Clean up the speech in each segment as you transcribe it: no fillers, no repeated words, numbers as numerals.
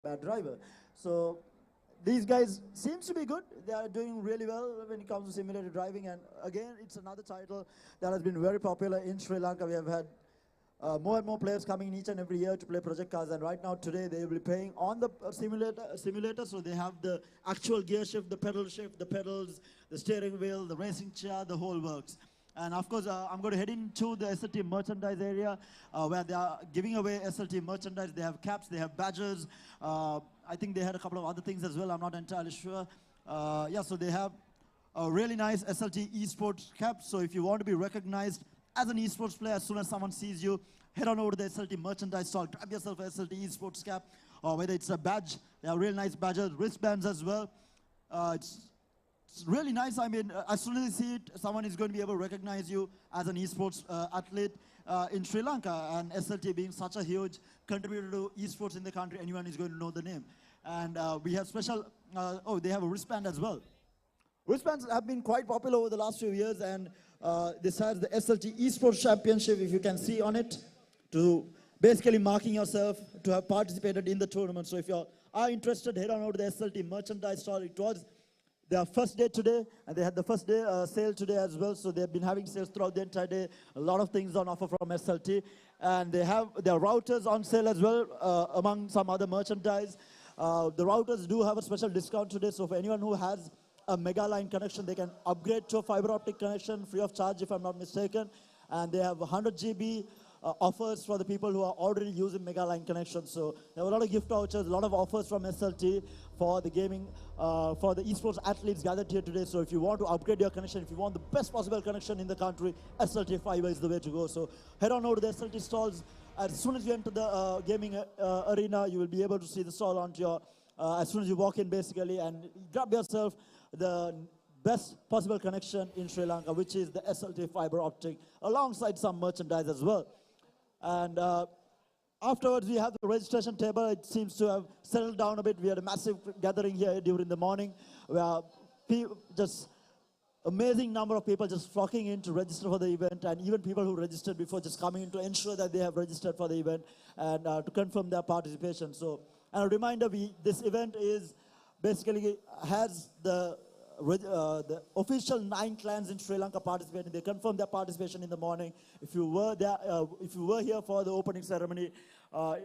bad driver. So these guys seems to be good. They are doing really well when it comes to simulated driving. And again, it's another title that has been very popular in Sri Lanka. We have had more and more players coming each and every year to play project cars. And right now, today, they will be playing on the simulator. So they have the actual gear shift, the pedal shift, the pedals, the steering wheel, the racing chair, the whole works. And of course, I'm going to head into the SLT merchandise area where they are giving away SLT merchandise. They have caps, they have badges. I think they had a couple of other things as well. I'm not entirely sure. Yeah, so they have a really nice SLT eSports cap. So if you want to be recognized as an eSports player, as soon as someone sees you, head on over to the SLT merchandise stall, grab yourself a SLT eSports cap, or whether it's a badge. They have really nice badges, wristbands as well. It's really nice. I mean, as soon as you see it, someone is going to be able to recognize you as an esports athlete in Sri Lanka. And SLT being such a huge contributor to esports in the country, anyone is going to know the name. And we have special, they have a wristband as well. Wristbands have been quite popular over the last few years, and this has the SLT Esports Championship, if you can see on it, to basically marking yourself to have participated in the tournament. So if you are interested, head on over to the SLT merchandise store. It was their first day today, and they had the first day sale today as well. So they've been having sales throughout the entire day. A lot of things on offer from SLT, and they have their routers on sale as well, among some other merchandise. The routers do have a special discount today, so for anyone who has a mega line connection, they can upgrade to a fiber optic connection free of charge, if I'm not mistaken. And they have 100 GB offers for the people who are already using mega line connections. So there were a lot of gift vouchers, a lot of offers from SLT for the gaming, for the esports athletes gathered here today. So if you want to upgrade your connection, if you want the best possible connection in the country, SLT fiber is the way to go. So head on over to the SLT stalls. As soon as you enter the gaming arena, you will be able to see the stall onto your, as soon as you walk in basically, and grab yourself the best possible connection in Sri Lanka, which is the SLT fiber optic, alongside some merchandise as well. And afterwards, we have the registration table. It seems to have settled down a bit. We had a massive gathering here during the morning, where just amazing number of people just flocking in to register for the event, and even people who registered before just coming in to ensure that they have registered for the event and to confirm their participation. So, and a reminder, this event is basically has the official 9 clans in Sri Lanka participating. They confirmed their participation in the morning. If you were there, if you were here for the opening ceremony,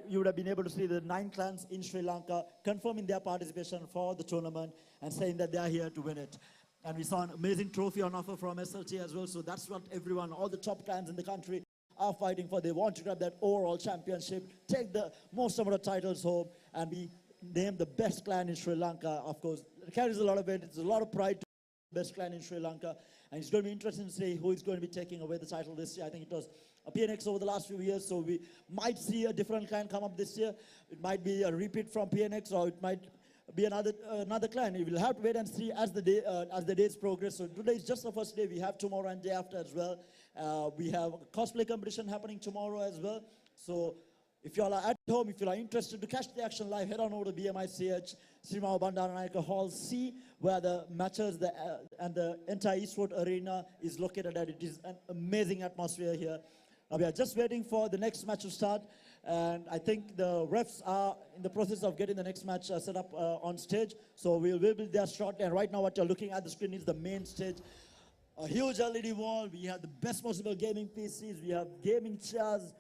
you would have been able to see the 9 clans in Sri Lanka confirming their participation for the tournament and saying that they are here to win it. And we saw an amazing trophy on offer from SLT as well. So that's what everyone, all the top clans in the country are fighting for. They want to grab that overall championship, take the most number of titles home, and be named the best clan in Sri Lanka. Of course, it carries a lot of weight. It's a lot of pride to be the best clan in Sri Lanka. And it's going to be interesting to see who is going to be taking away the title this year. I think it was a PNX over the last few years, so we might see a different clan come up this year. It might be a repeat from PNX, or it might be another clan. We will have to wait and see as the days progress. So today is just the first day. We have tomorrow and day after as well. We have a cosplay competition happening tomorrow as well. So if you all are at home, if you are interested to catch the action live, head on over to BMICH, Srimao Bandaranayake Hall C, where the matches and the entire eSport arena is located at. It is an amazing atmosphere here. We are just waiting for the next match to start, and I think the refs are in the process of getting the next match set up on stage. So we will be there shortly, and right now what you're looking at the screen is the main stage. A huge LED wall. We have the best possible gaming PCs. We have gaming chairs,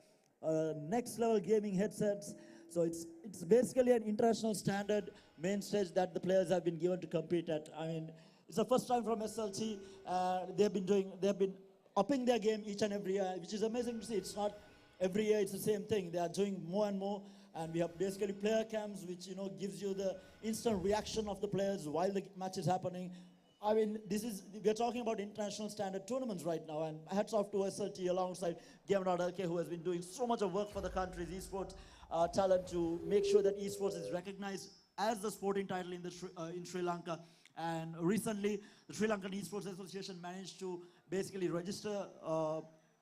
next level gaming headsets. So it's basically an international standard main stage that the players have been given to compete at. I mean, it's the first time from SLT. They've been upping their game each and every year, which is amazing to see. It's not every year it's the same thing. They are doing more and more, and we have basically player cams, which gives you the instant reaction of the players while the match is happening. I mean, we're talking about international standard tournaments right now, and hats off to SLT alongside Game.LK, who has been doing so much of work for the country's esports talent to make sure that esports is recognized as the sporting title in Sri Lanka. And recently, the Sri Lankan Esports Association managed to basically register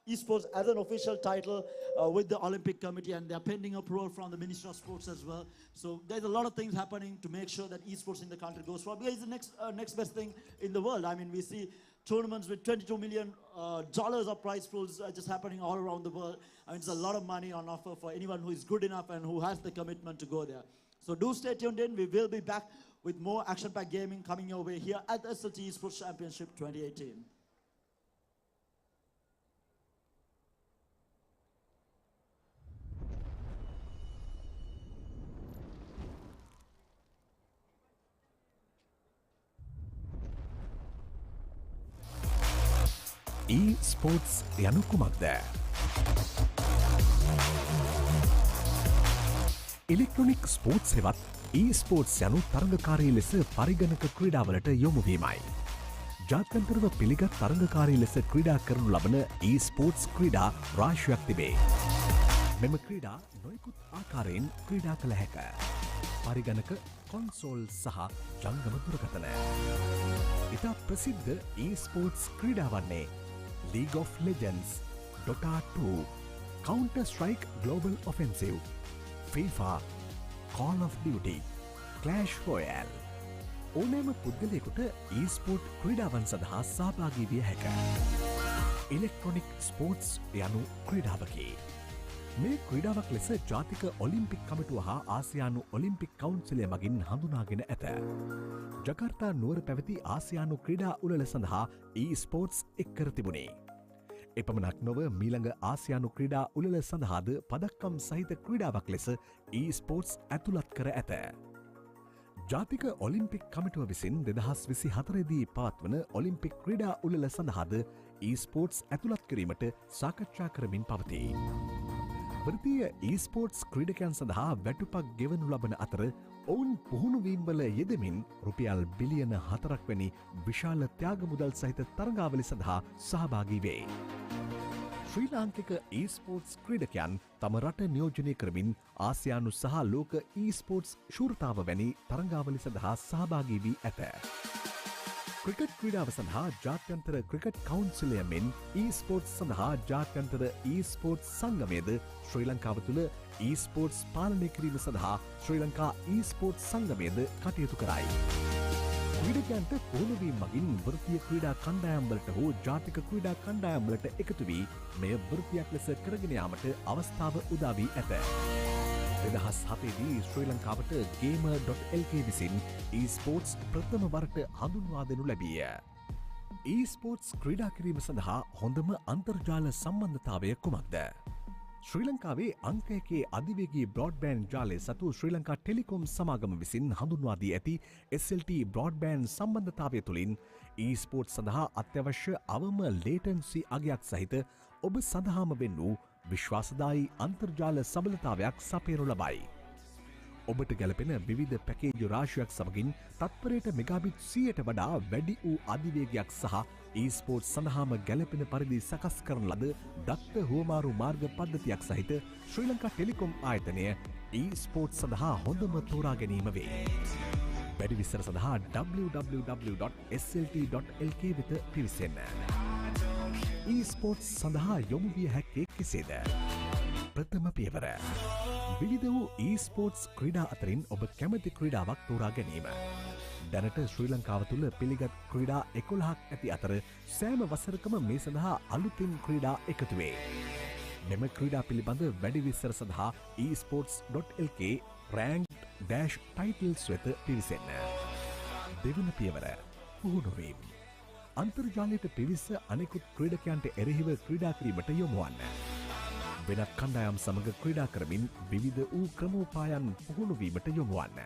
esports as an official title with the Olympic Committee, and they're pending approval from the Ministry of Sports as well. So there's a lot of things happening to make sure that esports in the country goes forward. It's the next best thing in the world. I mean, we see tournaments with $22 million of prize pools just happening all around the world. I mean, it's a lot of money on offer for anyone who is good enough and who has the commitment to go there. So do stay tuned in. We will be back with more action-packed gaming coming your way here at the SLT eSports Championship 2018. eSports යනු කුමක්ද? Electronic sports හෙවත් eSports යනු තරඟකාරී ලෙස පරිගණක ක්‍රීඩාවලට යොමු වීමයි. ජාත්‍යන්තරව පිළිගත් තරඟකාරී ලෙස ක්‍රීඩා කරනු ලබන eSports ක්‍රීඩා රාශියක් තිබේ. මෙම ක්‍රීඩා නොයෙකුත් ආකාරයෙන් ක්‍රීඩා කළ හැක. පරිගණක, කොන්සෝල් සහ ජංගම දුරකථන. ඉතා ප්‍රසිද්ධ eSports ක්‍රීඩා වන්නේ League of Legends, Dota 2, Counter-Strike Global Offensive, FIFA, Call of Duty, Clash Royale. ඕනෑම පුද්ගලයෙකුට eSport ක්‍රීඩාවන් සඳහා සහභාගී විය හැක. ඉලෙක්ට්‍රොනික් ස්පෝර්ට්ස් යනු ක්‍රීඩාවකි. මේ ක්‍රීඩාවක් ලෙස ජාතික ඔලිම්පික් කමිටුව හා ආසියානු ඔලිම්පික් කවුන්සිලය මගින් හඳුනාගෙන ඇත. ජකාර්තා නුවර පැවති ආසියානු ක්‍රීඩා උළෙල සඳහා eSports එක්කර තිබුණේ. එපමණක් නොව මීළඟ ආසියානු ක්‍රීඩා උළෙල සඳහාද පදක්කම් සහිත ක්‍රීඩාවක් ලෙස eSports ඇතුළත් කර ඇත. ජාතික ඔලිම්පික් කමිටුව විසින් 2024 දී පවත්වන ඔලිම්පික් ක්‍රීඩා උළෙල සඳහාද eSports ඇතුළත් කිරීමට සාකච්ඡා කරමින් පවතී. වෘත්තීය eSports ක්‍රීඩකයන් සඳහා වැටුපක් ගෙවනු ලබන අතර ඔවුන් පුහුණුවීම්වල යෙදමින් රුපියල් බිලියන 4ක් වැනි විශාල ත්‍යාග මුදල් සහිත තරඟාවලි සඳහා සහභාගී වේ. ශ්‍රී ලාංකික eSports ක්‍රීඩකයන් තම රට නියෝජනය කරමින් ආසියානු සහ ලෝක eSports ශූරතාව වැනි තරඟාවලි සඳහා සහභාගී වී ඇත. ක්‍රිකට් ක්‍රීඩාව සඳහා ජාත්‍යන්තර ක්‍රිකට් කවුන්සිලය මෙන් eSports සඳහා ජාත්‍යන්තර eSports සංගමයද ශ්‍රී ලංකාව තුළ eSports පාලනය කිරීම සඳහා ශ්‍රී ලංකා eSports සංගමයද කටයුතු කරයි. ක්‍රීඩකයන්ට පුහුණුවීම මගින් වෘත්තීය ක්‍රීඩා කණ්ඩායම්වලට හෝ ජාතික ක්‍රීඩා කණ්ඩායම්වලට එකතු වී මෙය වෘත්තියක් ලෙස කරගෙන යාමට අවස්ථාව උදා වී ඇත. 2007 දී ශ්‍රී ලංකාවට gamer.lk විසින් eSports ප්‍රථම වරට හඳුන්වා දෙනු ලැබීය. eSports ක්‍රීඩා කිරීම සඳහා හොඳම අන්තර්ජාල සම්බන්ධතාවය කුමක්ද? ශ්‍රී ලංකාවේ අංක 1 අධිවේගී බ්‍රෝඩ්බෑන්ඩ් ජාලය සතු ශ්‍රී ලංකා ටෙලිකොම් සමාගම විසින් හඳුන්වා දී ඇති SLT බ්‍රෝඩ්බෑන්ඩ් සම්බන්ධතාවය තුළින් eSports සඳහා අත්‍යවශ්‍ය අවම ලේටන්සි අගයක් සහිත ඔබ සඳහාම වෙන් වූ විශ්වාසදායි අන්තර්ජාල සබලතාවයක් සපයනු ලබයි. ඔබට ගැලපෙන විවිධ පැකේජ් රාශියක් සමගින් තත්පරයට මෙගාබිට් 100ට වඩා වැඩි වූ අධිවේගයක් සහ eSports සඳහාම ගැලපෙන පරිදි සකස් කරන ලද දක්ෂ හුවමාරු මාර්ග පද්ධතියක් සහිත ශ්‍රී ලංකා ටෙලිකොම් ආයතනය eSports සඳහා හොඳම තෝරා ගැනීම වේ. වැඩි විස්තර සඳහා www.slt.lk වෙත පිවිසෙන්න. eSports සඳහා යොමු විය හැක්කේ කෙසේද? ප්‍රථම පියවර. විවිධ වූ eSports ක්‍රීඩා අතරින් ඔබ කැමති ක්‍රීඩාවක් තෝරා ගැනීම. දැනට ශ්‍රී ලංකාව තුළ පිළිගත් ක්‍රීඩා 11ක් ඇති අතර සෑම වසරකම මේ සඳහා අලුතින් ක්‍රීඩා එකතු වේ. මෙම ක්‍රීඩා පිළිබඳ වැඩි විස්තර සඳහා eSports.lk ranked-titles වෙත පිවිසෙන්න. දෙවන පියවර. පුහුණුවීම. අන්තර්ජාලයට පිවිස අනෙකුත් ක්‍රීඩකයන්ට එරෙහිව ක්‍රීඩා කිරීමට යොමු වන්න. වෙනත් කණ්ඩායම් සමග ක්‍රීඩා කරමින් විවිධ වූ ක්‍රමෝපායන් පුහුණු වීමට යොමු වන්න.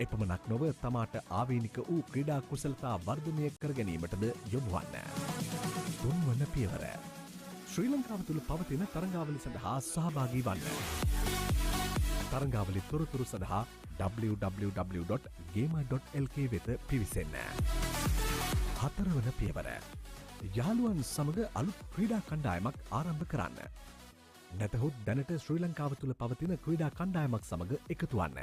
එපමණක් නොව තමාට ආවේනික වූ ක්‍රීඩා කුසලතා වර්ධනය කර ගැනීමටද යොමු වන්න. තුන්වන පියවර. ශ්‍රී ලංකාව තුළ පවතින තරඟාවලි සඳහා සහභාගී වන්න. තරඟාවලි තොරතුරු සඳහා www.gamer.lk වෙත පිවිසෙන්න. හතරවන පියවර. යාළුවන් සමග අලුත් ක්‍රීඩා කණ්ඩායමක් ආරම්භ කරන්න. නැතහොත් දැනට ශ්‍රී ලංකාව තුළ පවතින ක්‍රීඩා කණ්ඩායමක් සමග එකතු වන්න.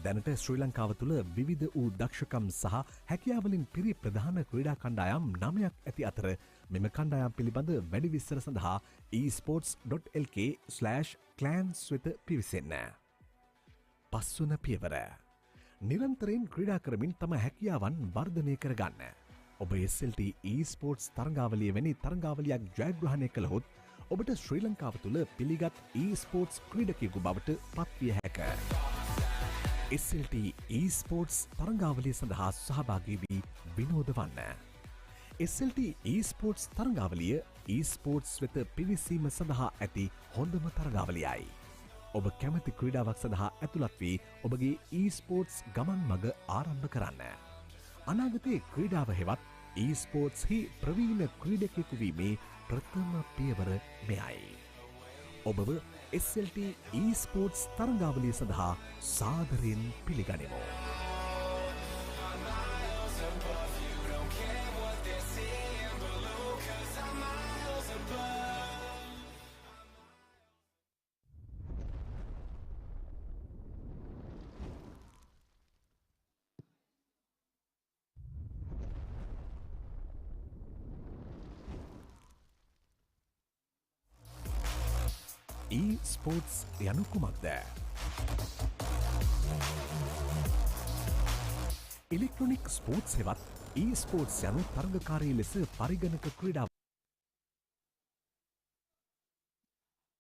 දැනට ශ්‍රී ලංකාව තුළ විවිධ වූ දක්ෂකම් සහ හැකියාවලින් පිරි ප්‍රධාන ක්‍රීඩා කණ්ඩායම් 9ක් ඇති අතර මෙම කණ්ඩායම් පිළිබඳ වැඩි විස්තර සඳහා esports.lk/clans වෙත පිවිසෙන්න. පස්වන පියවර. නිරන්තරයෙන් ක්‍රීඩා කරමින් තම හැකියාවන් වර්ධනය කරගන්න. ඔබ SLT eSports තරඟාවලිය වැනි තරඟාවලියක් ජයග්‍රහණය කළහොත් ඔබට ශ්‍රී ලංකාව තුළ පිළිගත් eSports ක්‍රීඩකයෙකු බවට පත්විය හැක. SLT eSports තරඟාවලිය සඳහා සහභාගී වී විනෝද වන්න. SLT eSports තරඟාවලිය eSports වෙත පිවිසීම සඳහා ඇති හොඳම තරඟාවලියයි. ඔබ කැමති ක්‍රීඩාවක් සඳහා ඇතුළත් වී ඔබගේ eSports ගමන් මඟ ආරම්භ කරන්න. අනාගතයේ ක්‍රීඩාව හෙවත් eSports හි ප්‍රවීණ ක්‍රීඩකයෙකු වීමේ ප්‍රථම පියවර මෙයයි. ඔබව SLT eSports තරඟාවලිය සඳහා සාදරයෙන් පිළිගනිමු. eSports යනු කුමක්ද? ඉලෙක්ට්‍රොනික් ස්පෝර්ට්ස් හෙවත් eSports යනු තරඟකාරී ලෙස පරිගණක ක්‍රීඩාව.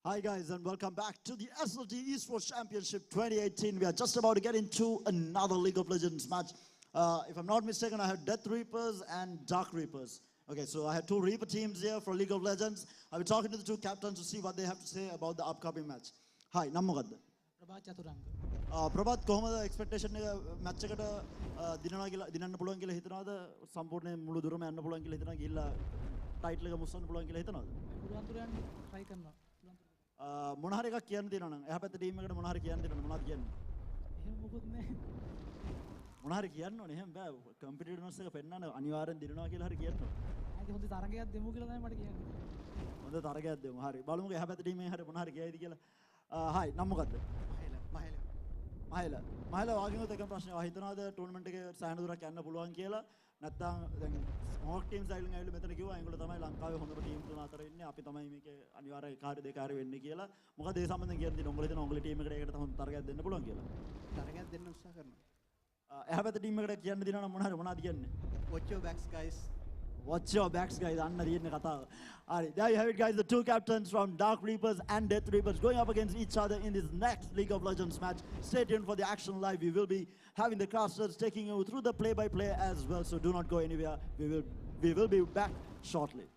Hi guys and welcome back to the SLT eSports Championship 2018. We are just about to get into another League of Legends match. If I'm not mistaken, I have Death Reapers and Dark Reapers. Okay, so I have two Reaper teams here for League of Legends. I'll be talking to the two captains to see what they have to say about the upcoming match. Hi, Nammogadda. Prabhath චතුරංග. ප්‍රභාත් කොහොමද expectation එක match එකට දිනනවා කියලා දිනන්න පුළුවන් කියලා හිතනවද? සම්පූර්ණයෙන් මුළු දුරම යන්න පුළුවන් කියලා හිතනවා ගිහිල්ලා ටයිටල් එක මුස්සන්න පුළුවන් කියලා හිතනවද? පුළුවන් තුර යන්න try කරනවා. පුළුවන් තුර. මොන හරි එකක් කියන්න තියෙනවා නම් එහා පැත්තේ ටීම් එකට මොන හරි කියන්න තියෙනවා මොනවද කියන්නේ? එහෙම මොකුත් නැහැ. මොන හරි කියන්න ඕනේ. එහෙම බෑ. කම්පිටිටිව්නස් එක පෙන්නන්න අනිවාර්යෙන් දිනනවා කියලා හරි කියන්න ඕනේ. ආයේ හොඳ තරගයක් දෙමු කියලා තමයි මට කියන්න තියෙන්නේ. හොඳ තරගයක් දෙමු. හරි. බලමුකෝ එහා පැත්තේ ටීම් එකෙන් හරි මොන හරි කියයිද කියලා. හයි නම් මොකද්ද? මහල වාගෙනුත් එකම ප්‍රශ්නේ ආ හිතනවාද ටූර්නමන්ට් එකේ සෑහෙන දුරක් යන්න පුළුවන් කියලා නැත්නම් දැන් ස්මෝක් ටීම්ස් අයිලන් ඇවිල්ලා මෙතන කිව්වා ඒගොල්ලෝ තමයි ලංකාවේ හොඳම ටීම් තුන අතර ඉන්නේ අපි තමයි මේකේ අනිවාර්ය කාර්ය දෙකාරය වෙන්නේ කියලා මොකද ඒ සම්බන්ධයෙන් කියන්න තියෙන උඹලා හිතන උඹලා ටීම් එකට ඒකට හොඳ තරගයක් දෙන්න පුළුවන් කියලා තරගයක් දෙන්න උත්සාහ කරනවා. එහා පැත්තේ ටීම් එකට කියන්න දිනවා නම් මොනවද කියන්නේ Watch your backs guys. Watch your backs guys අන්න තියෙන කතාව. Alright, there you have it guys, the two captains from Dark Reapers and Death Reapers going up against each other in this next League of Legends match. Stay tuned for the action live. We will be having the casters taking you through the play-by-play as well, so do not go anywhere. We will be back shortly.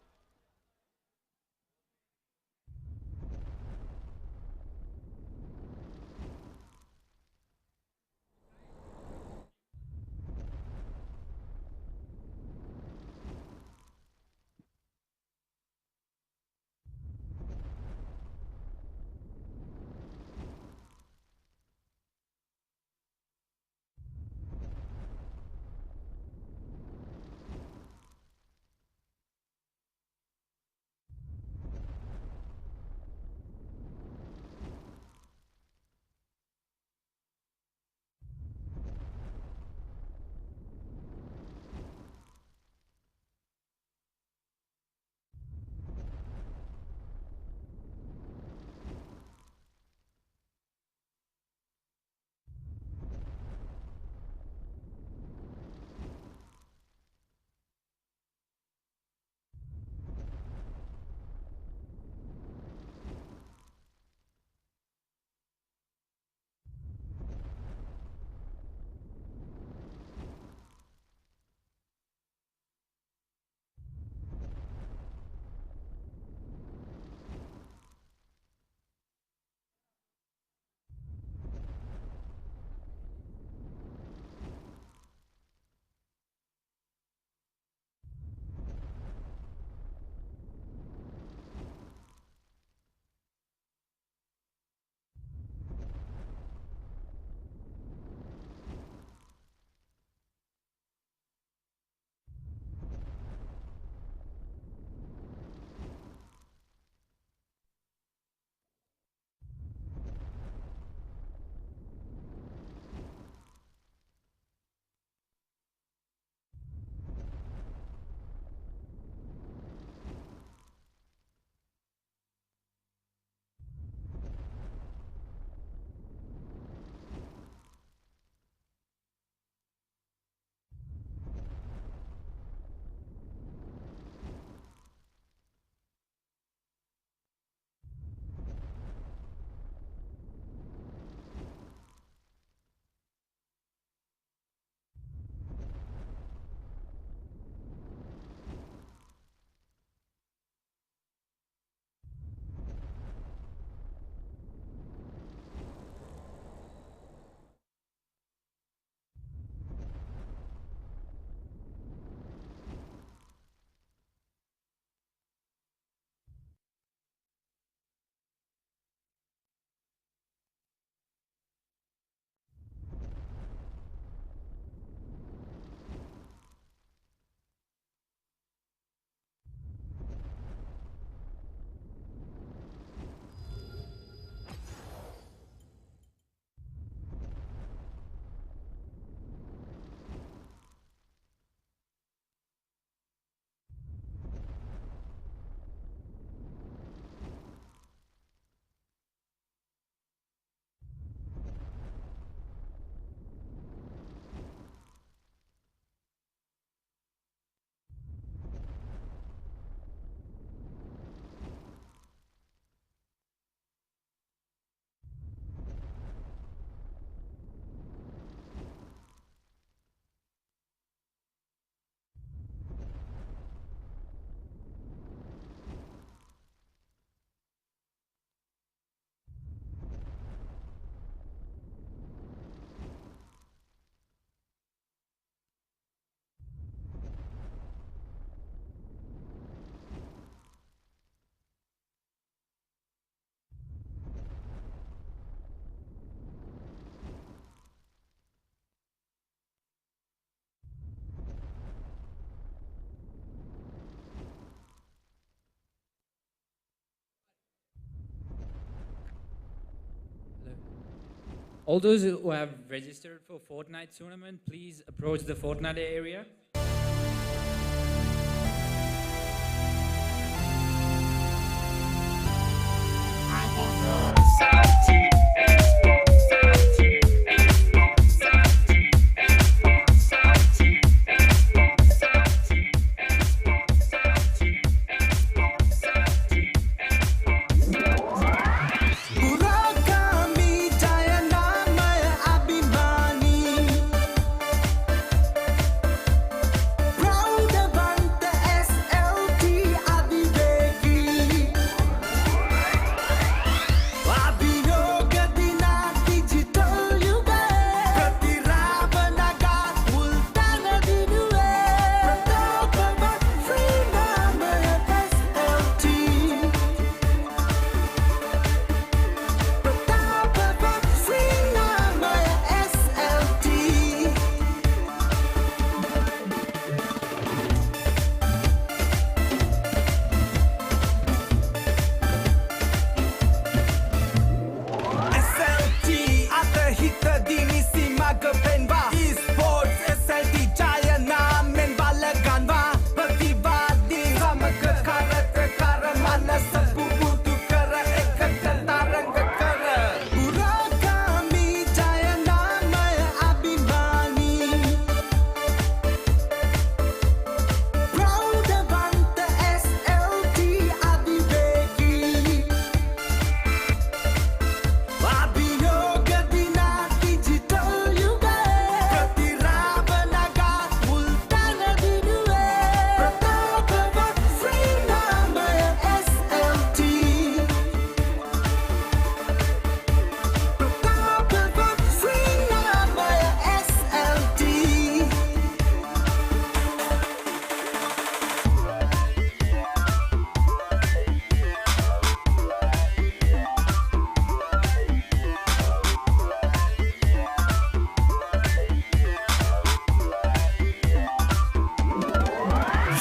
All those who have registered for Fortnite tournament, please approach the Fortnite area. SLT ada hita dini si maga penwa eSports SLT jaya namen balagan wa pratiwadi sama kekara kekara mana sepupu tu kara tarang kekara pura kami jaya namanya abimani proud banta SLT abibeki Abinoga dina digital yuga Katira banaga multana dinue Pratapa free namanya SLT Pratapa free namanya SLT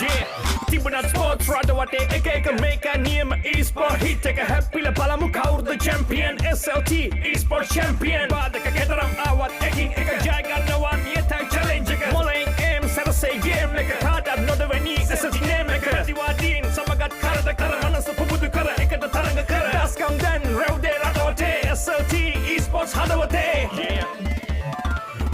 Yeah, තිබුණත් sports රට වටේ එක එක මේක නියම eSport hit එක හැප්පිල බලමු කවුරුද champion SLT eSport champion බාධක කෙතරම් ආවත් එකින් එක ජය ගන්නවා නියතයි challenge එක මොලෙන් aim සරසේ game එක කාටත් නොදෙවනි SLT name එක ප්‍රතිවාදීන් සමගත් කරද කර මනස පුබුදු කර එකට තරඟ කර දස්කම් දැන් රැව්දේ රට වටේ SLT eSports හදවතේ yeah.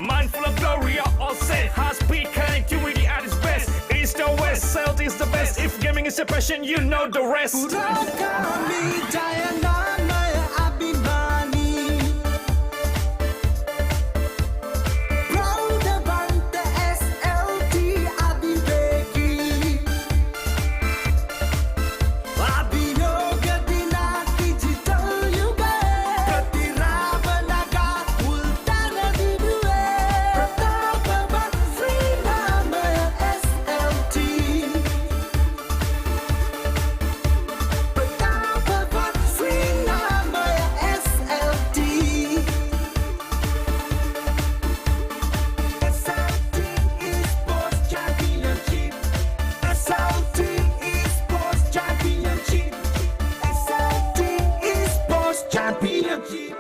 Mindful of glory are all set. High speed connectivity at its best. East or west, SLT is the best. If gaming is a passion, you know the rest. Pura kami jaya namanya abimani Proud banta SLT abibeki Abinoga dina digital yuga Katira banaga multana dinue Pratapa free namanya SLT Pratapa free namanya SLT SLT eSports Championship SLT eSports Championship SLT eSports Championship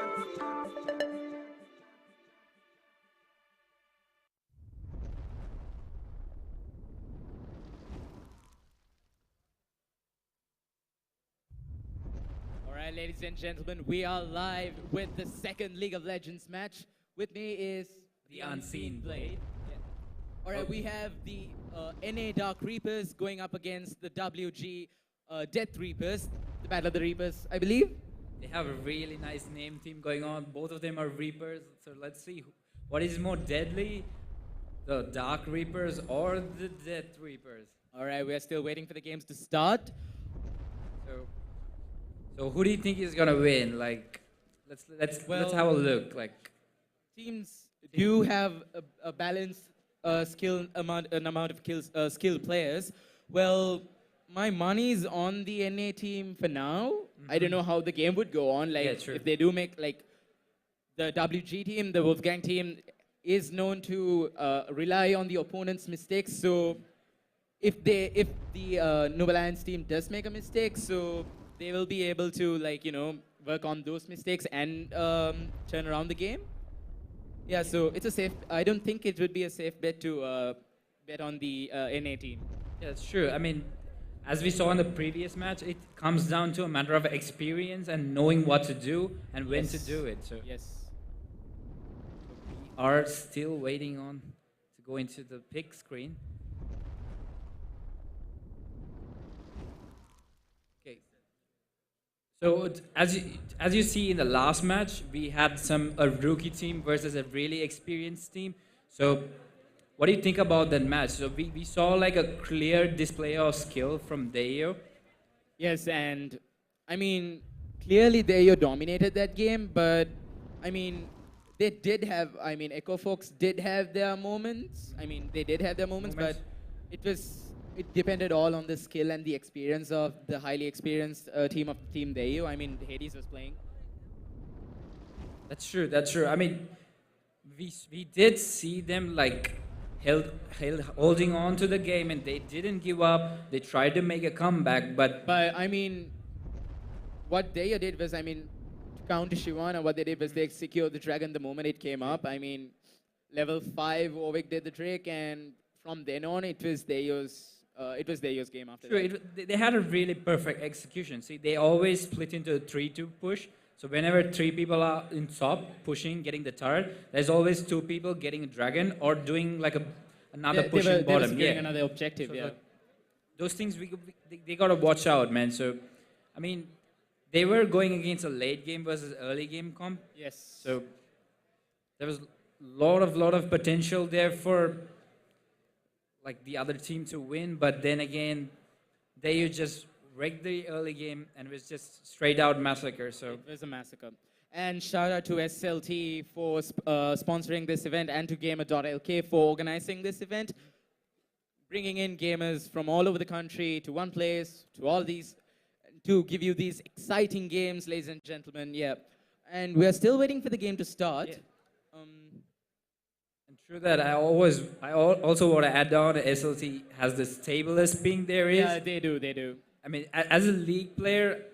All right, ladies and gentlemen, we are live with the second League of Legends match. With me is The Unseen Blade. Yeah. All right, we have the NA Dark Reapers going up against the WG Death Reapers, the Battle of the Reapers, I believe. They have a really nice name team going on. Both of them are Reapers. So let's see what is more deadly, the Dark Reapers or the Death Reapers. All right, we are still waiting for the games to start. So who do you think is gonna win? Like, let's have a look. Like, Teams do have a balanced an amount of skilled players. Well, my money's on the NA team for now. I don't know how the game would go on. Like, Yeah, true. if they do make like the WG team, the Wolfgang team is known to rely on the opponent's mistakes. So if the Noble Alliance team does make a mistake, so they will be able to, like, you know, work on those mistakes and turn around the game. Yeah, so it's a safe. I don't think it would be a safe bet to bet on the NA team. Yeah, it's true. I mean, as we saw in the previous match, it comes down to a matter of experience and knowing what to do and when to Yes. do it. So Yes. we are still waiting on to go into the pick screen. Okay. So as you see in the last match, we had a rookie team versus a really experienced team. So what do you think about that match? So we saw like a clear display of skill from Deo. Yes, and I mean, clearly they dominated that game, but I mean, they did have. I mean, Echo Folks did have their moments. I mean, they did have their moments, but it depended all on the skill and the experience of the highly experienced team of Team Deo. I mean, Hades was playing. That's true. That's true. I mean, we did see them like holding on to the game, and they didn't give up. They tried to make a comeback, but But I mean, what they did was, I mean, to counter Shivana, what they did was they secured the dragon the moment it came up. I mean, level 5 Ovik did the trick, and from then on, it was Deo's game after true, that. they had a really perfect execution. See, they always split into a 3-2 push. So whenever 3 people are in top pushing, getting the turret, there's always 2 people getting a dragon or doing like another push in They were bottom. securing another objective, So yeah. those things they gotta watch out, man. So, I mean, they were going against a late game versus early game comp. Yes. So there was lot of potential there for like the other team to win, but then again, they just wrecked the early game and it was just straight out massacre. So It was a massacre. And shout out to SLT for sponsoring this event and to Gamer.lk for organizing this event, bringing in gamers from all over the country to one place, to all these, to give you these exciting games, ladies and gentlemen. Yeah. And we are still waiting for the game to start. Yeah. And true that I also want to add on SLT has the stablest ping there is. Yeah, they do. I mean, as a league player,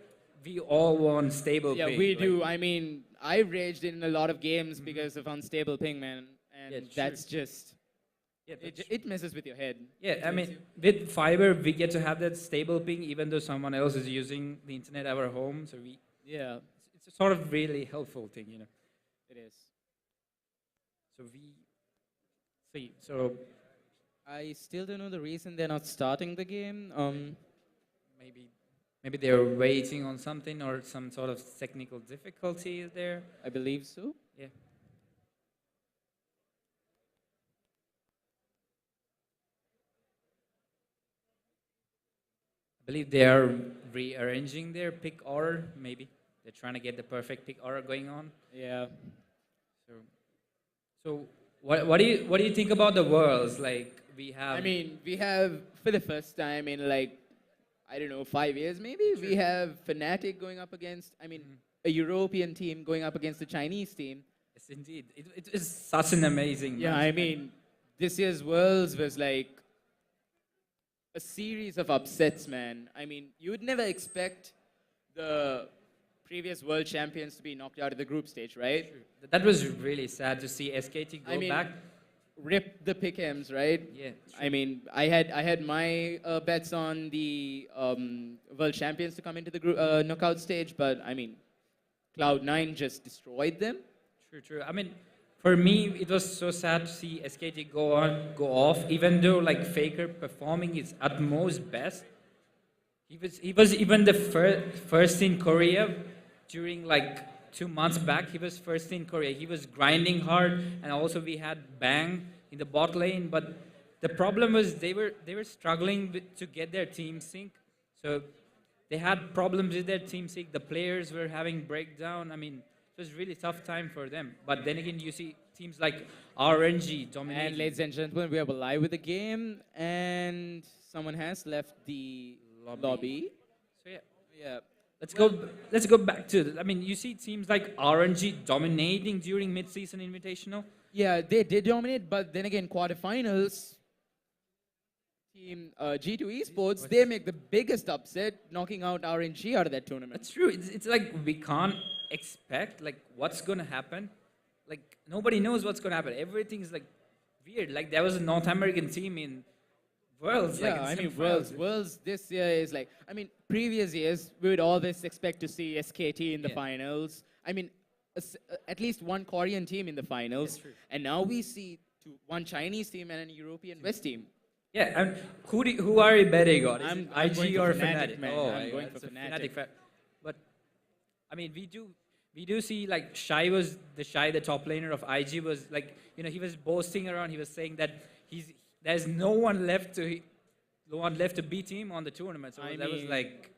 we all want stable Yeah, ping. we like- do. I mean, I raged in a lot of games because of unstable ping, man. And Yeah, true. that's just, Yeah, that's it messes with your head. Yeah, I mean, with fiber, we get to have that stable ping even though someone else is using the internet at our home. So Yeah, it's a sort of really helpful thing, you know. it is. So I still don't know the reason they're not starting the game. maybe they're waiting on something or some sort of technical difficulty there. I believe so. Yeah. I believe they are rearranging their pick order. Maybe they're trying to get the perfect pick order going on. Yeah. So what do you think about the worlds? Like we have. I mean, we have, for the first time in like, I don't know, 5 years maybe, we have Fnatic going up against, I mean, a European team going up against a Chinese team. Yes, indeed. It is such an amazing. Yeah, match, I man. mean, this year's Worlds was like a series of upsets, man. I mean, you would never expect the previous world champions to be knocked out of the group stage, right? That was really sad to see SKT go I mean, back. rip the pick'ems, right? Yeah. I mean, I had my bets on the world champions to come into the group, knockout stage, but I mean, Cloud9 just destroyed them. True. I mean, for me, it was so sad to see SKT go off, even though like Faker performing his utmost best. He was even the first in Korea during like 2 months back. He was first in Korea. He was grinding hard, and also we had Bang in the bot lane. But the problem was they were struggling to get their team sync. So they had problems with their team sync. The players were having breakdown. I mean, it was really tough time for them. But then again, you see teams like RNG dominating. And ladies and gentlemen, we are live with the game, and someone has left the lobby. So yeah. Yeah. Let's go back to. I mean, you see teams like RNG dominating during mid-season invitational. Yeah, they did dominate, but then again, quarterfinals, team G2 eSports, they make the biggest upset, knocking out RNG out of that tournament. That's true. It's like we can't expect like what's gonna happen, like nobody knows what's gonna happen. Everything's like weird. Like there was a North American team in Worlds. Yeah, like, in I mean, semifinals. Worlds this year is like, I mean, previous years, we would always expect to see SKT in the Yeah. finals. I mean, at least one Korean team in the finals. true. And now we see one Chinese team and an European West team. Yeah, and who are you betting on? Is I'm it going IG for or Fnatic, Fnatic? man. Oh, I'm my going God, for it's a Fnatic. But I mean, we do see like Shy, the top laner of IG, was like, he was boasting around. He was saying that there's no one left to beat him on the tournament. So I that was mean, like,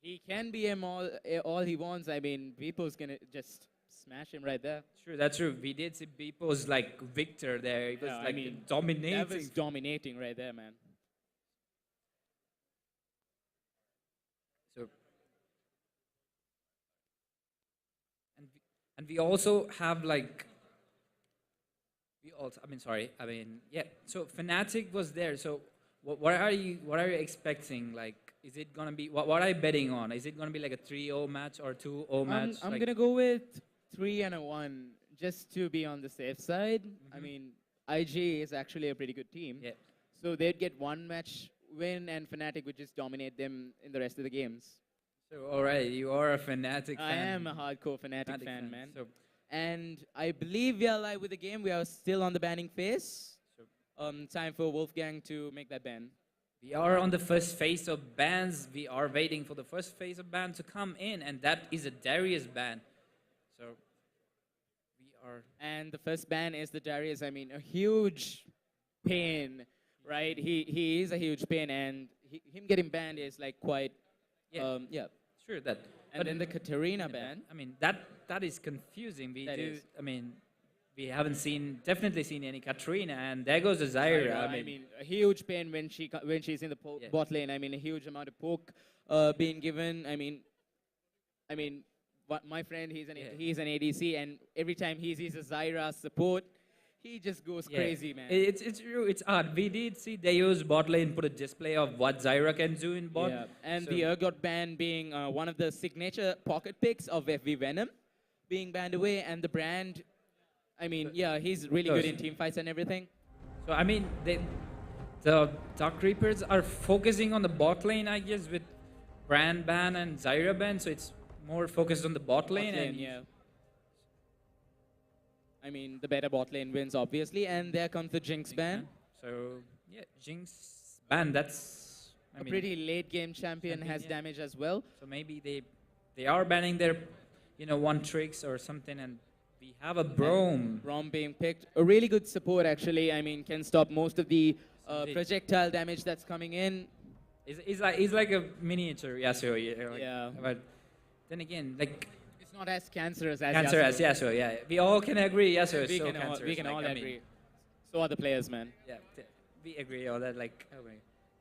He can be him all he wants. I mean, Vipo's gonna just smash him right there. true. That's true. We did see Beepo's like Victor there. He was Yeah, I like mean, dominating. That was dominating right there, man. So, and we also have like, yeah. So Fnatic was there. So what are you expecting? Like, is it gonna be what are you betting on? Is it gonna be like a 3-0 match or 2-0 match? I'm Like, gonna go with 3 and a 1 just to be on the safe side. I mean, IG is actually a pretty good team. Yeah. So they'd get one match win and Fnatic would just dominate them in the rest of the games. So all right, you are a Fnatic I fan. am a hardcore Fnatic fan, man. So And I believe we are live with the game. We are still on the banning phase. Time for Wolfgang to make that ban. we are on the first phase of bans. We are waiting for the first phase of ban to come in, and that is a Darius ban. So we are. And the first ban is the Darius. I mean, a huge pain, right? He is a huge pain, and him getting banned is like quite, Yeah. yeah. Sure that. And then the Katarina ban. I mean, that is confusing. That is. I mean, we haven't definitely seen any Katrina, and there goes the Zyra. I mean, a huge pain when she's in the Yeah. bot lane. I mean, a huge amount of poke being given. I mean, my friend, he's an ADC, and every time he sees a Zyra support, he just goes yeah. crazy, man. It's true. It's odd. We did see Deo's bot lane put a display of what Zyra can do in bot. Yeah. And So- the Urgot ban being one of the signature pocket picks of FV Venom being banned away, and the brand, I mean, yeah, he's really good in team fights and everything. So I mean, the Dark Reapers are focusing on the bot lane, I guess, with Brand ban and Zyra ban. So it's more focused on the bot lane. Bot lane, and yeah. I mean, the better bot lane wins, obviously, and there comes the Jinx ban. So yeah, Jinx ban. That's A pretty late game champion has yeah. damage as well. So maybe they are banning their, one tricks or something, and we have a Brome. Rom being picked. A really good support, actually. I mean, can stop most of the Indeed. projectile damage that's coming in. He's like a miniature Yasuo. Yeah. But then again, like It's not as cancerous as cancer as Yasuo. Yasuo. Yeah, we all can agree Yasuo is We so can all, cancerous. we can like, all I mean, agree. So are the players, man. Yeah, we agree on that. Like, okay.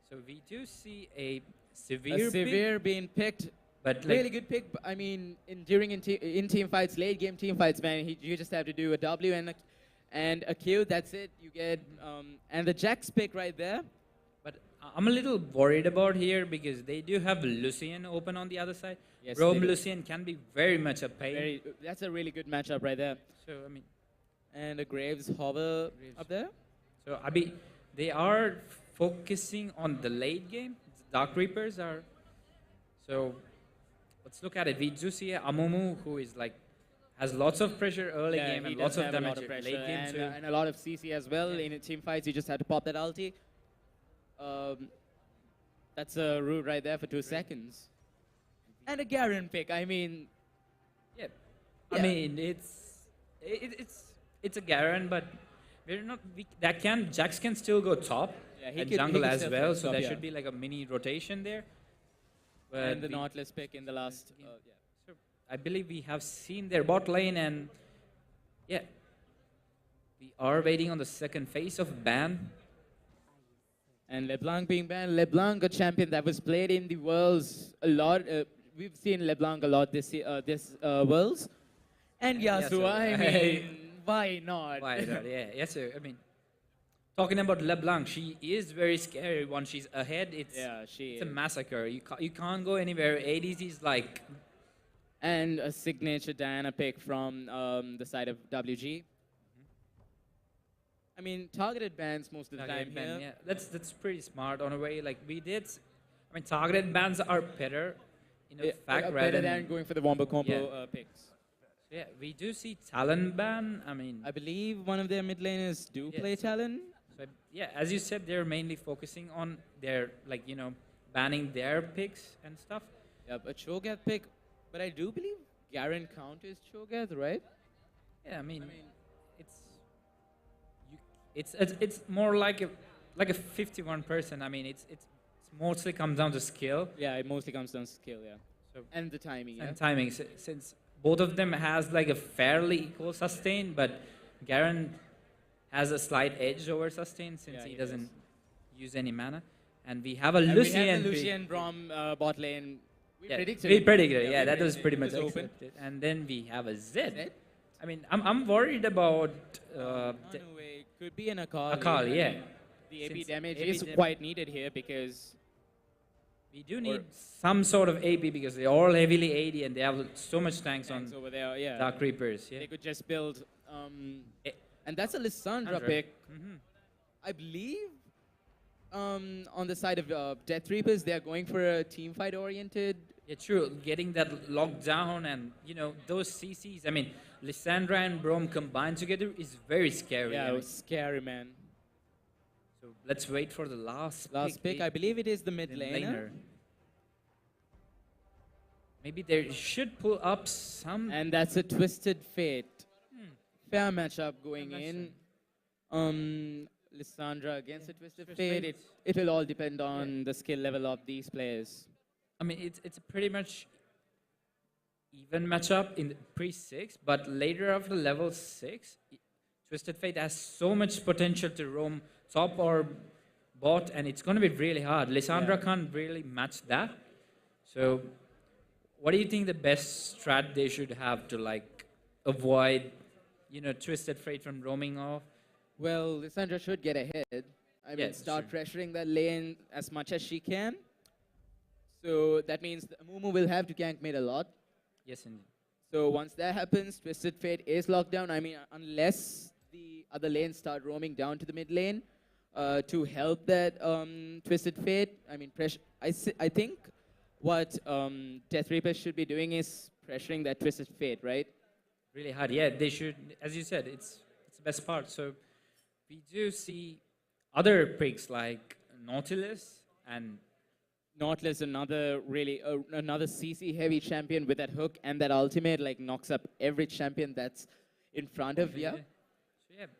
So we do see a severe, pick, Severe being picked. but like, Really good pick. I mean, in team fights, late game team fights, man, you just have to do a W and a Q. That's it. You get and the Jax pick right there. But I'm a little worried about here because they do have Lucian open on the other side. Yes, Rome they do. Lucian can be very much a pain. That's a really good matchup right there. So I mean, And a Graves hover up there. so I mean, they are focusing on the late game. Dark Reapers are. So let's look at it. We do see Amumu, who is like has lots of pressure early Yeah, game he and lots does of have a damage lot of pressure late game and, too. and a lot of CC as well. Yeah. In team fights, you just have to pop that ulti. That's a route right there for 2 seconds. And a Garen pick. I mean, Yeah. Yeah. I mean, it's a Garen, but we're not. Jax can still go top Yeah, he and could- he jungle could as still well. finish So top, there yeah. should be like a mini rotation there. But and the we- Nautilus pick in the last. so I believe we have seen their bot lane, and yeah, we are waiting on the second phase of ban. And LeBlanc being banned. LeBlanc, a champion that was played in the Worlds a lot. We've seen LeBlanc a lot this Worlds. And Yasuo, Yasuo. I mean, why not? Why not? Yeah, yes, sir. I mean, talking about LeBlanc, she is very scary once she's ahead. It's Yeah, she it's a is. massacre. You can't go anywhere. ADC is like and a signature Diana pick from the side of WG. I mean, targeted bans most of the time here. Yeah, that's pretty smart on a way. Like we did, I mean, targeted bans are better, fact, rather Better than going for the wombo combo Yeah. picks. Yeah, we do see talent ban. I mean, I believe one of their mid laners do Yeah, play so- Talon. so yeah, as you said, they're mainly focusing on their banning their picks and stuff. Yeah, a Cho'Gath pick, but I do believe Garen counters Cho'Gath, right? Yeah, I mean, it's it's more like a 51%. I mean, it's mostly comes down to skill Yeah, it mostly comes down to skill, yeah. So- And the timing, yeah. and timing. Since both of them has like a fairly equal sustain, but Garen has a slight edge over sustain since Yeah, he he doesn't use any mana, and we have a And Lucian. we have the pick. Lucian Brom bot lane. We Yeah, predicted we it. predicted it. Yeah, Yeah, we that was predicted pretty it. much It was open. accepted. And then we have a Zed. Zed? I mean, I'm worried about No way. Could be an Akali. Akali. Yeah, The AP Since damage AP is dam- quite needed here because we do need some sort of AP because they're all heavily AD and they have so much tanks tanks on over there, yeah. Dark Reapers. Yeah, They could just build. Eh, And that's a Lissandra 100. pick. Mhm. I believe on the side of Death Reapers, they're going for a team fight oriented. Yeah, true. Getting that locked down and those CCs. I mean, Lissandra and Brom combined together is very scary. Yeah, I it mean, was scary, man. so let's wait for the last Last pick, I believe it is the mid mid laner. Maybe they should pull up some. And that's a Twisted Fate. Fair matchup going Fair in. Lissandra against a Twisted Twisted Fate. Fate. It will all depend on the skill level of these players. I mean, it's a pretty much even matchup in pre-6, but later after level 6, Twisted Fate has so much potential to roam top or bot, and it's going to be really hard. Lissandra can't really match that. So, what do you think the best strat they should have to avoid, Twisted Fate from roaming off? Well, Lissandra should get ahead. I mean, Yeah, start sure. pressuring that lane as much as she can. So that means Mumu will have to gank mid a lot. Yes, indeed. So once that happens, Twisted Fate is locked down. I mean, unless the other lanes start roaming down to the mid lane to help that Twisted Fate. I mean, I think what Death Reapers should be doing is pressuring that Twisted Fate, right? Really hard. Yeah, they should, as you said, it's the best part. So we do see other picks like Nautilus and Nautilus, another really another CC heavy champion with that hook and that ultimate, like knocks up every champion that's in front of you.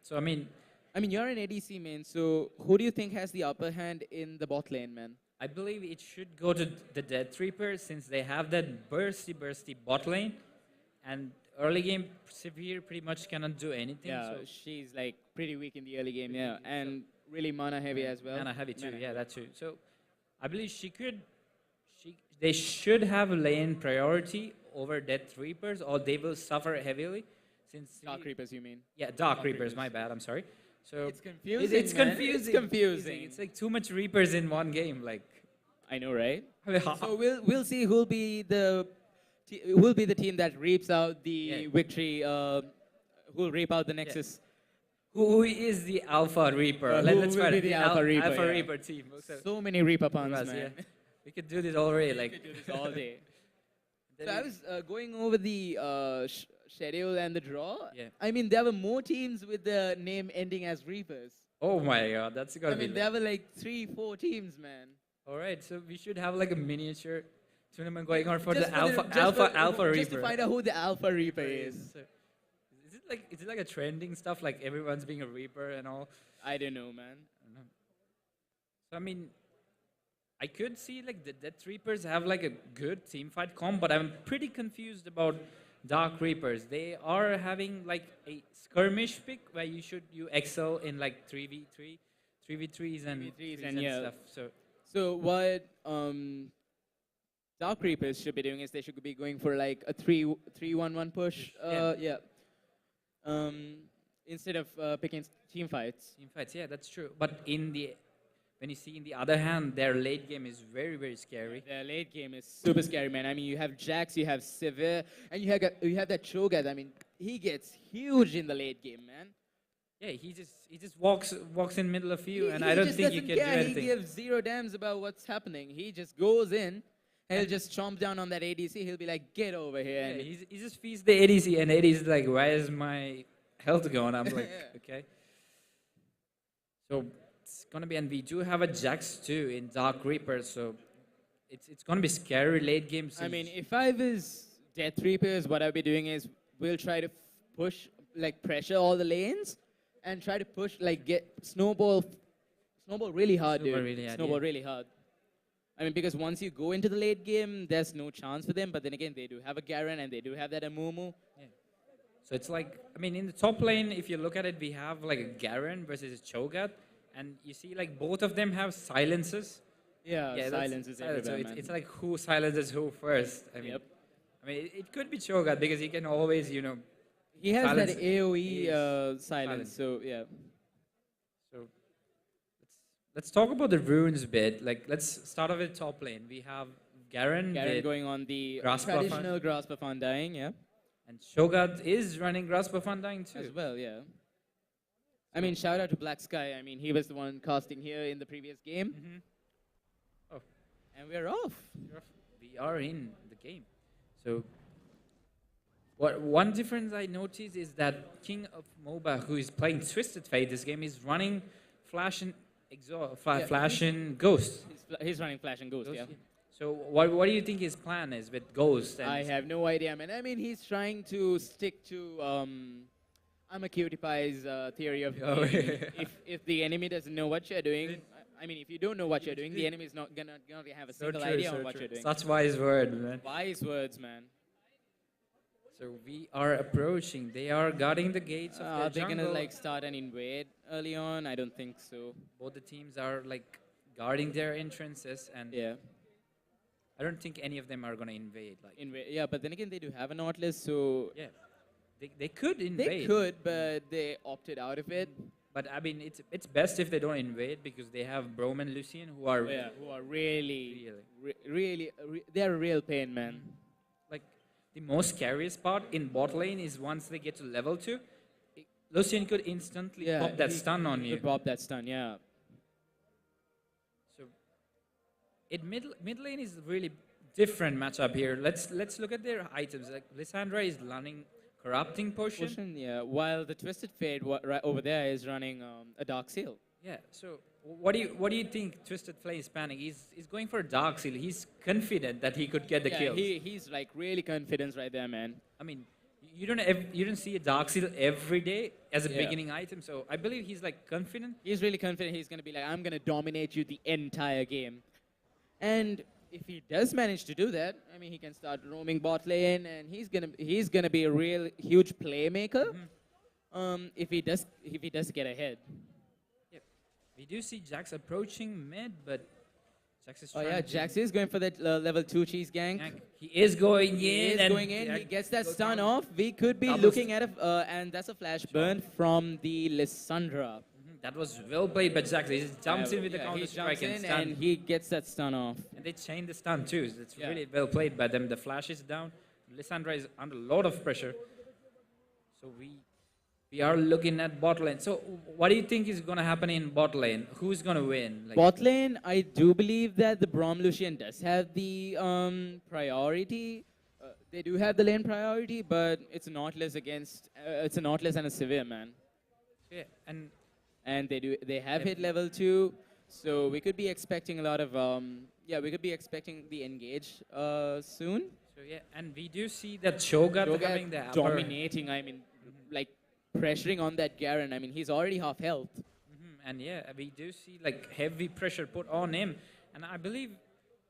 So I mean, you're an ADC main, so who do you think has the upper hand in the bot lane, man? I believe it should go to the Death Reapers since they have that bursty bot lane, and early game Severe pretty much cannot do anything. Yeah, so she's like pretty weak in the early game, yeah, and really mana heavy as well. mana heavy too. Mana Yeah, heavy. that too. So I believe they should have lane priority over Death Reapers, or they will suffer heavily. Since Dark Reapers, you mean? Yeah, Dark Dark Reapers. Reapers. My bad. I'm sorry. So It's confusing, It's man. confusing. It's confusing. It's like too much Reapers in one game. Like, I know, right? I mean, So we'll see who'll be the team that reaps out the Yeah. victory. Who'll reap out the Nexus? who is the Alpha Reaper? Who Let's will find be it. the Alpha Reaper, Alpha yeah. Reaper team. So many Reaper puns, Us, man. yeah. We could do this already. We Like, could do this all day. Then So I we- was going over the schedule and the draw. Yeah. I mean, there were more teams with the name ending as Reapers. oh my God, that's I gonna be. mean, there were like 3-4 teams, man. All right, so we should have like a miniature tournament going on for Just the Alpha Reaper. Just to find out who the Alpha Reaper is. So, is it like a trending stuff? Like everyone's being a Reaper and all. I don't know, man. I don't know. So I mean, I could see like the Death Reapers have like a good team fight comp, but I'm pretty confused about Dark Reapers. They are having like a skirmish pick where you excel in like 3v3, 3v3s and 3v3s threes and yeah. stuff. So So what Dark Reapers should be doing is they should be going for like a 3-1-1 push. Yeah. Instead of picking team fights. team fights, yeah, that's true. But in the when you see in the other hand, their late game is very, very scary. Their late game is super scary, man. I mean, you have Jax, you have Sivir, and you have that Cho'Gath. I mean, he gets huge in the late game, man. Yeah, he just walks in middle of you, and I don't just think you doesn't can do care. anything. He gives zero damns about what's happening. He just goes in, and he'll just chomp down on that ADC. He'll be like, get over here. Yeah, And he just feeds the ADC, and ADC is like, where is my health going? I'm like, okay. So it's gonna be, and we do have a Jax too in Dark Reaper, so it's gonna be scary late game. I mean, if I was Death Reapers, what I'll be doing is we'll try to push, like pressure all the lanes, and try to push, like get snowball really hard, Snowball dude. really hard, Snowball yeah. really hard. I mean, because once you go into the late game, there's no chance for them. But then again, they do have a Garen and they do have that Amumu. So it's like, I mean, in the top lane, if you look at it, we have like a Garen versus a Cho'Gath, and you see like both of them have silences. Yeah, that's silence is silence. So everywhere, man. it's like who silences who first. I mean, Yep. it could be Cho'Gath because he can always, He has silence that AoE is silence, so yeah. So let's talk about the runes bit. Like, let's start off with top lane. We have Garen with going on the Grasp of traditional Grasp of Undying, yeah. and Cho'Gath is running Grasp of Undying too. As well, yeah. I mean, shout out to Black Sky. I mean, he was the one casting here in the previous game. Oh. And we're off. We are in the game. So one difference I noticed is that King of MOBA, who is playing Twisted Fate this game, is running Flash and Flash and Ghost. He's running Flash and Ghost, yeah. So what do you think his plan is with Ghost? And I have no idea, man. I mean, he's trying to stick to I'm a cutie pie's theory of if the enemy doesn't know what you're doing. I mean, if you don't know what you're doing, the enemy is not gonna have a single idea on what you're doing. Such wise word, man. Wise words, man. So we are approaching. They are guarding the gates of Are the they jungle. gonna like start an invade early on? I don't think so. Both the teams are like guarding their entrances, and Yeah. I don't think any of them are gonna invade. Like, Yeah, but then again, they do have a Nautilus, so yeah, they could invade. they could, but they opted out of it. But I mean, it's best if they don't invade because they have Brom and Lucian who are Who are really, they're a real pain, man. like the most scariest part in bot lane is once they get to level 2, Lucian could instantly pop that stun on you. Could pop that stun, yeah. So mid lane is really different matchup here. Let's look at their items. Like Lissandra is running Corrupting Potion. Yeah. While the Twisted Fate right over there is running a Dark Seal. Yeah. So what do you think Twisted Flame is planning? He's going for a Dark Seal. He's confident that he could get the kills. He's like really confident right there, man. I mean, you don't see a Dark Seal every day as a beginning item. So I believe he's like confident. He's really confident. He's gonna be like, I'm gonna dominate you the entire game. And if he does manage to do that, I mean, he can start roaming bot lane, and he's gonna be a real huge playmaker. If he does get ahead. Yep. We do see Jax approaching mid, but Jax is Oh trying yeah, to Jax is going for that level 2 cheese gank. He is going in. He is and going in. He gets that goes stun down. off. We could be Double looking at and that's a flash burn from the Lissandra. That was well played by Jax. He just jumps in with the counter he strike jumps and in stun. and he gets that stun off. And they chain the stun too. So it's really well played by them. The flash is down. Lissandra is under a lot of pressure. So we are looking at bot lane. So what do you think is going to happen in bot lane? Who's going to win? Like, Bot lane, I do believe that the Brom Lucian does have the priority. They do have the lane priority, but it's a Nautilus against it's a Nautilus and a Sivir, man. yeah, And they have hit level 2, so we could be expecting a lot of we could be expecting the engage soon. so yeah, and we do see that Cho'Gath having the upper. dominating. I mean, like pressuring on that Garen. I mean, he's already half health. And yeah, we do see like heavy pressure put on him. And I believe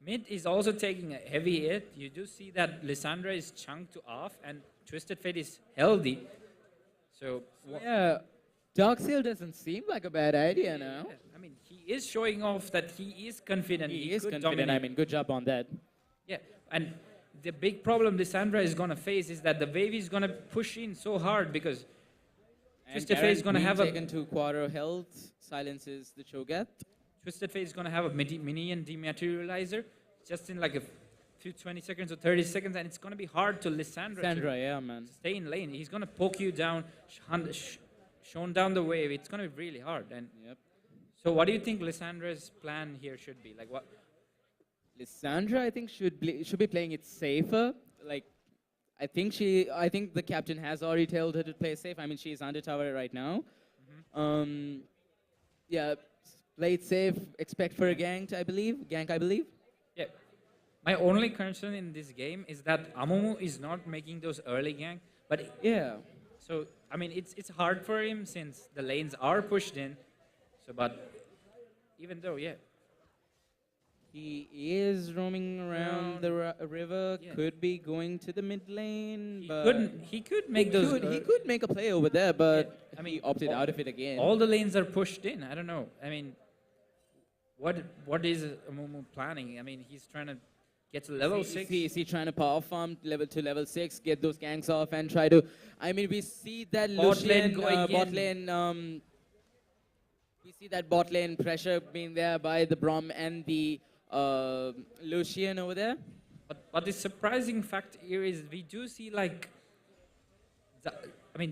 mid is also taking a heavy hit. You do see that Lissandra is chunked to off and Twisted Fate is healthy. So Yeah, Dark Seal doesn't seem like a bad idea now. I mean, he is showing off that he is confident. He is could confident. dominate. I mean, good job on that. Yeah, and the big problem Lissandra is going to face is that the wave is going to push in so hard because And Twisted Fate is going to have taken to quarter health, silences the Cho'Gath. Twisted Fate is going to have a minion dematerializer just in like a few 20 seconds or 30 seconds, and it's going to be hard to Lissandra Sandra, yeah, man. to stay in lane. He's going to poke you down, shown down the wave. It's going to be really hard. And Yep. so, what do you think Lissandra's plan here should be? Like, what? Lissandra, I think, should be playing it safer. Like, I think the captain has already told her to play safe. I mean, she's under tower right now. Yeah, play it safe. Expect for a gank, I believe. Yeah. My only concern in this game is that Amumu is not making those early gank. But Yeah. so, I mean, it's hard for him since the lanes are pushed in. So, but even though, yeah. He is roaming around the river. Yeah. Could be going to the mid lane. He could make those. He could make a play over there, but I mean, he opted out of it again. All the lanes are pushed in. I don't know. I mean, what is Amumu planning? I mean, he's trying to get to level 6. Is he trying to power farm level 6, get those ganks off, and try to? I mean, we see that Bot lane going bot in. lane. We see that bot lane pressure being there by the Braum and the Lucian over there. But the surprising fact here is we do see like,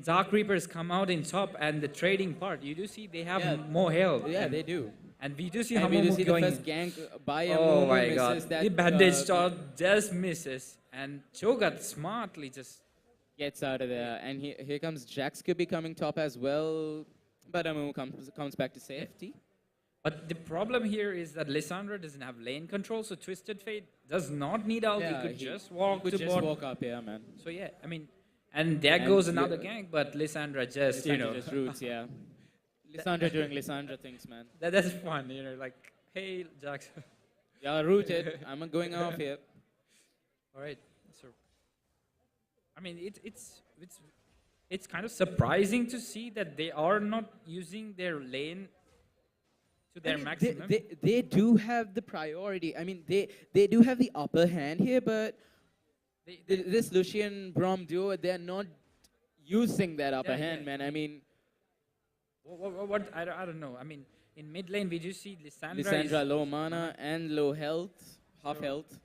Dark Reapers come out in top, and the trading part, you do see they have Yeah. more health. Yeah, and, they do. And we do see And we do Amumu see the going. first gank by Oh Amumu my god! misses that, The bandage shot just misses, and Cho'Gath smartly just. gets out of there, and here comes Jax could be coming top as well, but Amumu comes back to safety. But the problem here is that Lissandra doesn't have lane control, so Twisted Fate does not need ult. He could just walk could to just bot. walk up, yeah, man. So yeah, I mean, and there And goes yeah. another gank, but Lissandra just, Lissandra just roots, yeah. Lissandra doing Lissandra things, man. that's fun, like, hey, Jax. Yeah, rooted. I'm going off here. All right, so I mean, it's kind of surprising to see that they are not using their lane to their maximum. They do have the priority. I mean, they do have the upper hand here, but this Lucian Braum duo, they're not using that upper hand, man. I mean, what I don't know. I mean, in mid lane we do see Lissandra. Lissandra low mana and low health, half health.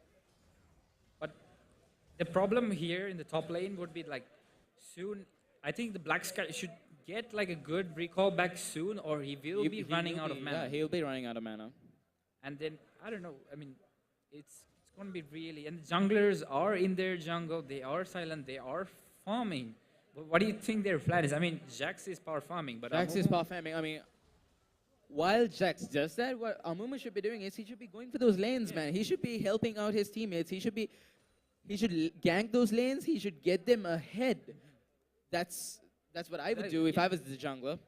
But the problem here in the top lane would be like soon. I think the Black Sky should get like a good recall back soon, or he will be running out of mana. Yeah, he'll be running out of mana. And then I don't know. I mean, it's going to be really. And the junglers are in their jungle. They are silent. They are farming. But what do you think their plan is? I mean, Jax is power farming, but Jax is Amumu- power farming. I mean, while Jax does that, what Amumu should be doing is he should be going for those lanes, man. He should be helping out his teammates. He should gank those lanes. He should get them ahead. That's what I would do if I was the jungler.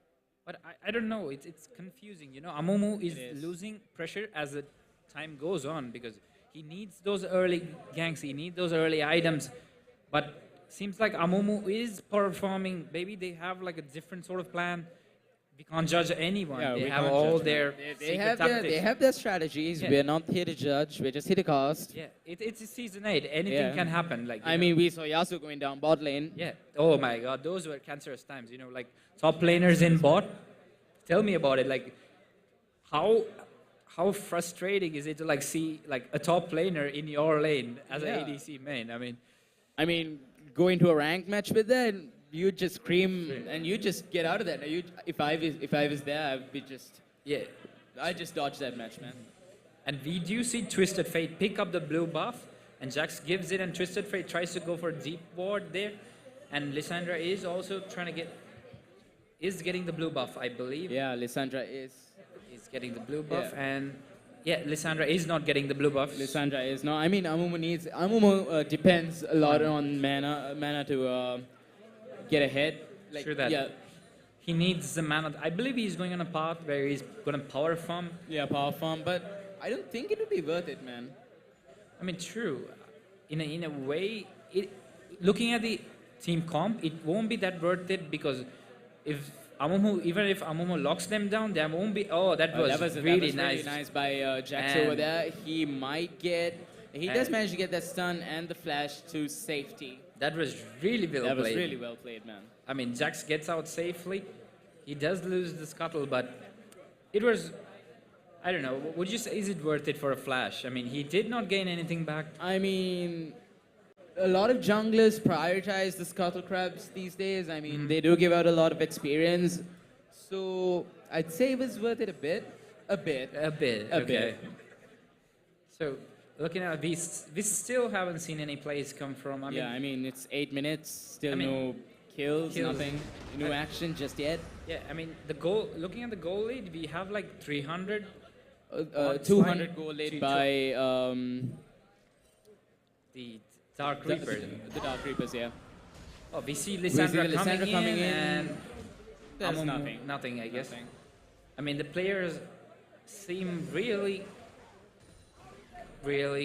But I don't know. It's confusing. Amumu is It is. losing pressure as the time goes on because he needs those early ganks. He needs those early items. But seems like Amumu is performing. Maybe they have like a different sort of plan. We can't judge anyone. Yeah, they we have can't all judge, their They secret have tactics. their strategies. Yeah. We're not here to judge. We're just here to cast. Yeah, it's a season 8. Anything Yeah. can happen. Like I mean, we saw Yasuo going down bot lane. yeah. Oh my God, those were cancerous times. Like top laners in bot. Tell me about it. Like how frustrating is it to like see like a top laner in your lane as Yeah. an ADC main? I mean, go into a rank match with that, you just scream and you just get out of that. If I was there, I'd be just yeah. I just dodge that match, man. And we do see Twisted Fate pick up the blue buff, and Jax gives it, and Twisted Fate tries to go for deep ward there, and Lissandra is also trying to getting the blue buff, I believe. Yeah, Lissandra is. Is getting the blue buff, Yeah. and yeah, Lissandra is not getting the blue buff. Lissandra is no. I mean, Amumu depends a lot on mana to get ahead. Like, Sure that. Yeah, He needs the mana. I believe he's going on a path where he's going to power farm. yeah, power farm, but I don't think it would be worth it, man. I mean, true. In a way, looking at the team comp, it won't be that worth it because even if Amumu locks them down, there won't be. Oh, that was really nice. By Jax And- over there. He might get. He does manage to get that stun and the flash to safety. That was really well That was played. really well played, man. I mean, Jax gets out safely. He does lose the scuttle, but it was. I don't know. Would you say is it worth it for a flash? I mean, he did not gain anything back. I mean, a lot of junglers prioritize the scuttle crabs these days. I mean, they do give out a lot of experience. So I'd say it was worth it a bit. A bit. A bit. A Okay. bit. So looking at these, we still haven't seen any plays come from. I mean, it's 8 minutes, still I mean, no kills, kills. nothing, no action just yet. Yeah, I mean the goal. Looking at the goal lead, we have like 300. 200 goal lead Two- by The Dark the, Reaper. the Dark Reapers, yeah. Oh, we see We see Lissandra, Lissandra coming in. and There's Amumu, nothing. Nothing, I guess. Nothing. I mean, the players seem really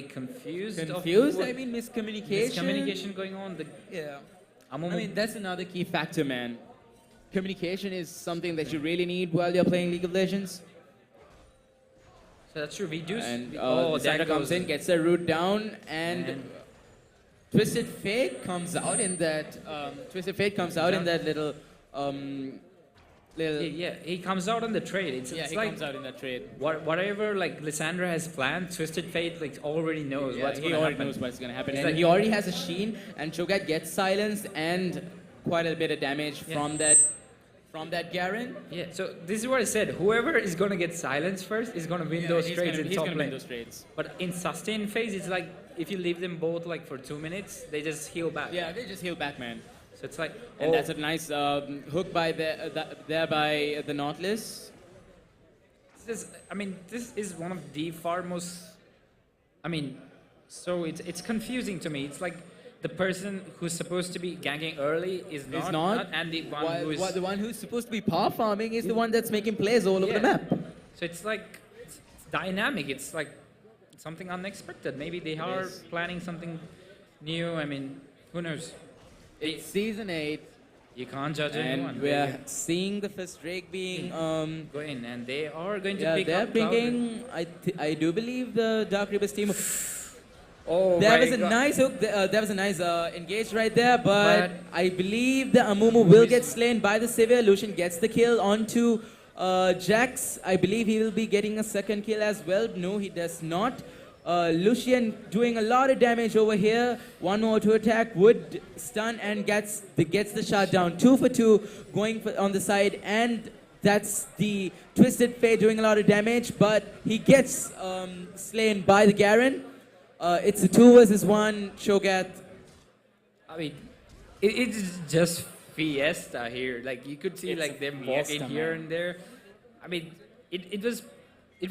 confused. of Confused? what- I mean, miscommunication. miscommunication going on. Yeah. Amumu, I mean, that's another key factor, man. Communication is something that you really need while you're playing League of Legends. so that's true. We do. And that Sandra comes goes- in, gets her root down, and And- Twisted Fate comes out in that. Twisted Fate comes out in that little. Yeah, he comes out on the trade. It's He like comes out in that trade. whatever like Lissandra has planned, Twisted Fate like already knows Yeah, what's he going to already happen. knows what's going to happen. It's And like- he already has a Sheen, and Cho'Gath gets silenced and quite a bit of damage Yeah. from that Garen. Yeah, so this is what I said. Whoever is going to get silenced first is going to win those trades in he's top gonna win lane. those trades. But in sustain phase, it's like if you leave them both like for 2 minutes, they just heal back. Yeah, they just heal back, man. So it's like, And that's a nice hook by there by the Nautilus. this is one of the far most. I mean, so it's confusing to me. It's like the person who's supposed to be ganking early is not, and the one While, who is. while the one who's supposed to be power farming is the one that's making plays all over the Yeah. map. So it's like it's dynamic. It's like something unexpected. Maybe they are is. planning something new. I mean, who knows? It's Season 8, You can't judge anyone. and we're seeing the first Drake being. Go in, and they are going to Yeah, pick they're up Cloud. picking. I do believe the Dark Reapers team. Oh, There my was a God. nice hook. There was a nice engage right there, but I believe the Amumu will get slain by the Sivir. Lucian gets the kill onto Jax. I believe he will be getting a second kill as well. No, he does not. Lucian doing a lot of damage over here. One more to attack would stun and gets the shot down. 2 for 2 going on the side, and that's the Twisted Fate doing a lot of damage, but he gets slain by the Garen. It's a 2 versus 1. Cho'Gath. I mean, it's just fiesta here. Like you could see It's like a them fiesta, walking here man. and there. I mean, it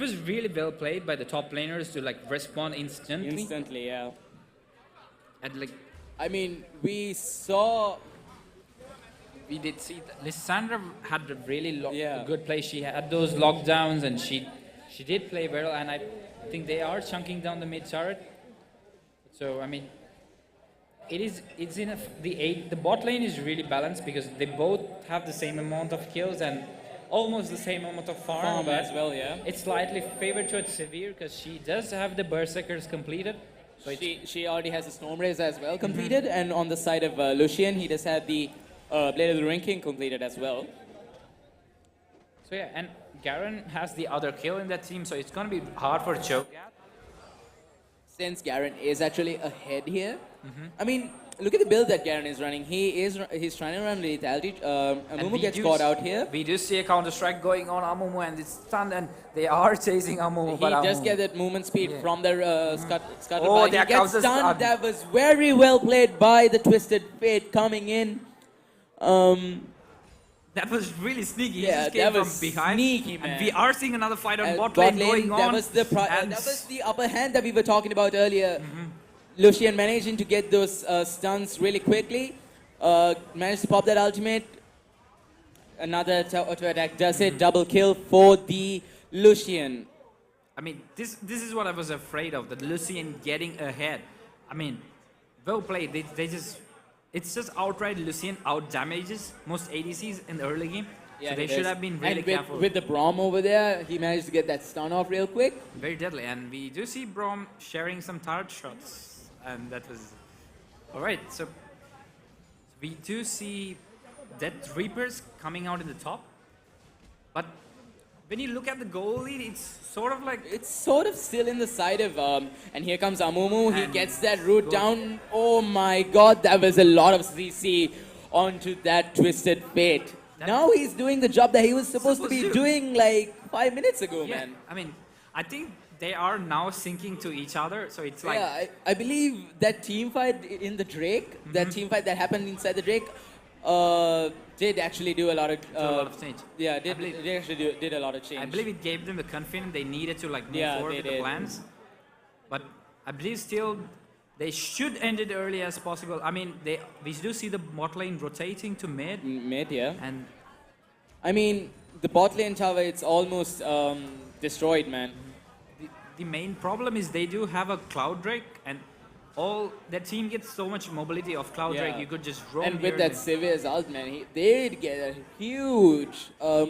was really well played by the top laners to like respond instantly. Instantly, yeah. And like I mean, we did see that Lissandra had a really Yeah. good play. She had those lockdowns and she did play well. And I think they are chunking down the mid turret. So I mean, the bot lane is really balanced because they both have the same amount of kills and almost the same amount of farm. but as well, yeah. It's slightly favored towards Severe because she does have the Berserkers completed. So She already has the Storm Rays as well completed, and on the side of Lucian, he does have the Blade of the Ring King completed as well. So yeah, and Garen has the other kill in that team, so it's gonna be hard for Cho'Gath. Since Garen is actually ahead here, I mean, look at the build that Garen is running. He's trying to run lethality. And Amumu we gets do caught s- out here. We do see a counter strike going on Amumu, and it's stunned, and they are chasing Amumu. He but does Amumu- get that movement speed Yeah. from their scuttle. Oh, He there gets comes the stunned. stun. That was very well played by the Twisted Fate coming in. That was really sneaky. He Yeah, just came that from was behind. sneaky, And man. we are seeing another fight on bot Bot lane going on. That was the and that was the upper hand that we were talking about earlier. Lucian managing to get those stuns really quickly. Managed to pop that ultimate. Another auto attack does it. Double kill for the Lucian. I mean, this is what I was afraid of, the Lucian getting ahead. I mean, well played. It's just outright Lucian out damages most ADCs in the early game. So they he should does. have been really and careful. with the Braum over there, he managed to get that stun off real quick. Very deadly. And we do see Braum sharing some turret shots. And that was... Alright, so we do see Death Reapers coming out in the top. But when you look at the goal lead, it's sort of like It's sort of still in the side of, and here comes Amumu. He And gets that route goes- down. Oh my God, that was a lot of CC onto that Twisted Fate. Now he's doing the job that he was supposed to be Supposed to. doing like 5 minutes ago, yeah. man. I mean, I think they are now syncing to each other, so it's like Yeah, I believe that team fight in the Drake, that team fight that happened inside the Drake, did actually do a lot of, a lot of change. Yeah, I believe- they actually did a lot of change. I believe it gave them the confidence they needed to like move Yeah, forward they with the did. plans. But I believe still they should end it early as possible. I mean, we do see the bot lane rotating to mid, Mid, yeah. and I mean, the bot lane tower, it's almost destroyed, man. the main problem is they do have a Cloud Drake, and all that team gets so much mobility of Cloud Yeah. Drake. You could just roam And here with that Sivir's ult, man, they'd get a huge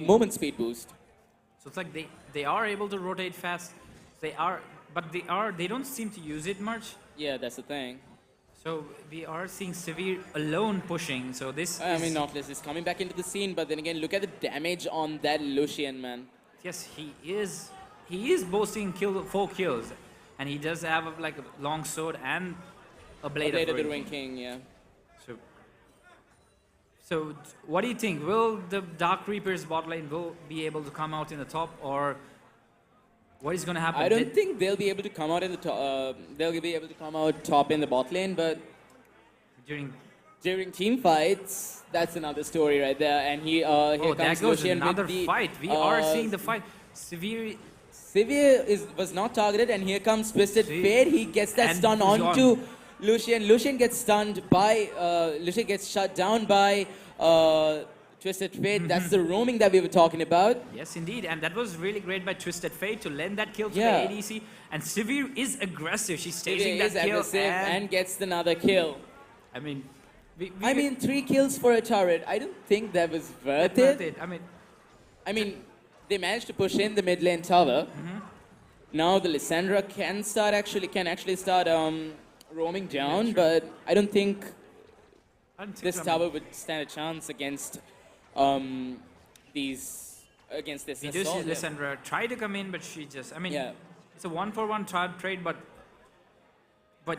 movement speed boost. So it's like they are able to rotate fast. They don't seem to use it much. Yeah, that's the thing. So we are seeing Severe alone pushing. So this I is, mean, Nautilus is coming back into the scene, but then again, look at the damage on that Lucian, man. yes, he is boasting 4 kills, and he does have like a long sword and a blade, Blade of the Ruin Ruin King. King, yeah. So what do you think? Will the Dark Reapers bot lane will be able to come out in the top, or what is going to happen? I don't think they'll be able to come out in the top. They'll be able to come out top in the bot lane, but during team fights, that's another story right there. And here Oh, comes there goes Lucian another with the, fight. We are seeing the fight. Severe Sivir was not targeted, and here comes Twisted See? Fate. He gets that And stun he's onto gone. Lucian. Lucian gets stunned by. Lucian gets shut down by Twisted Fate. That's the roaming that we were talking about. Yes, indeed, and that was really great by Twisted Fate to lend that kill to Yeah. the ADC. And Severe is aggressive. She's Sivir chasing that is kill, aggressive and gets another kill. I mean, I mean, 3 kills for a turret. I don't think that was worth worth it. it. I mean, they managed to push in the mid lane tower. Now the Lissandra can actually start roaming down, but I don't think I don't think this so. tower would stand a chance against against this We do see assault. Yeah. Lissandra try to come in, but she just, I mean, Yeah. it's a 1-for-1 trade, but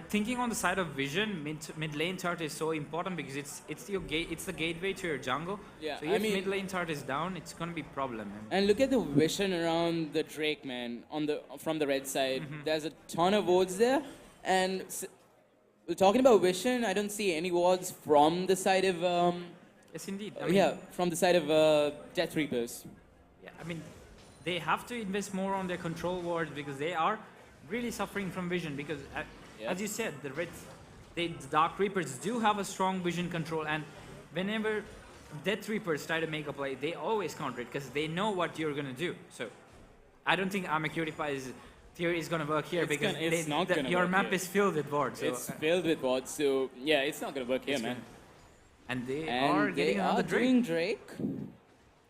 thinking on the side of vision, mid lane turret is so important because it's the gateway to your jungle. Yeah, So I if mean- mid lane turret is down, it's gonna be problem. Man. And look at the vision around the Drake, man, from the red side. There's a ton of wards there, and we're talking about vision. I don't see any wards from the side of Yes, indeed. I mean, from the side of Death Reapers. Yeah, I mean, they have to invest more on their control wards because they are really suffering from vision. Because, as you said, the Dark Reapers do have a strong vision control, and whenever Death Reapers try to make a play, they always counter it because they know what you're gonna do. So, I don't think Armacurify's theory is gonna work here because it's not gonna your work map here. is filled with wards. So, It's filled with wards, so yeah, it's not gonna work here, It's man. gonna- and they And are they getting are another Drake. doing Drake.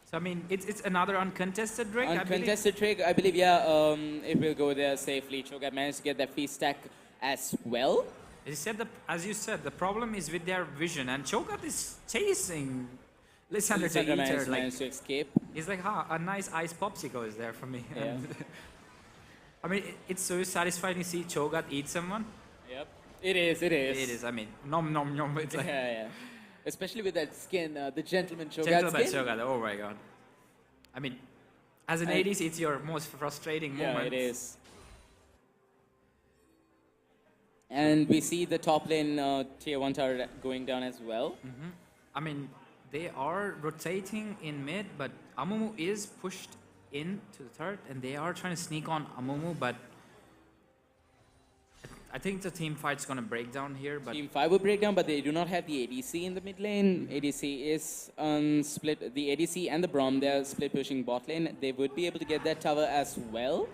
So I mean, it's another uncontested Drake. I believe. Uncontested Drake, I believe, yeah, it will go there safely. Cho'Gath managed to get that feast stack as well. As you said, the problem is with their vision, and Cho'Gath is chasing Lissandra to Lissandra eat her. Like, managed to escape. he's like, a nice ice popsicle is there for me. Yeah. And I mean, it's so satisfying to see Cho'Gath eat someone. Yep. It is, it is. It is. I mean, nom nom nom. It's like Yeah. Especially with that skin, the Gentleman Cho'Gath gentleman skin. Cho'Gath. Oh my god. I mean, as an And- ADC, it's your most frustrating Yeah, moment. it is. And we see the top lane tier 1 tower going down as well. I mean, they are rotating in mid, but Amumu is pushed into the turret, and they are trying to sneak on Amumu, but I think the team fight's gonna break down here. But Team 5 will break down, but they do not have the ADC in the mid lane. ADC is split. The ADC and the Braum, they're split pushing bot lane. They would be able to get that tower as well.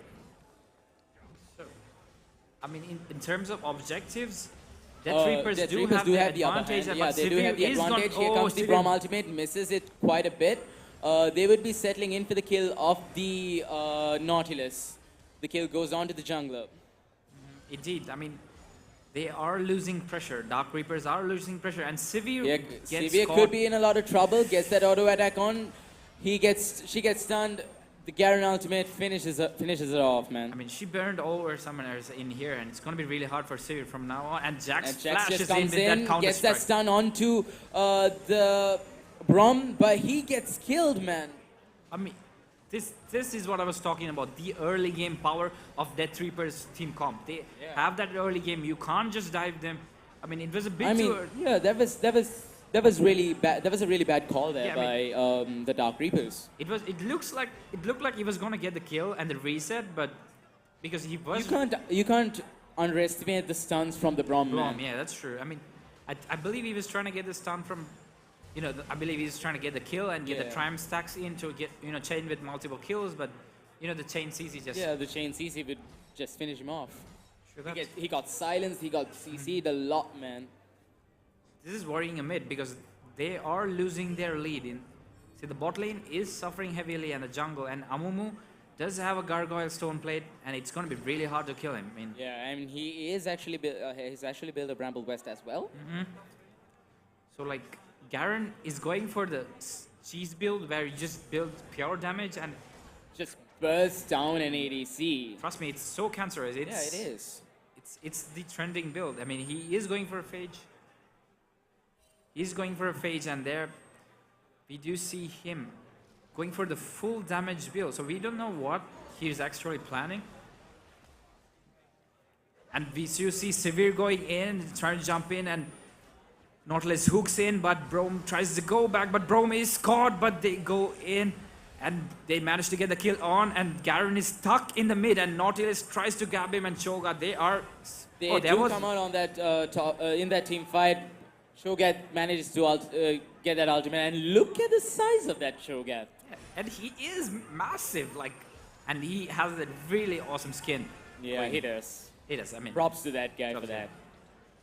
I mean, in terms of objectives, Death Reapers Death do Reapers have do the have the upper advantage. hand. but Yeah, they do have the Sivir is advantage. gone- Here oh, comes the Sivir- Braum ultimate, misses it quite a bit. They would be settling in for the kill of the Nautilus. The kill goes on to the jungler. Indeed, I mean, they are losing pressure. Dark Reapers are losing pressure, and Sivir Yeah, gets Sivir caught. could be in a lot of trouble. Gets that auto attack on. She gets stunned. the Garen ultimate finishes it off, man. I mean, she burned all her summoners in here, and it's going to be really hard for Sivir from now on. And Jax And Jax flashes just in comes with that counter gets that strike. stun onto the Brom, but he gets killed, man. I mean, this is what I was talking about. The early game power of Death Reaper's team comp. They have that early game. You can't just dive them. I mean, it was a bit I mean, too early. yeah, that was really bad. That was a really bad call there Yeah, I by the Dark Reapers. It looked like he was gonna get the kill and the reset, but because he was You can't underestimate the stuns from the Brom, man. yeah, that's true. I mean, I believe he was trying to get the stun from, I believe he was trying to get the kill and get the Yeah. triumph stacks in to get chain with multiple kills, but the chain CC just Yeah, the chain CC would just finish him off. Sure, that's- He got silenced. He got CC'd a lot, man. This is worrying a bit because they are losing their lead in. See, the bot lane is suffering heavily and the jungle, and Amumu does have a gargoyle stone plate, and it's going to be really hard to kill him. I mean, Yeah, I mean he's actually built a Bramble West as well. so like Garen is going for the cheese build where you just build pure damage, and Just bursts down an ADC. trust me, it's so cancerous. Yeah, it is. It's the trending build. I mean, he is going for a phage. He's going for a phage, and there we do see him going for the full damage build. So we don't know what he's actually planning. And we do see Sivir going in, trying to jump in, and Nautilus hooks in, but Brom tries to go back, but Brom is caught, but they go in, and they manage to get the kill on, and Garen is stuck in the mid, and Nautilus tries to grab him, and Cho'Gath, they are... They oh, do come out on that in that team fight. Shogat manages to get that ultimate, and look at the size of that Shogat. And he is massive, like, and he has a really awesome skin. Yeah, Like, he does. He does, I mean... Props to that guy Props for to that.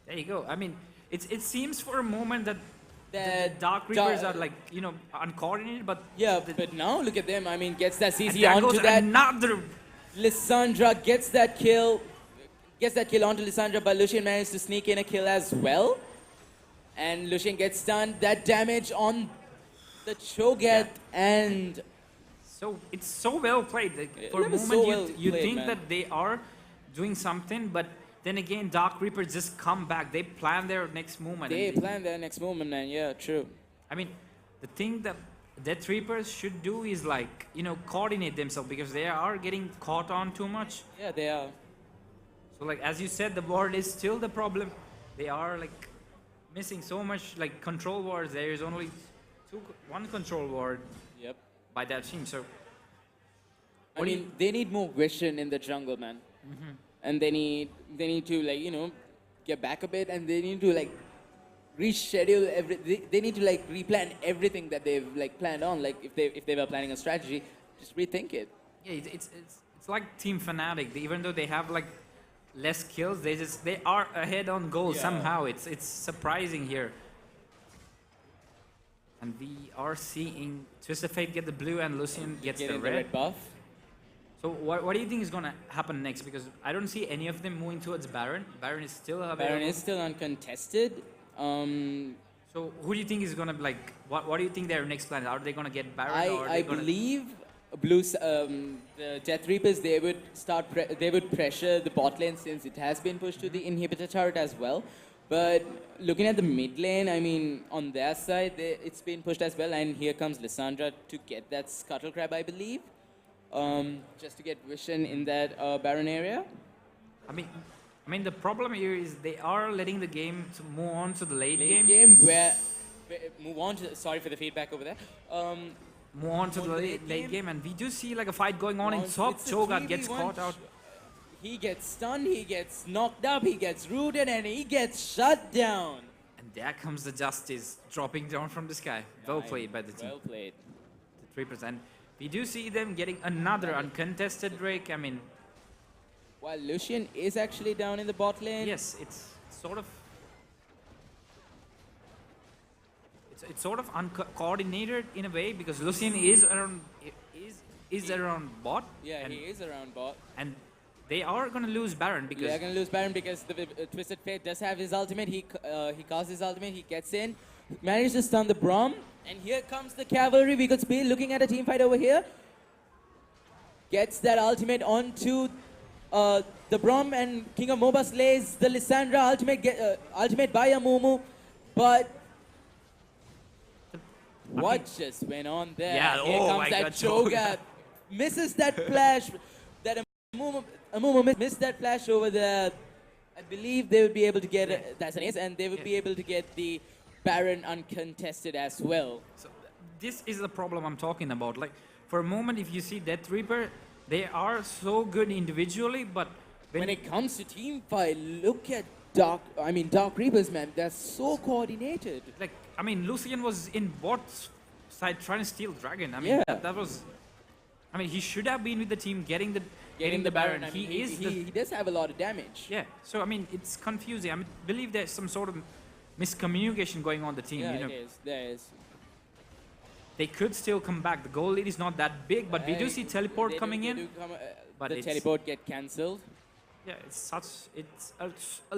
There you go. I mean, it seems for a moment that the That Dark Reapers are like, uncoordinated, but... Yeah, but now look at them. I mean, gets that and CC there onto goes that. another... Lissandra gets that kill. Gets that kill onto Lissandra, but Lucian managed to sneak in a kill as well. And Lucian gets stunned. That damage on the Cho'Gath and... So, it's so well played. Like, for a That was moment, so well you played, think man. that they are doing something, but then again, Dark Reapers just come back. They plan their next movement. They and plan their next movement, man. Yeah, true. I mean, the thing that Death Reapers should do is like, coordinate themselves because they are getting caught on too much. Yeah, they are. So like, as you said, the ward is still the problem. They are like missing so much like control wards. There is only one control ward Yep. by that team. So I mean, they need more vision in the jungle, man. And they need to like get back a bit, and they need to like reschedule they need to like replan everything that they've like planned on. Like if they were planning a strategy, just rethink it. yeah, it's like Team Fnatic. Even though they have like less kills, they are ahead on goal somehow. It's surprising here. And we are seeing Twisted Fate get the blue and Lucian gets the Getting red. buff. So what do you think is going to happen next? Because I don't see any of them moving towards Baron. Baron is still available. Baron is still uncontested. So who do you think is going to like, what do you think their next plan is? Are they going to get Baron or are I they gonna... believe the Death Reapers, they would pressure the bot lane since it has been pushed to the inhibitor turret as well. But looking at the mid lane, I mean, on their side, it's been pushed as well. And here comes Lissandra to get that Scuttle Crab, I believe. Just to get vision in that Baron area. I mean, the problem here is they are letting the game to move on to the late game. Where move on to, sorry for the feedback over there. Move on to the late game, and we do see like a fight going on in top. It's a Cho'Gath gets 3v1. caught out. He gets stunned, he gets knocked up, he gets rooted, and he gets shut down. And there comes the Justice dropping down from the sky. Well played by the team. Well played. The 3%. We do see them getting another uncontested Drake. I mean, While Lucian is actually down in the bot lane. yes, it's sort of... It's sort of uncoordinated in a way because Lucian is around around bot. Yeah, and, he is around bot. and they are gonna lose Baron because They're going to lose Baron because the Twisted Fate does have his ultimate. He casts his ultimate, he gets in, manages to stun the Brom, and here comes the cavalry. We could be looking at a team fight over here. gets that ultimate onto the Brom, and King of MOBA slays the Lissandra ultimate by Amumu. But what just went on there? Yeah, Here oh comes my that God, Cho'Gath. Cho'Gath. Misses that flash. That Amumu missed that flash over there. I believe they would be able to get that's an ace, and they would be able to get the Baron uncontested as well. So this is the problem I'm talking about. Like, for a moment, if you see Death Reaper, they are so good individually, but When it comes to team fight, look at Dark Reapers, man. They're so coordinated. like, I mean, Lucian was in bot side trying to steal Dragon. I mean, Yeah. that was. I mean, he should have been with the team getting the Baron. Baron. I mean, He he does have a lot of damage. yeah. So I mean, it's confusing. I believe there's some sort of miscommunication going on the team. Yeah, you know, it is. There is. they could still come back. The goal lead is not that big, but we do see teleport They do- coming they in. do come, but the it's- teleport get cancelled. Yeah, it's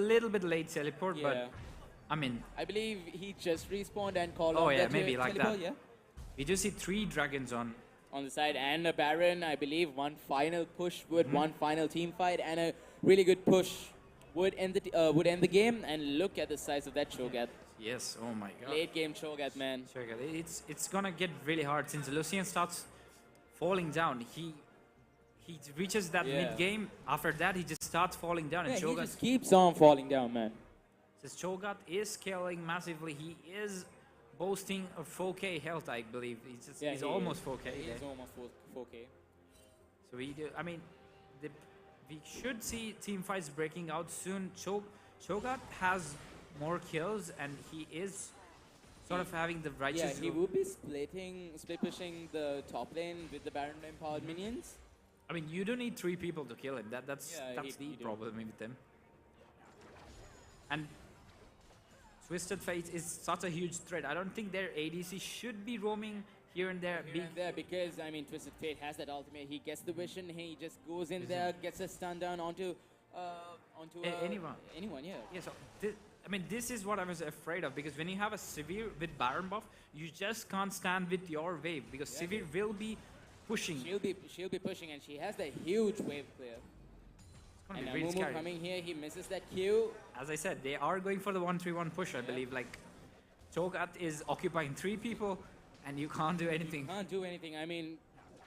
a little bit late teleport, Yeah. but I mean, I believe he just respawned and called Oh, on yeah, that maybe like teleport, that. yeah. we do see 3 dragons on. On the side, and a Baron, I believe one final push would, Mm-hmm. one final team fight, and a really good push would end the game. And look at the size of that Cho'Gath. Yes, oh my god. Late game Cho'Gath, man. Sure, it's gonna get really hard since Lucian starts falling down. He reaches that Yeah. mid game. After that, he just starts falling down, Yeah, and he Cho'Gath, just keeps on falling down, man. since Cho'Gath is scaling massively, he is boasting a 4K health, I believe. He's he almost is. 4K. He yeah. is almost 4K. So I mean, we should see team fights breaking out soon. Cho'Gath has more kills, and he is sort of having the Yeah, righteous. he will be split pushing the top lane with the Baron empowered minions. I mean, you do need 3 people to kill him. That's Yeah, the he do. problem with them. And Twisted Fate is such a huge threat. I don't think their ADC should be roaming here and there. Here and there, because I mean, Twisted Fate has that ultimate. He gets the vision. He just goes in there, gets a stun down onto Anyone. Anyone, yeah. Yeah, so I mean, this is what I was afraid of, because when you have a Severe with Baron buff, you just can't stand with your wave, because Yeah, Severe will be pushing. She'll be pushing, and she has that huge wave clear. It's gonna And be really Amumu scary. coming here, he misses that Q. As I said, they are going for the 1-3-1 push, I believe. Like, Cho'Gath is occupying 3 people, and you can't do anything. Can't do anything. I mean,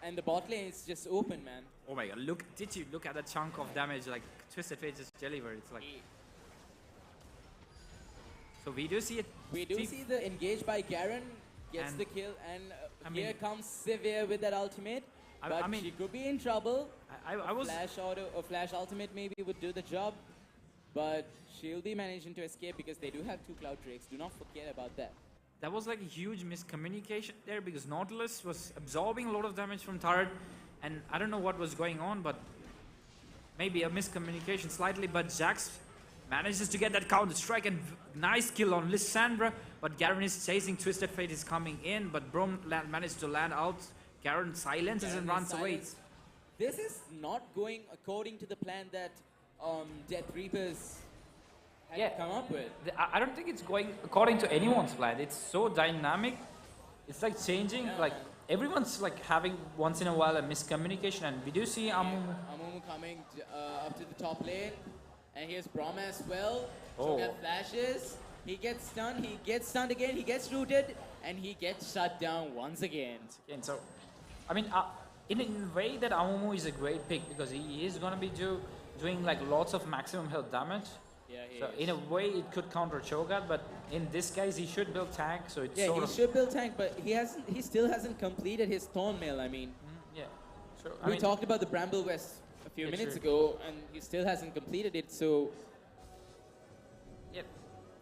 and the bot lane is just open, man. Oh my god, did you look at the chunk of damage, like Twisted Fate just delivered? It's like, so we do see it. We do see the engage by Garen, gets And- the kill, and I here mean- comes Severe with that ultimate. I But mean- she could be in trouble. I was A flash ultimate maybe would do the job, but she'll be managing to escape because they do have 2 Cloud Drakes. Do not forget about that. that was like a huge miscommunication there, because Nautilus was absorbing a lot of damage from turret, and I don't know what was going on, but maybe a miscommunication slightly. But Jax manages to get that counter strike, and nice kill on Lissandra. But Garen is chasing. Twisted Fate is coming in, but Brom managed to land out. Garen silences and runs away. Silence. This is not going according to the plan that Death Reapers had come up with. I don't think it's going according to anyone's plan. It's so dynamic. It's like changing. Yeah, like man. everyone's like having once in a while a miscommunication, and we do see Amumu coming up to the top lane, and here's Brom as well. Oh. Cho'Gath flashes. He gets stunned again, he gets rooted, and he gets shut down once again. And so, I mean, in a way that Amumu is a great pick, because he is gonna be doing like lots of maximum health damage. Yeah, he So is. in a way, it could counter Cho'Gath, but in this case, he should build tank. So it's Yeah, sort he of should build tank, but he still hasn't completed his Thorn Mail. I mean, yeah. So I we mean, talked about the Bramble West a few Yeah, minutes true. ago, and he still hasn't completed it. So yeah.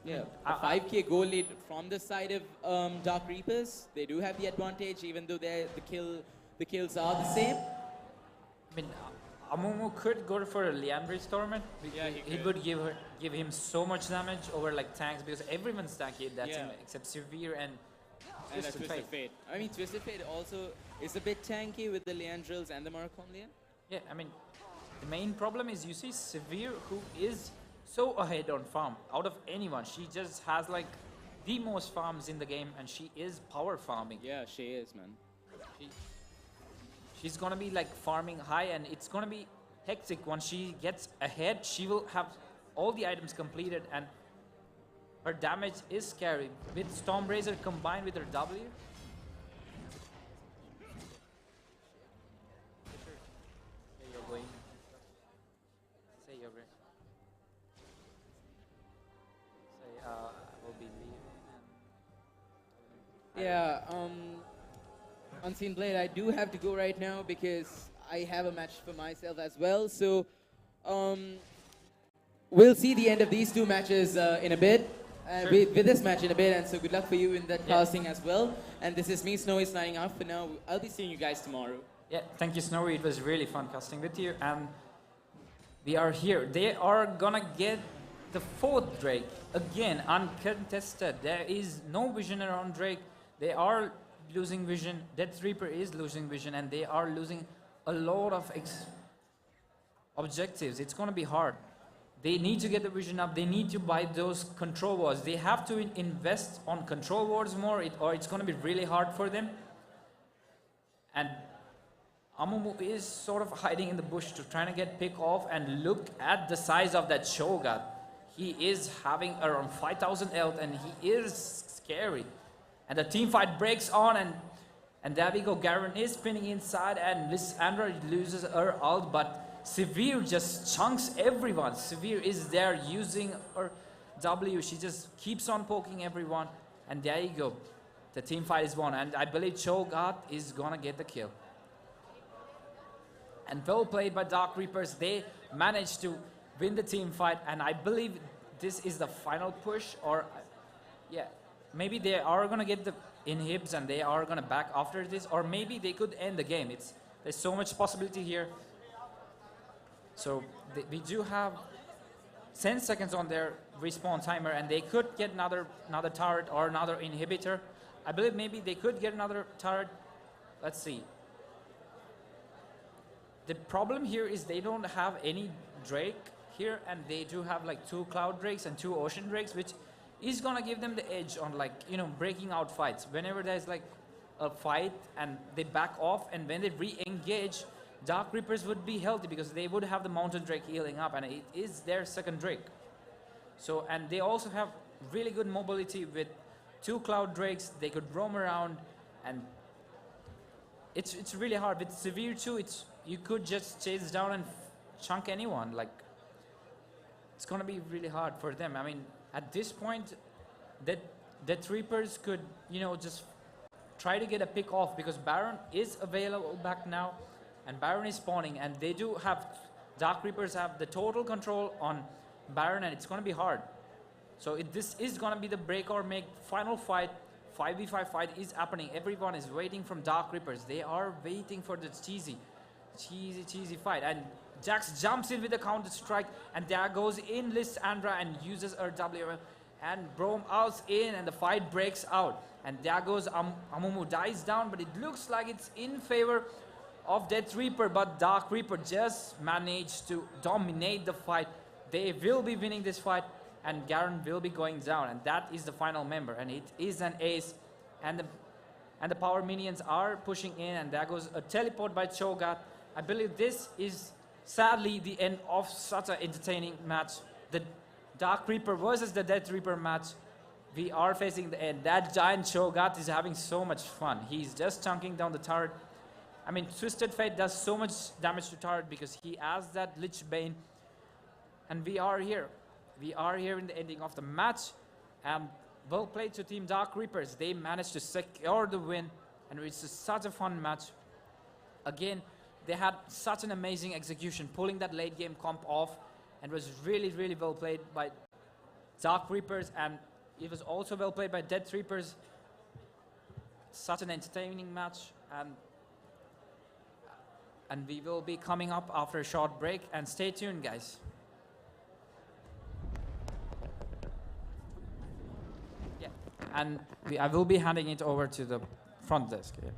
yeah, I- a 5K goal lead from the side of Dark Reapers. They do have the advantage, even though the kills are the same. I mean, Amumu could go for a Liandry's tournament. Yeah, he It could. would give him so much damage over like tanks, because everyone's tanky that Yeah. team except Severe and And a Twisted Twisted Fate. Fate. I mean, Twisted Fate also is a bit tanky with the Leandrils and the Maracomlian. Yeah, I mean, the main problem is you see Severe, who is so ahead on farm out of anyone. She just has like the most farms in the game, and she is power farming. Yeah, she is, man. she's gonna be like farming high, and it's gonna be hectic. Once she gets ahead, she will have all the items completed, and her damage is scary. With Stormbrazer combined with her W, say you're going. Say you're going. Say I will be leaving. Yeah, Unseen Blade, I do have to go right now because I have a match for myself as well. So, we'll see the end of these two matches in a bit. Sure. With this match in a bit, and so good luck for you in that Yeah. casting as well. And this is me, Snowy, signing off for now. I'll be seeing you guys tomorrow. Yeah, thank you, Snowy. It was really fun casting with you, and we are here. They are gonna get the fourth Drake again, uncontested. There is no vision around Drake. They are losing vision. Death Reaper is losing vision, and they are losing a lot of objectives. It's gonna be hard. They need to get the vision up. They need to buy those control wards. They have to invest on control wards more, or it's going to be really hard for them. And Amumu is sort of hiding in the bush to trying to get pick off, and look at the size of that Shogun. He is having around 5,000 health, and he is scary. And the team fight breaks on, and there we go. Garen is spinning inside, and Lissandra loses her ult, but Severe just chunks everyone. Severe is there using her W. She just keeps on poking everyone. And there you go. The team fight is won. And I believe Cho'Gath is gonna get the kill. And well played by Dark Reapers. They managed to win the team fight. And I believe this is the final push. Or, yeah, maybe they are gonna get the inhibs and they are gonna back after this. Or maybe they could end the game. There's so much possibility here. So we do have 10 seconds on their respawn timer, and they could get another turret or another inhibitor. I believe maybe they could get another turret. Let's see. The problem here is they don't have any Drake here, and they do have like 2 Cloud Drakes and 2 Ocean Drakes, which is gonna give them the edge on, like, you know, breaking out fights. Whenever there's like a fight and they back off, and when they re-engage, Dark Reapers would be healthy because they would have the Mountain Drake healing up, and it is their second Drake. So, and they also have really good mobility with 2 Cloud Drakes. They could roam around, and it's really hard. With Severe too, you could just chase down and chunk anyone. Like, it's gonna be really hard for them. I mean, at this point, that Reapers could, you know, just try to get a pick off, because Baron is available back now. And Baron is spawning, and they do have, Dark Reapers have the total control on Baron, and it's going to be hard. So this is going to be the break or make final fight. 5v5 fight is happening. Everyone is waiting from Dark Reapers. They are waiting for the cheesy fight. And Jax jumps in with the counter strike, and there goes in Lissandra and uses her W. And Brome outs in, and the fight breaks out. And there goes Amumu, dies down, but it looks like it's in favor of Death Reaper, but Dark Reaper just managed to dominate the fight. They will be winning this fight, and Garen will be going down, and that is the final member, and it is an ace. And the power minions are pushing in, and there goes a teleport by Cho'Gath. I believe this is sadly the end of such an entertaining match. The Dark Reaper versus the Death Reaper match. We are facing the end. That giant Cho'Gath is having so much fun. He's just chunking down the turret. I mean, Twisted Fate does so much damage to turret because he has that Lich Bane. And we are here. We are here in the ending of the match. And well played to Team Dark Reapers. They managed to secure the win. And it's such a fun match. Again, they had such an amazing execution, pulling that late game comp off. And was really, really well played by Dark Reapers. And it was also well played by Death Reapers. Such an entertaining match. And we will be coming up after a short break, and stay tuned, guys. Yeah, and I will be handing it over to the front desk here.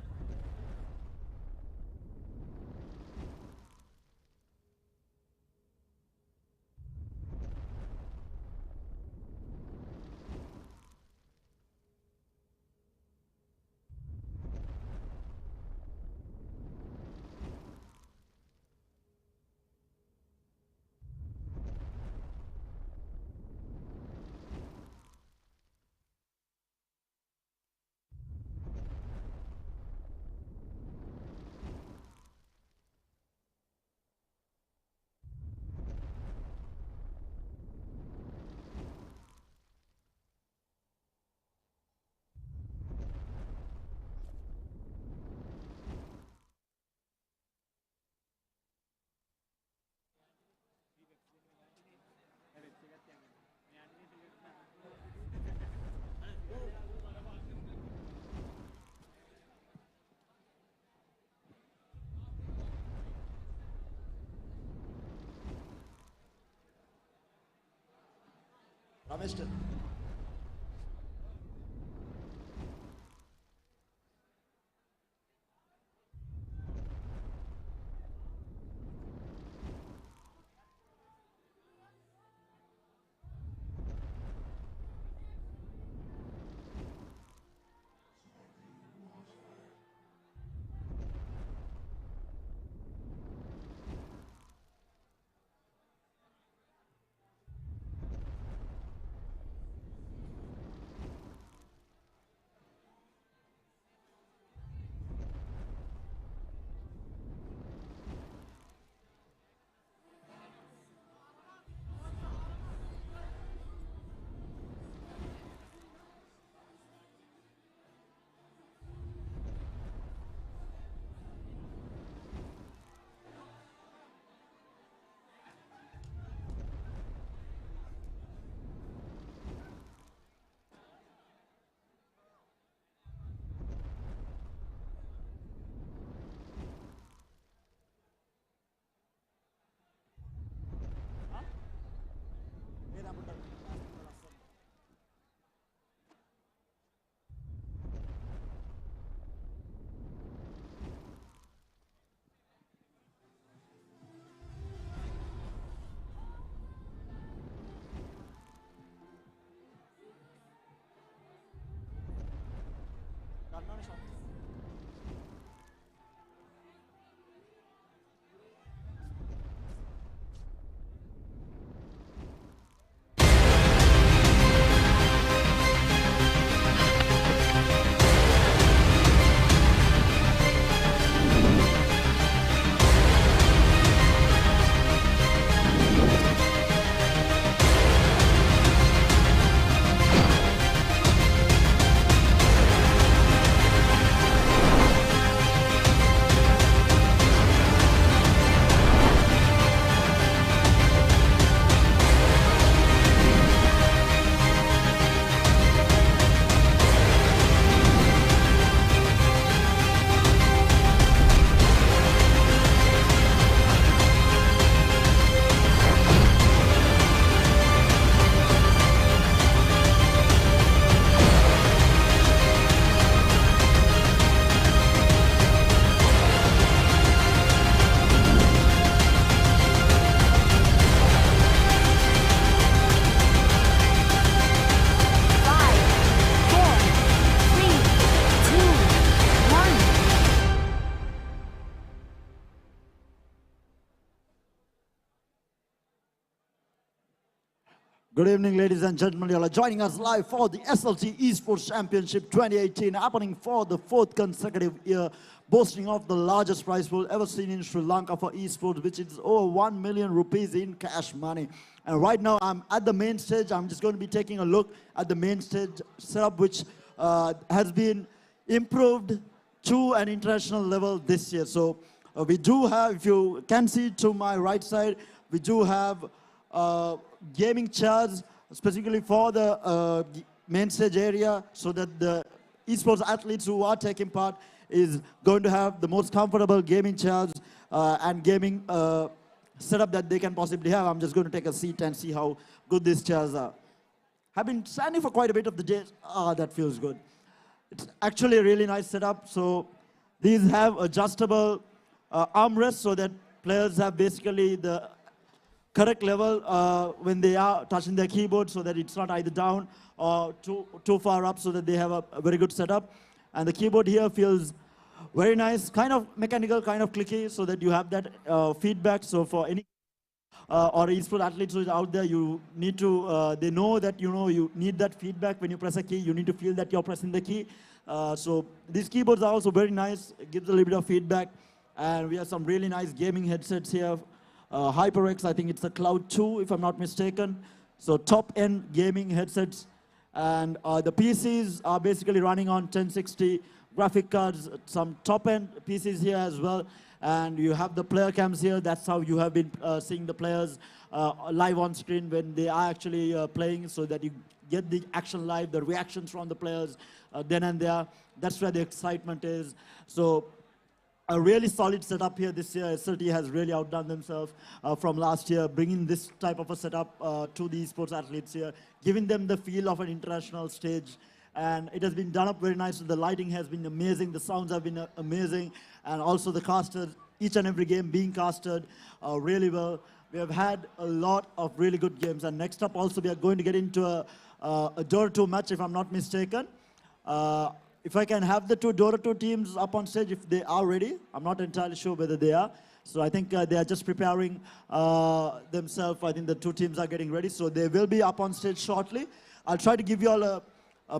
Ramesh, tell me. Good evening, ladies and gentlemen. You are joining us live for the SLT eSports Championship 2018, happening for the 4th consecutive year, boasting of the largest prize pool ever seen in Sri Lanka for eSports, which is over 1 million rupees in cash money. And right now, I'm at the main stage. I'm just going to be taking a look at the main stage setup, which has been improved to an international level this year. So we do have, if you can see to my right side, we do have gaming chairs specifically for the main stage area, so that the esports athletes who are taking part is going to have the most comfortable gaming chairs and gaming setup that they can possibly have. I'm just going to take a seat and see how good these chairs are. I've been standing for quite a bit of the day. That feels good. It's actually a really nice setup. So these have adjustable armrests, so that players have basically the correct level when they are touching their keyboard, so that it's not either down or too far up, so that they have a very good setup. And the keyboard here feels very nice, kind of mechanical, kind of clicky, so that you have that feedback. So for any or esports athletes who is out there, you need to, they know that you need that feedback when you press a key. You need to feel that you're pressing the key. So these keyboards are also very nice. It gives a little bit of feedback. And we have some really nice gaming headsets here. HyperX, I think it's the Cloud 2, if I'm not mistaken. So top-end gaming headsets. And the PCs are basically running on 1060 graphic cards, some top-end PCs here as well. And you have the player cams here. That's how you have been seeing the players live on screen when they are actually playing, so that you get the action live, the reactions from the players then and there. That's where the excitement is. So a really solid setup here this year. SLT has really outdone themselves from last year, bringing this type of a setup to the esports athletes here, giving them the feel of an international stage. And it has been done up very nicely. The lighting has been amazing. The sounds have been amazing. And also the casters, each and every game being casted really well. We have had a lot of really good games. And next up also, we are going to get into a Dota 2 match, if I'm not mistaken. If I can have the two Dota 2 teams up on stage, if they are ready. I'm not entirely sure whether they are. So I think they are just preparing themselves. I think the two teams are getting ready. So they will be up on stage shortly. I'll try to give you all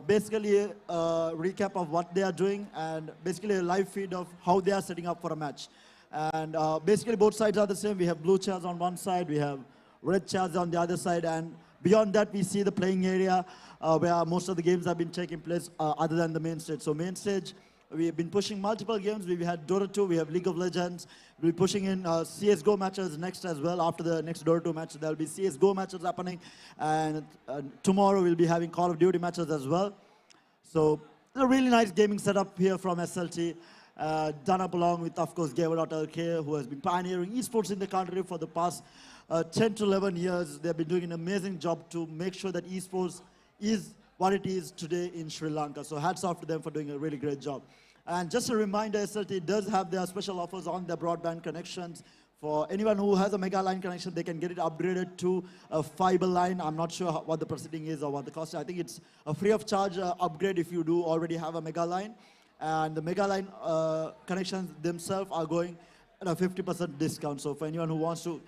basically a recap of what they are doing and basically a live feed of how they are setting up for a match. And basically both sides are the same. We have blue chairs on one side. We have red chairs on the other side. And beyond that, we see the playing area where most of the games have been taking place other than the main stage. So main stage, we've been pushing multiple games. We've had Dota 2, we have League of Legends. We'll be pushing in CSGO matches next as well. After the next Dota 2 match, there'll be CSGO matches happening. And tomorrow we'll be having Call of Duty matches as well. So a really nice gaming setup here from SLT. Done up along with, of course, Gamer.lk, who has been pioneering esports in the country for the past 10 to 11 years. They've been doing an amazing job to make sure that esports is what it is today in Sri Lanka. So hats off to them for doing a really great job. And just a reminder, SLT does have their special offers on their broadband connections. For anyone who has a mega line connection, they can get it upgraded to a fiber line. I'm not sure what the proceeding is or what the cost is. I think it's a free of charge upgrade if you do already have a mega line. And the mega line connections themselves are going at a 50% discount. So for anyone who wants to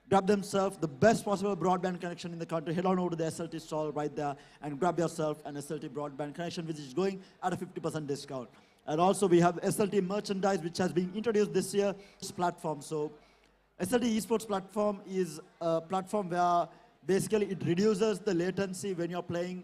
grab themselves the best possible broadband connection in the country, head on over to the SLT stall right there and grab yourself an SLT broadband connection, which is going at a 50% discount. And also we have SLT merchandise, which has been introduced this year, this platform. So SLT eSports platform is a platform where basically it reduces the latency when you're playing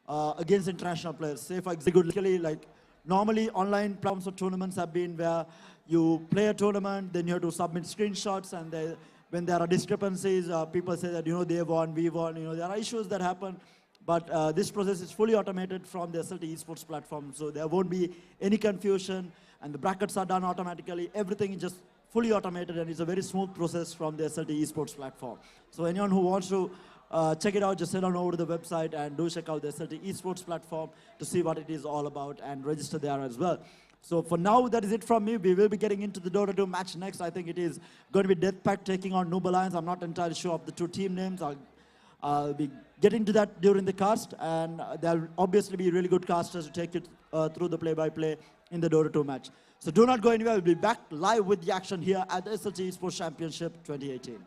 against international players. Say for example, like normally online platforms for tournaments have been where you play a tournament, then you have to submit screenshots, and when there are discrepancies, people say that, they won, we won, there are issues that happen. But this process is fully automated from the SLT eSports platform, so there won't be any confusion, and the brackets are done automatically. Everything is just fully automated, and it's a very smooth process from the SLT eSports platform. So anyone who wants to check it out, just head on over to the website and do check out the SLT eSports platform to see what it is all about and register there as well. So for now, that is it from me. We will be getting into the Dota 2 match next. I think it is going to be Deathpack taking on Noob Alliance. I'm not entirely sure of the two team names. I'll be getting to that during the cast, and there'll obviously be really good casters to take it through the play-by-play in the Dota 2 match. So do not go anywhere. We'll be back live with the action here at the SLT Esports Championship 2018.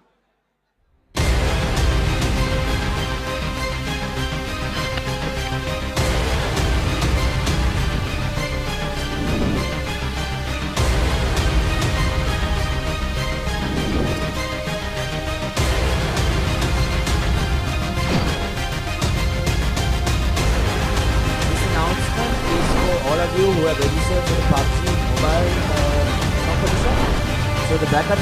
All of you who have registered for the PUBG mobile competition. So the backup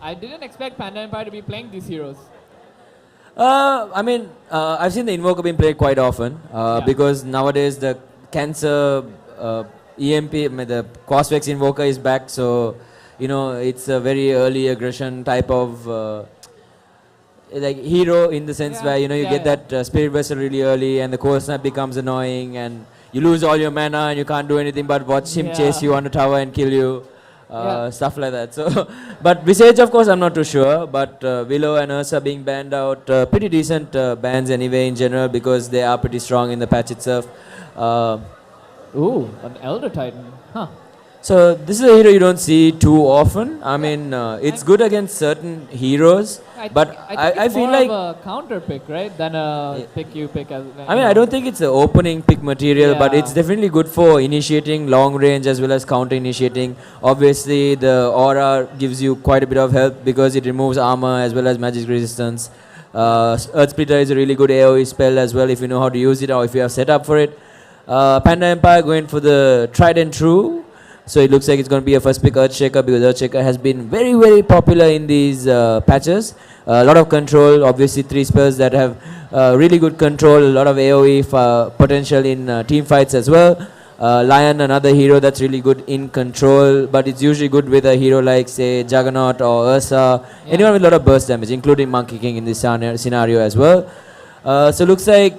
I didn't expect Panda Empire to be playing these heroes. I mean, I've seen the Invoker being played quite often because nowadays the Cancer EMP, the Cosvex Invoker is back, so you know it's a very early aggression type of like hero in the sense where you know you get that Spirit Vessel really early and the Cold Snap becomes annoying and you lose all your mana and you can't do anything but watch him chase you on the tower and kill you. Stuff like that. So, but Visage, of course, I'm not too sure. But Willow and Ursa being banned out, pretty decent bans anyway in general because they are pretty strong in the patch itself. Ooh, an Elder Titan. Huh. So this is a hero you don't see too often. I mean, it's good against certain heroes, but I feel like a counter pick, right? Than a pick you pick as. I mean, I don't think it's an opening pick material, but it's definitely good for initiating long range as well as counter initiating. Obviously, the aura gives you quite a bit of help because it removes armor as well as magic resistance. Earth Splitter is a really good AoE spell as well if you know how to use it or if you have set up for it. Panda Empire going for the tried and true. So it looks like it's going to be a first pick Earthshaker because Earthshaker has been very, very popular in these patches. A lot of control, obviously 3 spells that have really good control, a lot of AoE potential in team fights as well. Lion, another hero that's really good in control, but it's usually good with a hero like say Juggernaut or Ursa, anyone with a lot of burst damage, including Monkey King in this scenario as well. So looks like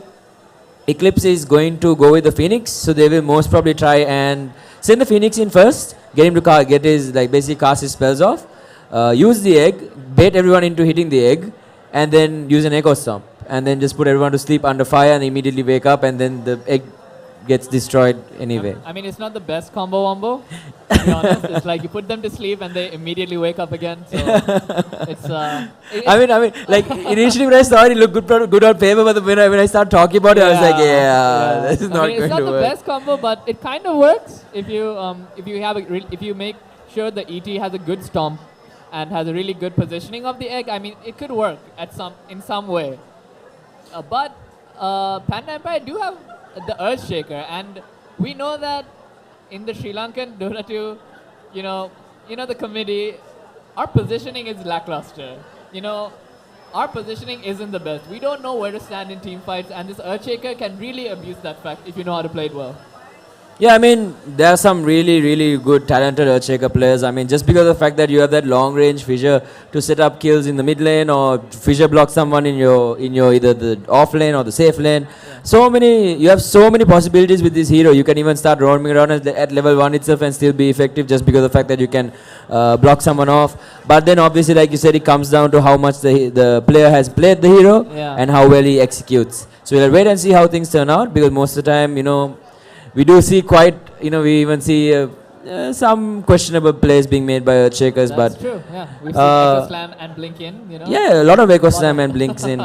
Eclipse is going to go with the Phoenix, so they will most probably try and send the Phoenix in first, get him to get his, like basically cast his spells off, use the egg, bait everyone into hitting the egg, and then use an Echo Stomp, and then just put everyone to sleep under fire and immediately wake up, and then the egg gets destroyed anyway. I mean, it's not the best combo wombo, to be honest. It's like you put them to sleep and they immediately wake up again. So it's. I mean, like initially when I saw it, it looked good on paper, but when I started talking about it, I was like, this is not going to work. It's not the best combo, but it kind of works if you make sure the ET has a good stomp and has a really good positioning of the egg. I mean, it could work in some way. But Panda Empire do have the Earthshaker, and we know that in the Sri Lankan Dota 2, you know the committee, our positioning is lackluster. Our positioning isn't the best. We don't know where to stand in team fights, and this Earthshaker can really abuse that fact if you know how to play it well. Yeah, I mean, there are some really, really good, talented Earthshaker players. I mean, just because of the fact that you have that long-range fissure to set up kills in the mid lane or fissure block someone in your either the off lane or the safe lane. You have so many possibilities with this hero. You can even start roaming around at level 1 itself and still be effective just because of the fact that you can block someone off. But then obviously, like you said, it comes down to how much the player has played the hero and how well he executes. So we'll wait and see how things turn out because most of the time, we do see quite, we even see some questionable plays being made by Earthshakers. That's but true, yeah. We've seen Echo Slam and Blink in, Yeah, a lot of Echo Slam and Blinks in.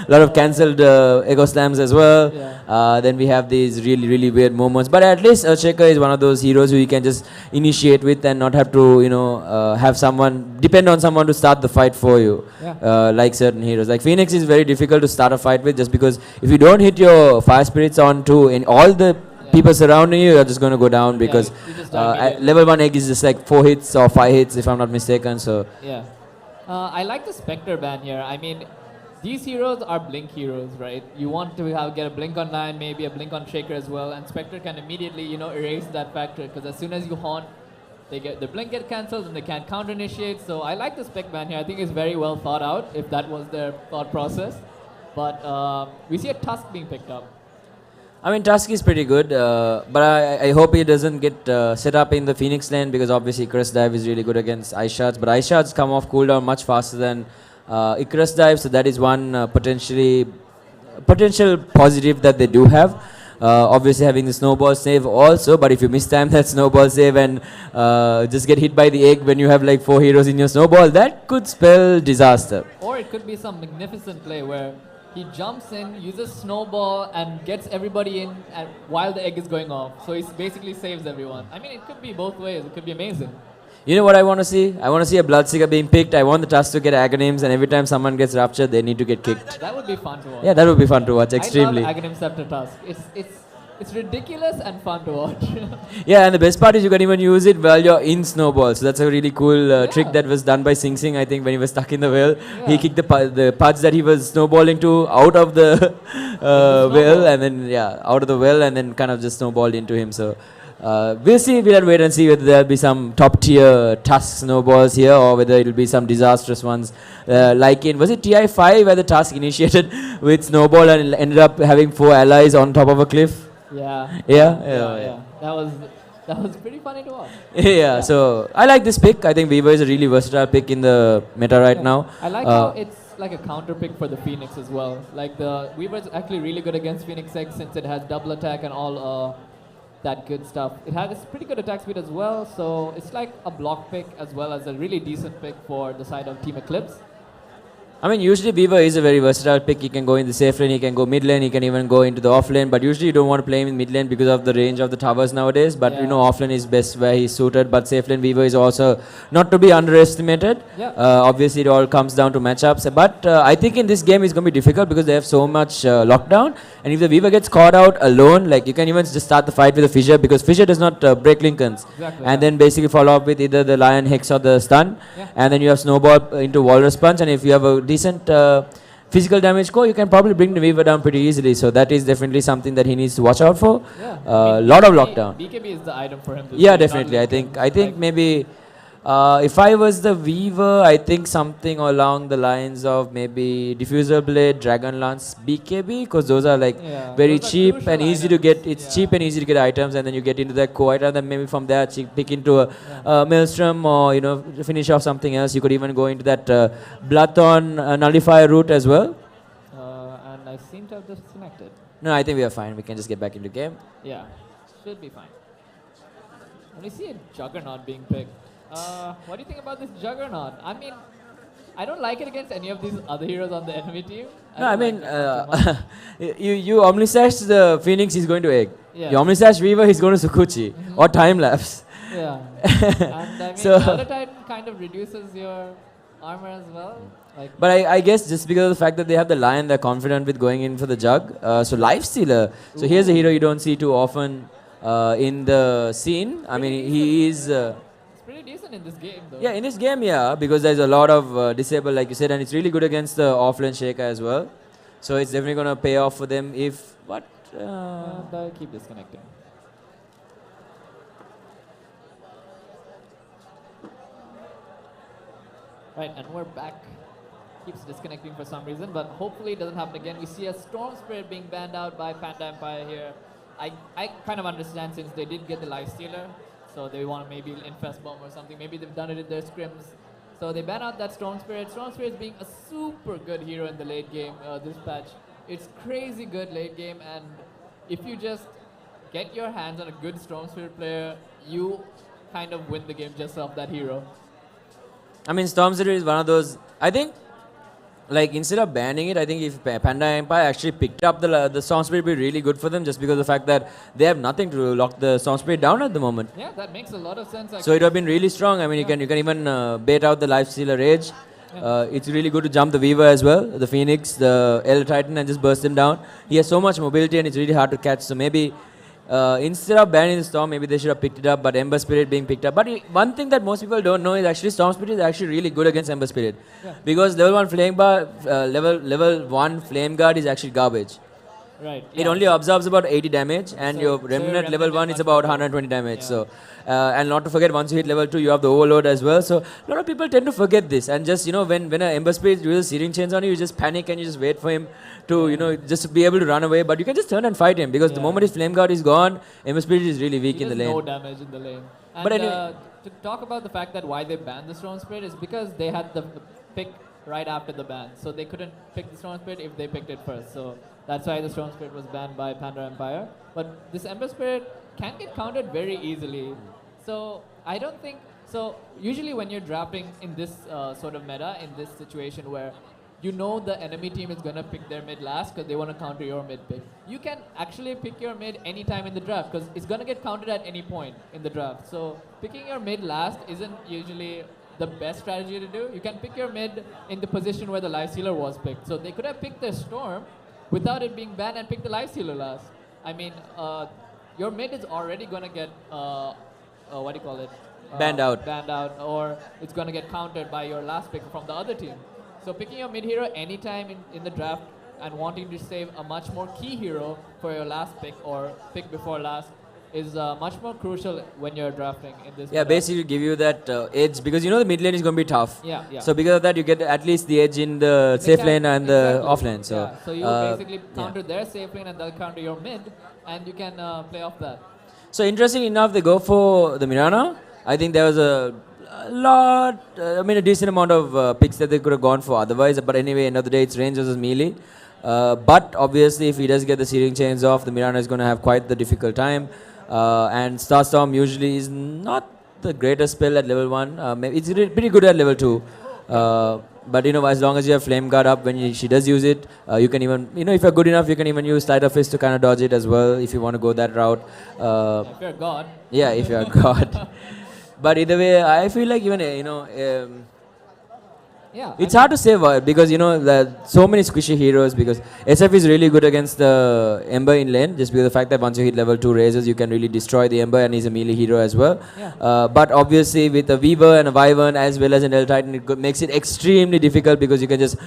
A lot of cancelled Echo Slams as well. Then we have these really, really weird moments. But at least Earthshaker is one of those heroes who you can just initiate with and not have to, depend on someone to start the fight for you. Like certain heroes. Like Phoenix is very difficult to start a fight with just because if you don't hit your Fire Spirits onto all the people surrounding you, you're just going to go down because level 1 egg is just like 4 hits or 5 hits if I'm not mistaken. So yeah. I like the Spectre ban here. I mean, these heroes are blink heroes, right? You want to get a blink on Lion, maybe a blink on Shaker as well, and Spectre can immediately, erase that factor because as soon as you haunt, the blink get cancelled and they can't counter initiate. So I like the spec ban here. I think it's very well thought out if that was their thought process. But we see a Tusk being picked up. I mean, Tusk is pretty good, but I hope he doesn't get set up in the Phoenix lane because obviously Icarus Dive is really good against Ice Shards, but Ice Shards come off cooldown much faster than Icarus Dive, so that is one potential positive that they do have. Obviously having the snowball save also, but if you miss time that snowball save and just get hit by the egg when you have like 4 heroes in your snowball, that could spell disaster. Or it could be some magnificent play where he jumps in, uses snowball, and gets everybody in while the egg is going off. So he basically saves everyone. I mean, it could be both ways. It could be amazing. You know what I want to see? I want to see a Bloodseeker being picked. I want the Tusk to get Aghanims, and every time someone gets Ruptured, they need to get kicked. That would be fun to watch. Yeah, that would be fun to watch, extremely. I love Aghanim Scepter Tusk. it's ridiculous and fun to watch. Yeah, and the best part is you can even use it while you're in snowball. So that's a really cool trick that was done by Sing Sing. I think when he was stuck in the well, he kicked the putts that he was snowballing to out of the well, and then out of the well, and then kind of just snowballed into him. So we'll see. We'll have to wait and see whether there'll be some top tier Tusk snowballs here, or whether it'll be some disastrous ones like in, was it TI5 where the Tusk initiated with snowball and ended up having 4 allies on top of a cliff? Yeah. That was pretty funny to watch. Yeah, so I like this pick. I think Weaver is a really versatile pick in the meta right now. I like how it's like a counter pick for the Phoenix as well. Like the Weaver is actually really good against Phoenix X since it has double attack and all that good stuff. It has pretty good attack speed as well, so it's like a block pick as well as a really decent pick for the side of Team Eclipse. I mean, usually Weaver is a very versatile pick. He can go in the safe lane, he can go mid lane, he can even go into the off lane. But usually you don't want to play him in mid lane because of the range of the towers nowadays. But you know, off lane is best where he's suited. But safe lane Weaver is also not to be underestimated. Obviously, it all comes down to matchups. But I think in this game it's going to be difficult because they have so much lockdown. And if the Weaver gets caught out alone, like you can even just start the fight with a Fissure because Fissure does not break Lincolns. And then basically follow up with either the Lion Hex or the stun. And then you have Snowball into Walrus Punch. And if you have a decent physical damage score, you can probably bring the Weaver down pretty easily. So that is definitely something that he needs to watch out for. Lot of lockdown. BKB is the item for him. Definitely. I think maybe if I was the Weaver, I think something along the lines of maybe Diffuser Blade, Dragon Lance, BKB, because those are like very cheap and easy to get. It's cheap and easy to get items, and then you get into that core item. Then maybe from there, pick into a Maelstrom or finish off something else. You could even go into that Bloodthorn Nullifier route as well. And I seem to have disconnected. No, I think we are fine. We can just get back into game. Yeah, should be fine. When we see a Juggernaut being picked, what do you think about this Juggernaut? I mean, I don't like it against any of these other heroes on the enemy team. No, I mean, you Omnisash the Phoenix, he's going to Egg. You Omnisash Weaver, he's going to Sukuchi or Time Lapse. And I mean, Elder Titan kind of reduces your armor as well. Like, but I guess just because of the fact that they have the Lion, they're confident with going in for the Jug. So Lifestealer. So here's a hero you don't see too often in the scene. I mean, he is... it's pretty decent in this game though. Yeah, in this game, because there's a lot of disable, like you said, and it's really good against the offlane Shaker as well. So it's definitely going to pay off for them if... What? And I keep disconnecting. Right, and we're back. Keeps disconnecting for some reason, but hopefully it doesn't happen again. We see a Storm Spirit being banned out by Panda Empire here. I kind of understand since they did get the Lifestealer, so they want to maybe Infest Bomb or something. Maybe they've done it in their scrims. So they ban out that Storm Spirit. Storm Spirit being a super good hero in the late game this patch. It's crazy good late game, and if you just get your hands on a good Storm Spirit player, you kind of win the game just off that hero. I mean, Storm Spirit is one of those, I think, like instead of banning it, I think if Panda Empire actually picked up the Storm Spirit, would be really good for them just because of the fact that they have nothing to lock the Storm Spirit down at the moment. Yeah, that makes a lot of sense. Actually. So it would have been really strong. I mean, you can even bait out the Lifestealer Rage. It's really good to jump the Weaver as well, the Phoenix, the Elder Titan, and just burst him down. He has so much mobility and it's really hard to catch. So maybe instead of banning the Storm, maybe they should have picked it up, but Ember Spirit being picked up. But one thing that most people don't know is actually Storm Spirit is actually really good against Ember Spirit. Because level 1 Flame Bar, level 1 Flame Guard is actually garbage. Right. It only absorbs about 80 damage, and so your Remnant level 1 is about 120 damage. So, and not to forget, once you hit level 2, you have the Overload as well. So, a lot of people tend to forget this. And just, when an Ember Spirit uses Searing Chains on you, you just panic and you just wait for him to, just be able to run away. But you can just turn and fight him because the moment his Flame Guard is gone, Ember Spirit is really weak in the lane. No damage in the lane. And but anyway, to talk about the fact that why they banned the Storm Spirit is because they had the pick right after the ban. So they couldn't pick the Storm Spirit if they picked it first. So that's why the Storm Spirit was banned by Panda Empire. But this Ember Spirit can get countered very easily. So I don't think... So usually when you're drafting in this sort of meta, in this situation where you know the enemy team is going to pick their mid last because they want to counter your mid pick. You can actually pick your mid anytime in the draft because it's going to get countered at any point in the draft. So picking your mid last isn't usually the best strategy to do. You can pick your mid in the position where the Lifestealer was picked. So they could have picked the Storm without it being banned and picked the Lifestealer last. I mean, your mid is already going to get, what do you call it? Banned out. Banned out, or it's going to get countered by your last pick from the other team. So picking your mid hero anytime in the draft and wanting to save a much more key hero for your last pick or pick before last is much more crucial when you're drafting in this. Yeah, basically give you that edge because you know the mid lane is going to be tough. Yeah, yeah. So because of that, you get at least the edge in the safe lane and the off lane. So, yeah, so you basically counter their safe lane and they'll counter your mid, and you can play off that. So interesting enough, they go for the Mirana. I think there was a lot, a decent amount of picks that they could have gone for otherwise. But anyway, end of the day, it's range versus melee. But obviously, if he does get the searing chains off, the Mirana is going to have quite the difficult time. And Starstorm usually is not the greatest spell at level 1. Maybe it's pretty good at level 2. But as long as you have Flame Guard up when she does use it, you can even, if you're good enough, you can even use Sleight of Fist to kind of dodge it as well if you want to go that route. If you're a god. Yeah, if you're a god. But either way, I feel like even, yeah, it's hard to say because there are so many squishy heroes because SF is really good against the Ember in lane just because of the fact that once you hit level 2 raises you can really destroy the Ember and he's a melee hero as well. Yeah. But obviously with a Weaver and a Wyvern as well as an L Titan it makes it extremely difficult because you can just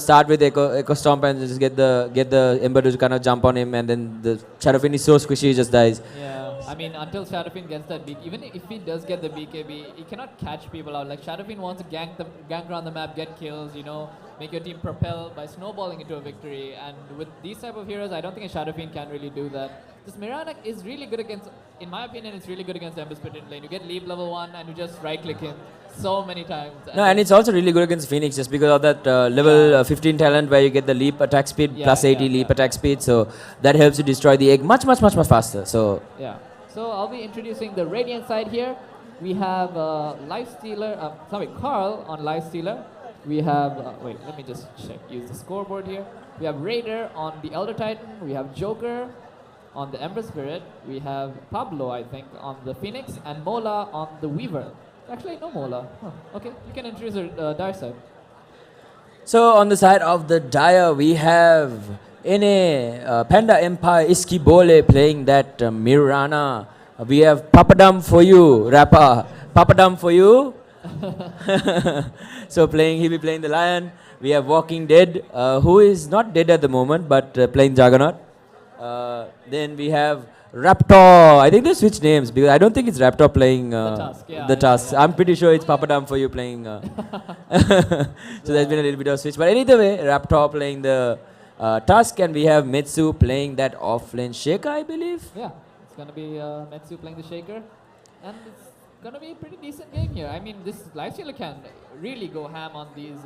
start with Echo Stomp and just get the Ember to kind of jump on him and then the Shadowfiend is so squishy he just dies. Yeah. I mean, until Shadowfiend gets that even if he does get the BKB, he cannot catch people out. Like Shadowfiend wants to gank around the map, get kills, make your team propel by snowballing into a victory. And with these type of heroes, I don't think a Shadowfiend can really do that. This Mirana is really good against, in my opinion, it's really good against Ember Spirit in lane. You get leap level 1 and you just right click him so many times. And it's also really good against Phoenix just because of that level 15 talent where you get the leap attack speed plus 80 leap attack speed. So that helps you destroy the egg much faster. So yeah. So I'll be introducing the Radiant side here. We have Carl on Lifestealer. We have, wait, let me just use the scoreboard here. We have Raider on the Elder Titan. We have Joker on the Ember Spirit. We have Pablo, I think, on the Phoenix. And Mola on the Weaver. Actually, no Mola. Huh. Okay, you can introduce the Dire side. So on the side of the Dire, we have Panda Empire Iskibole playing that Mirana. We have Papadum for you, Rapper. Papadum for you. So he'll be playing the Lion. We have Walking Dead, who is not dead at the moment, but playing Juggernaut. Then we have Raptor. I think they switched names because I don't think it's Raptor playing the Tusk. Yeah. I'm pretty sure it's Papadum for you playing. So there's been a little bit of switch. But either way, Raptor playing the Tusk, and we have Metsu playing that offlane Shaker, I believe. Yeah, it's going to be Metsu playing the Shaker. And it's going to be a pretty decent game here. I mean, this Lifestealer can really go ham on these.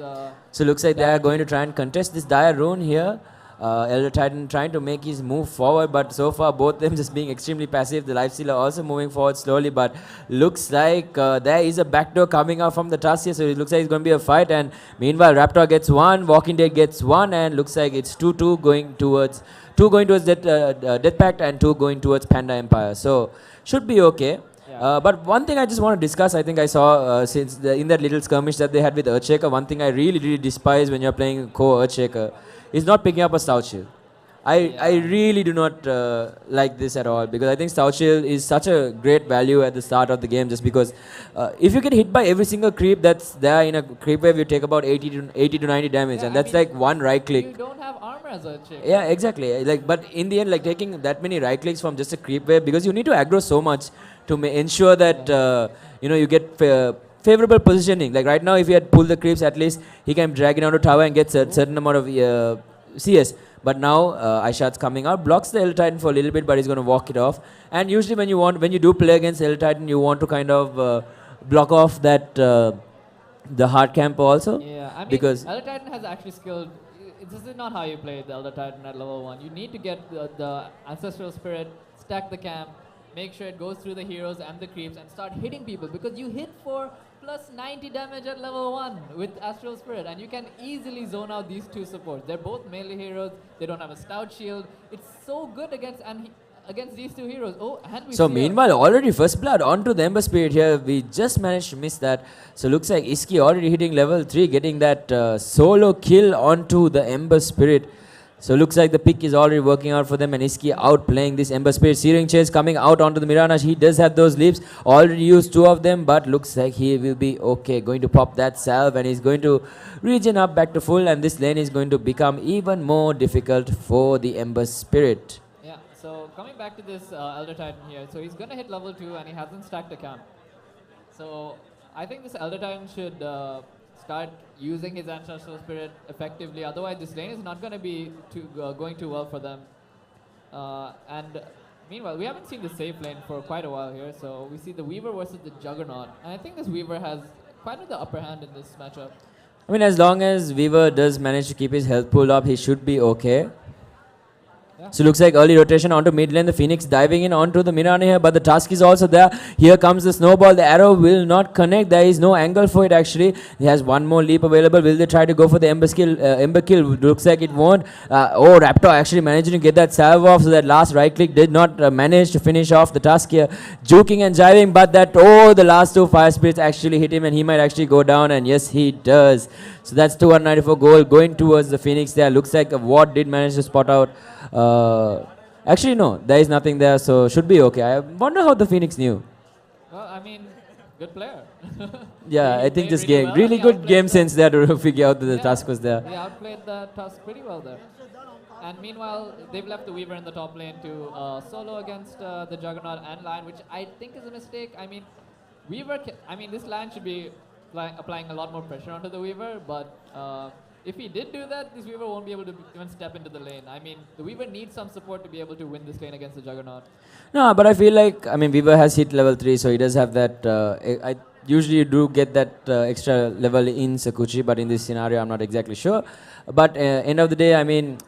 So looks like they are going to try and contest this Dire Rune here. Elder Titan trying to make his move forward, but so far both them just being extremely passive. The Lifestealer also moving forward slowly, but looks like there is a backdoor coming out from the Tusk here, so it looks like it's going to be a fight. And meanwhile, Raptor gets one, Walking Dead gets one, and looks like it's 2-2 going towards Death Pact and 2 going towards Panda Empire. So should be okay. Yeah. But one thing I just want to discuss, I think I saw in that little skirmish that they had with Earthshaker, one thing I really despise when you're playing co-Earthshaker is not picking up a Stout Shield. I really do not like this at all because I think Stout Shield is such a great value at the start of the game just because if you get hit by every single creep that's there in a creep wave, you take about 80 to 90 damage, and that's like one right click. You don't have armor as a chick. Yeah, exactly. But in the end, taking that many right clicks from just a creep wave, because you need to aggro so much to ensure that you get favorable positioning. Like right now, if he had pulled the creeps, at least he can drag it onto tower and get a certain amount of CS. But now Aishat's coming out, blocks the L Titan for a little bit, but he's going to walk it off. And usually when you do play against L Titan, you want to kind of block off that the hard camp also. Yeah, I mean, because Elder Titan has actually skilled. This is not how you play the Elder Titan at level 1. You need to get the Ancestral Spirit, stack the camp, make sure it goes through the heroes and the creeps and start hitting people, because you hit for plus 90 damage at level 1 with Astral Spirit, and you can easily zone out these two supports. They're both melee heroes. They don't have a Stout Shield. It's so good against these two heroes. Oh, and we so meanwhile, already first blood onto the Ember Spirit here. We just managed to miss that. So looks like Iski already hitting level 3, getting that solo kill onto the Ember Spirit. So looks like the pick is already working out for them, and Iski outplaying this Ember Spirit. Searing Chase coming out onto the Mirana. He does have those leaps. Already used 2 of them, but looks like he will be okay. Going to pop that salve, and he's going to regen up back to full, and this lane is going to become even more difficult for the Ember Spirit. Yeah, so coming back to this Elder Titan here, so he's going to hit level 2 and he hasn't stacked a camp. So I think this Elder Titan should start using his Ancestral Spirit effectively, otherwise this lane is not going to be going too well for them. And meanwhile, we haven't seen the safe lane for quite a while here, so we see the Weaver versus the Juggernaut, and I think this Weaver has quite the upper hand in this matchup. I mean, as long as Weaver does manage to keep his health pulled up, he should be okay. Yeah. So looks like early rotation onto mid lane. The Phoenix diving in onto the Mirana here, but the task is also there. Here comes the snowball. The arrow will not connect. There is no angle for it actually. He has one more leap available. Will they try to go for the Ember kill? Looks like it won't. Oh, Raptor actually managing to get that salve off, so that last right click did not manage to finish off the task here. Juking and jiving, but the last 2 fire spirits actually hit him, and he might actually go down, and yes, he does. So that's 294 gold going towards the Phoenix there. Looks like Ward did manage to spot out. Actually, no, there is nothing there, so should be okay. I wonder how the Phoenix knew. Well, I mean, good player. Yeah, I think this really game, well, really he good outplayed game sense there to figure out that the task was there. He outplayed the task pretty well there. And meanwhile, they've left the Weaver in the top lane to solo against the Juggernaut and Lion, which I think is a mistake. I mean, this Lion should be applying a lot more pressure onto the Weaver, but if he did do that, this Weaver won't be able to even step into the lane. I mean, the Weaver needs some support to be able to win this lane against the Juggernaut. No, but I feel like, Weaver has hit level 3, so he does have that. I usually do get that extra level in Sakuchi, but in this scenario, I'm not exactly sure. But end of the day, I mean,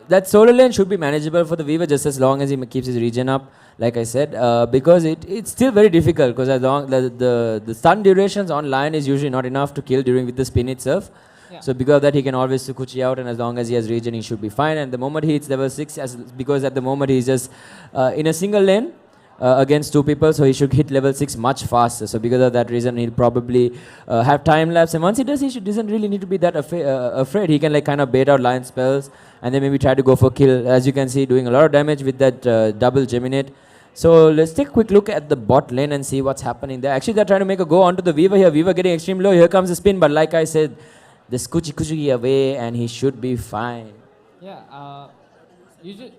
that solo lane should be manageable for the Weaver just as long as he keeps his regen up, like I said, because it's still very difficult, because as long the stun durations on Lion is usually not enough to kill with the spin itself. Yeah. So because of that, he can always Sukuchi out, and as long as he has regen, he should be fine. And the moment he hits level 6, because at the moment he's just in a single lane against 2 people, so he should hit level 6 much faster. So because of that reason, he'll probably have time lapse. And once he does, doesn't really need to be that afraid. He can kind of bait out Lion spells, and then maybe try to go for kill. As you can see, doing a lot of damage with that double Geminate. So let's take a quick look at the bot lane and see what's happening there. Actually, they're trying to make a go onto the Weaver here. Weaver getting extremely low. Here comes the spin, but like I said, the Kuchi away, and he should be fine. Yeah, usually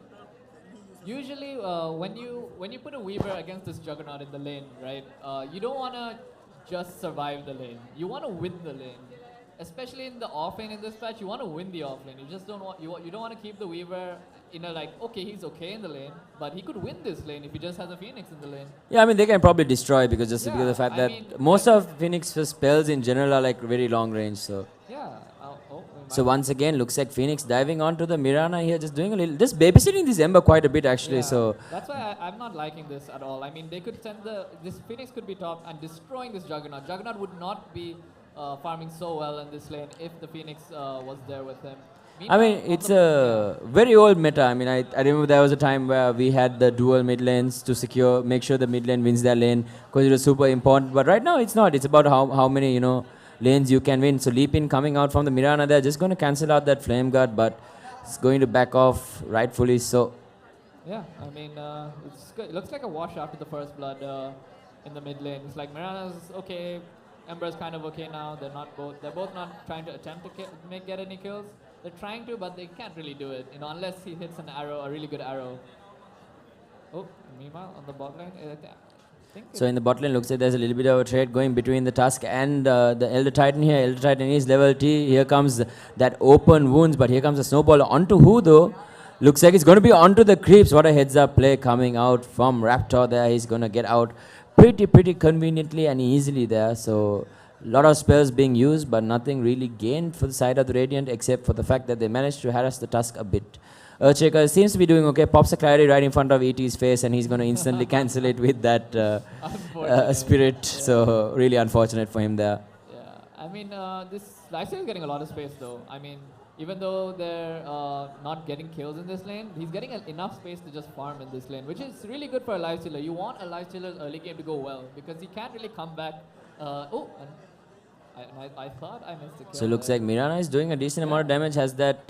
when you put a Weaver against this Juggernaut in the lane, right? You don't want to just survive the lane. You want to win the lane. Especially in the off lane in this patch, you want to win the off lane. You just don't want you don't want to keep the Weaver in a he's okay in the lane, but he could win this lane if he just has a Phoenix in the lane. Yeah, I mean they can probably destroy because of the fact that most of Phoenix's spells in general are like very long range. So yeah. So once again, looks like Phoenix diving onto the Mirana here, just doing just babysitting this Ember quite a bit actually. Yeah, so that's why I'm not liking this at all. I mean, they could send this Phoenix could be top and destroying this Juggernaut. Juggernaut would not be farming so well in this lane if the Phoenix was there with him. I mean, it's a very old meta. I mean, I remember there was a time where we had the dual mid lanes to make sure the mid lane wins their lane because it was super important. But right now, it's not. It's about how many lanes you can win. So Leapin coming out from the Mirana, they're just going to cancel out that Flame Guard, but it's going to back off rightfully so. Yeah, I mean, it looks like a wash after the first blood in the mid lane. It's like Mirana's okay, Ember's kind of okay now. They're both not trying to attempt to get any kills. They're trying to, but they can't really do it, unless he hits an arrow, a really good arrow. Oh, meanwhile on the bot lane, so in the bot lane, looks like there's a little bit of a trade going between the Tusk and the Elder Titan here. Elder Titan is level T. Here comes that open wounds, but here comes a snowball. Onto who though? Looks like it's going to be onto the creeps. What a heads up play coming out from Raptor there. He's going to get out pretty conveniently and easily there. So a lot of spells being used, but nothing really gained for the side of the Radiant except for the fact that they managed to harass the Tusk a bit. Earthshaker seems to be doing okay. Pops a clarity right in front of ET's face, and he's going to instantly cancel it with that spirit. So really unfortunate for him there. Yeah, I mean, this Lifesteal is getting a lot of space though. I mean, even though they're not getting kills in this lane, he's getting enough space to just farm in this lane, which is really good for a Lifestealer. You want a Lifestealer's early game to go well because he can't really come back. I thought I missed a kill. So looks there. like Mirana is doing a decent amount of damage, has that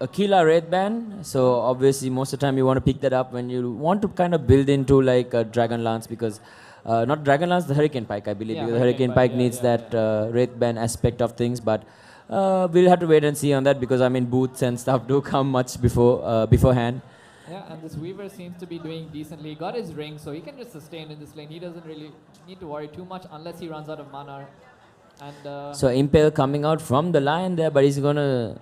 Aquila Wraith Band. So obviously most of the time you want to pick that up when you want to kind of build into like a Dragon Lance, because not Dragon Lance, the Hurricane Pike, I believe, Yeah, because the Hurricane Pike yeah, needs yeah, that Wraith Band aspect of things. But we'll have to wait and see on that, because I mean boots and stuff do come much beforehand. Yeah, and this Weaver seems to be doing decently. He got his ring, so he can just sustain in this lane. He doesn't really need to worry too much unless he runs out of mana. And So Impale coming out from the Lion there, but he's gonna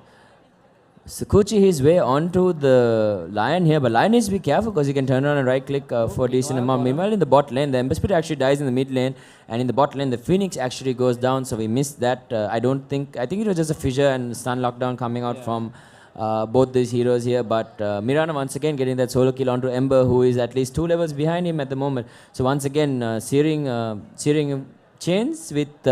Sakuchi his way onto the Lion here, but Lion needs to be careful because he can turn around and right click for a decent amount. Meanwhile in the bot lane, the Ember Spirit actually dies in the mid lane, and in the bot lane the Phoenix actually goes down, so we missed that. I think it was just a fissure and stun lockdown coming out from both these heroes here, but Mirana once again getting that solo kill onto Ember, who is at least 2 levels behind him at the moment. So once again searing chains with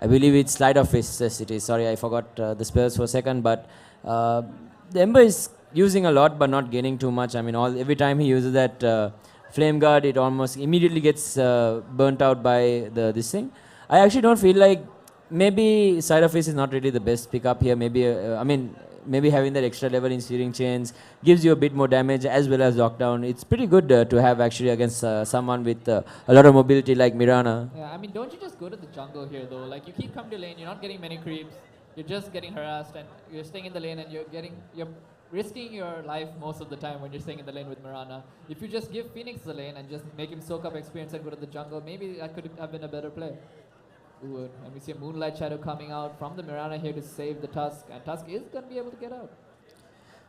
I believe it's Slide of Fists. Yes, it is. Sorry, I forgot the spells for a second, but the Ember is using a lot but not gaining too much. I mean, every time he uses that Flame Guard, it almost immediately gets burnt out by this thing. I actually don't feel like, maybe Side of Fist is not really the best pickup here. Maybe, maybe having that extra level in Searing Chains gives you a bit more damage as well as lockdown. It's pretty good to have actually against someone with a lot of mobility like Mirana. yeah, I mean, don't you just go to the jungle here though? Like, you keep coming to lane, you're not getting many creeps, you're just getting harassed, and you're staying in the lane, and you're risking your life most of the time when you're staying in the lane with Mirana. If you just give Phoenix the lane and just make him soak up experience and go to the jungle, maybe that could have been a better play. Ooh, and we see a Moonlight Shadow coming out from the Mirana here to save the Tusk, and Tusk is going to be able to get out.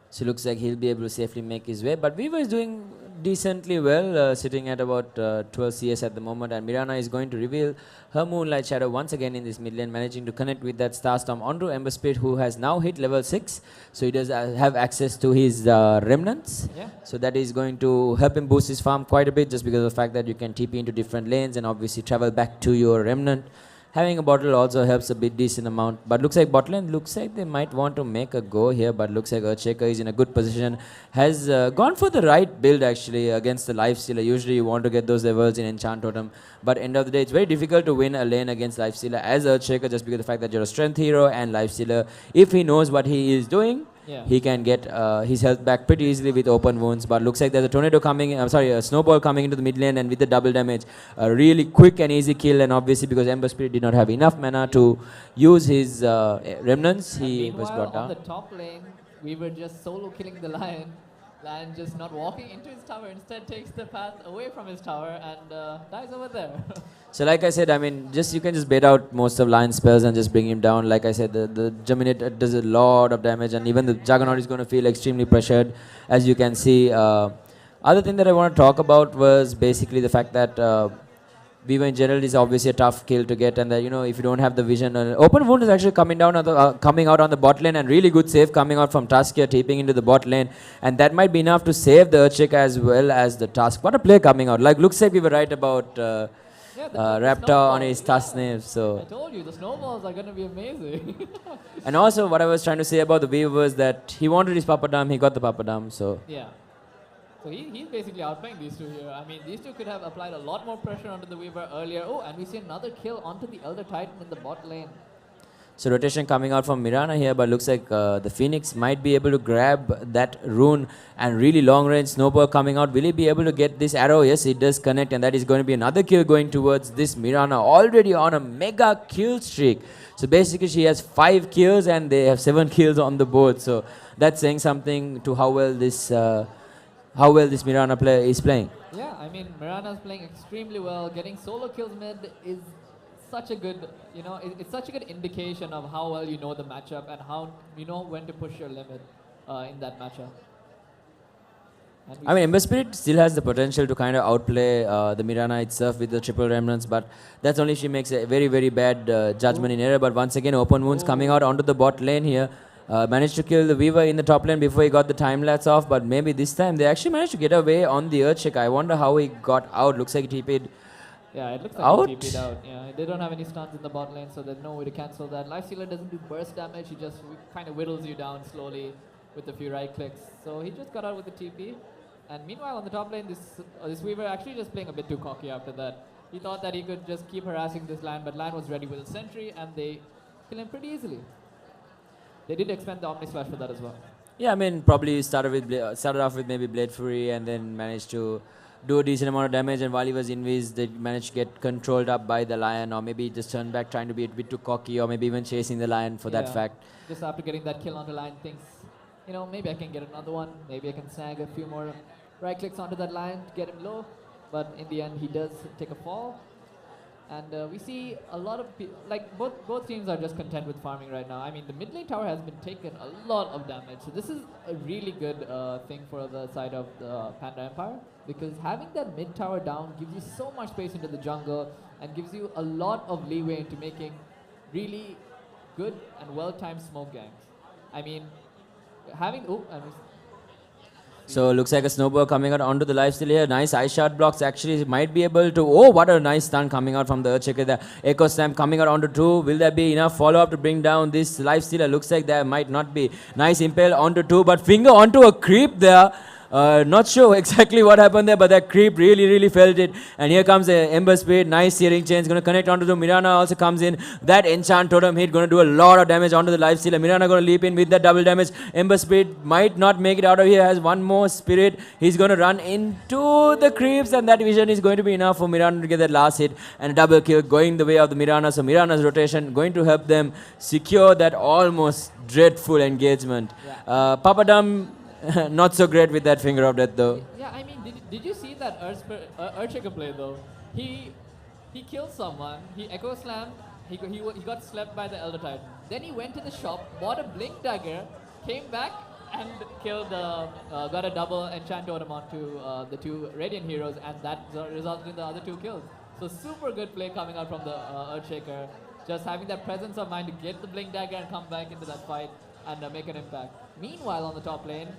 So looks like he'll be able to safely make his way. But Viva is doing decently well, sitting at about 12 CS at the moment. And Mirana is going to reveal her Moonlight Shadow once again in this mid lane, managing to connect with that Starstorm onto Ember Spirit, who has now hit level 6. So he does have access to his remnants. Yeah. So that is going to help him boost his farm quite a bit, just because of the fact that you can TP into different lanes and obviously travel back to your remnant. Having a bottle also helps a bit decent amount, but looks like bot lane, looks like they might want to make a go here, but looks like Earthshaker is in a good position, has gone for the right build actually against the Lifestealer. Usually you want to get those levels in Enchant Totem, but end of the day it's very difficult to win a lane against Lifestealer as Earthshaker, just because of the fact that you're a strength hero, and Lifestealer, if he knows what he is doing, he can get his health back pretty easily with open wounds. But looks like there's a tornado coming, a snowball coming into the mid lane, and with the double damage, a really quick and easy kill. And obviously because Ember Spirit did not have enough mana to use his remnants, he was brought down. On the top lane, we were just solo killing the Lion. Lion just not walking into his tower, instead takes the path away from his tower and dies over there. So like I said, I mean, you can just bait out most of Lion's spells and just bring him down. Like I said, the Germinate does a lot of damage, and even the Juggernaut is going to feel extremely pressured, as you can see. Other thing that I want to talk about was basically the fact that Viva in general is obviously a tough kill to get, and that, if you don't have the vision, open wound is actually coming down on the coming out on the bot lane, and really good save coming out from Tusk here, taping into the bot lane, and that might be enough to save the Earthshaker as well as the Tusk. What a play coming out! Like, looks like we were right about Raptor on his Tusk name. So I told you the snowballs are going to be amazing. and also what I was trying to say about the Viva was that he wanted his Papadam, he got the Papadam. So yeah. So he's basically outplaying these two here. I mean, these two could have applied a lot more pressure onto the Weaver earlier. Oh, and we see another kill onto the Elder Titan in the bot lane. So rotation coming out from Mirana here, but looks like the Phoenix might be able to grab that rune, and really long range snowball coming out. Will he be able to get this arrow? Yes, it does connect, and that is going to be another kill going towards this Mirana, already on a mega kill streak. So basically she has 5 kills and they have 7 kills on the board. So that's saying something to how well this Mirana player is playing. Yeah, I mean, Mirana's playing extremely well. Getting solo kills mid is such a good, it's such a good indication of how well you know the matchup and how you know when to push your limit in that matchup. I mean, Ember Spirit still has the potential to kind of outplay the Mirana itself with the triple remnants, but that's only if she makes a very, very bad judgment in error. But once again, open wounds coming out onto the bot lane here. Managed to kill the Weaver in the top lane before he got the time lapse off, but maybe this time they actually managed to get away on the Earthshaker. I wonder how he got out. Looks like he TP'd. Yeah, it looks like out. he TP'd out. Yeah, they don't have any stuns in the bot lane, so there's no way to cancel that. Lifestealer doesn't do burst damage. He just kind of whittles you down slowly with a few right clicks. So he just got out with the TP. And meanwhile, on the top lane, this Weaver actually just playing a bit too cocky after that. He thought that he could just keep harassing this Lion, but Lion was ready with a sentry, and they kill him pretty easily. They did expend the Omni Slash for that as well. Yeah, I mean, probably started off with maybe Blade Fury and then managed to do a decent amount of damage. And while he was invis, they managed to get controlled up by the Lion, or maybe just turn back trying to be a bit too cocky, or maybe even chasing the Lion for that fact. Just after getting that kill on the Lion, thinks, you know, maybe I can get another one. Maybe I can snag a few more right clicks onto that Lion to get him low. But in the end, he does take a fall. And we see a lot of both teams are just content with farming right now. I mean, the mid lane tower has been taken a lot of damage. So this is a really good thing for the side of the Panda Empire, because having that mid tower down gives you so much space into the jungle and gives you a lot of leeway into making really good and well-timed smoke ganks. I mean, so looks like a snowball coming out onto the lifesteal here. Nice ice shard blocks. Actually might be able to. Oh, what a nice stun coming out from the Earthshaker. The Echo Stamp coming out onto 2. Will there be enough follow-up to bring down this lifestealer? Looks like there might not be. Nice impale onto 2, but finger onto a creep there. Not sure exactly what happened there, but that creep really felt it. And here comes the Ember Spirit. Nice searing chain. Going to connect onto the Mirana. Also comes in. That enchant totem hit going to do a lot of damage onto the lifestealer. Mirana going to leap in with that double damage. Ember Spirit might not make it out of here. Has one more spirit. He's going to run into the creeps, and that vision is going to be enough for Mirana to get that last hit. And a double kill going the way of the Mirana. So Mirana's rotation going to help them secure that almost dreadful engagement. Yeah. Papadam not so great with that finger of death though. Yeah, I mean, did you see that Earthshaker play though? He killed someone, he echo slammed, he got slept by the Elder Titan. Then he went to the shop, bought a Blink Dagger, came back and killed got a double enchant totem onto the 2 Radiant heroes, and that resulted in the other 2 kills. So super good play coming out from the Earthshaker, just having that presence of mind to get the Blink Dagger and come back into that fight and make an impact. Meanwhile, on the top lane,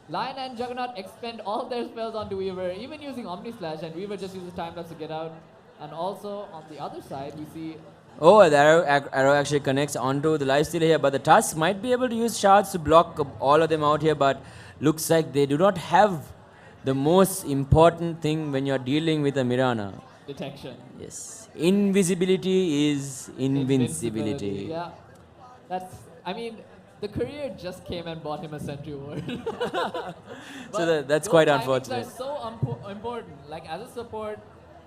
Lion and Juggernaut expend all their spells onto Weaver, even using Omni Slash, and Weaver just uses time lapse to get out. And also, on the other side, we see... Oh, the arrow actually connects onto the lifesteal here, but the Tusk might be able to use shards to block all of them out here, but looks like they do not have the most important thing when you're dealing with a Mirana. Detection. Yes. Invisibility is invincibility. Yeah. That's... I mean... The courier just came and bought him a sentry ward. So that's quite unfortunate. Those are so important. Like as a support,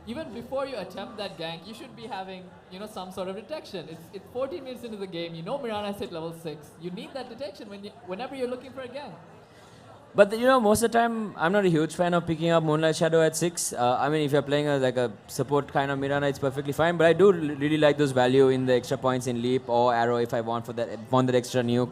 even before you attempt that gank, you should be having, you know, some sort of detection. It's 14 minutes into the game. You know Mirana has hit level 6. You need that detection whenever you're looking for a gank. But you know, most of the time, I'm not a huge fan of picking up Moonlight Shadow at 6. I mean, if you're playing like a support kind of Mirana, it's perfectly fine. But I do really like those value in the extra points in Leap or Arrow if I want that extra nuke.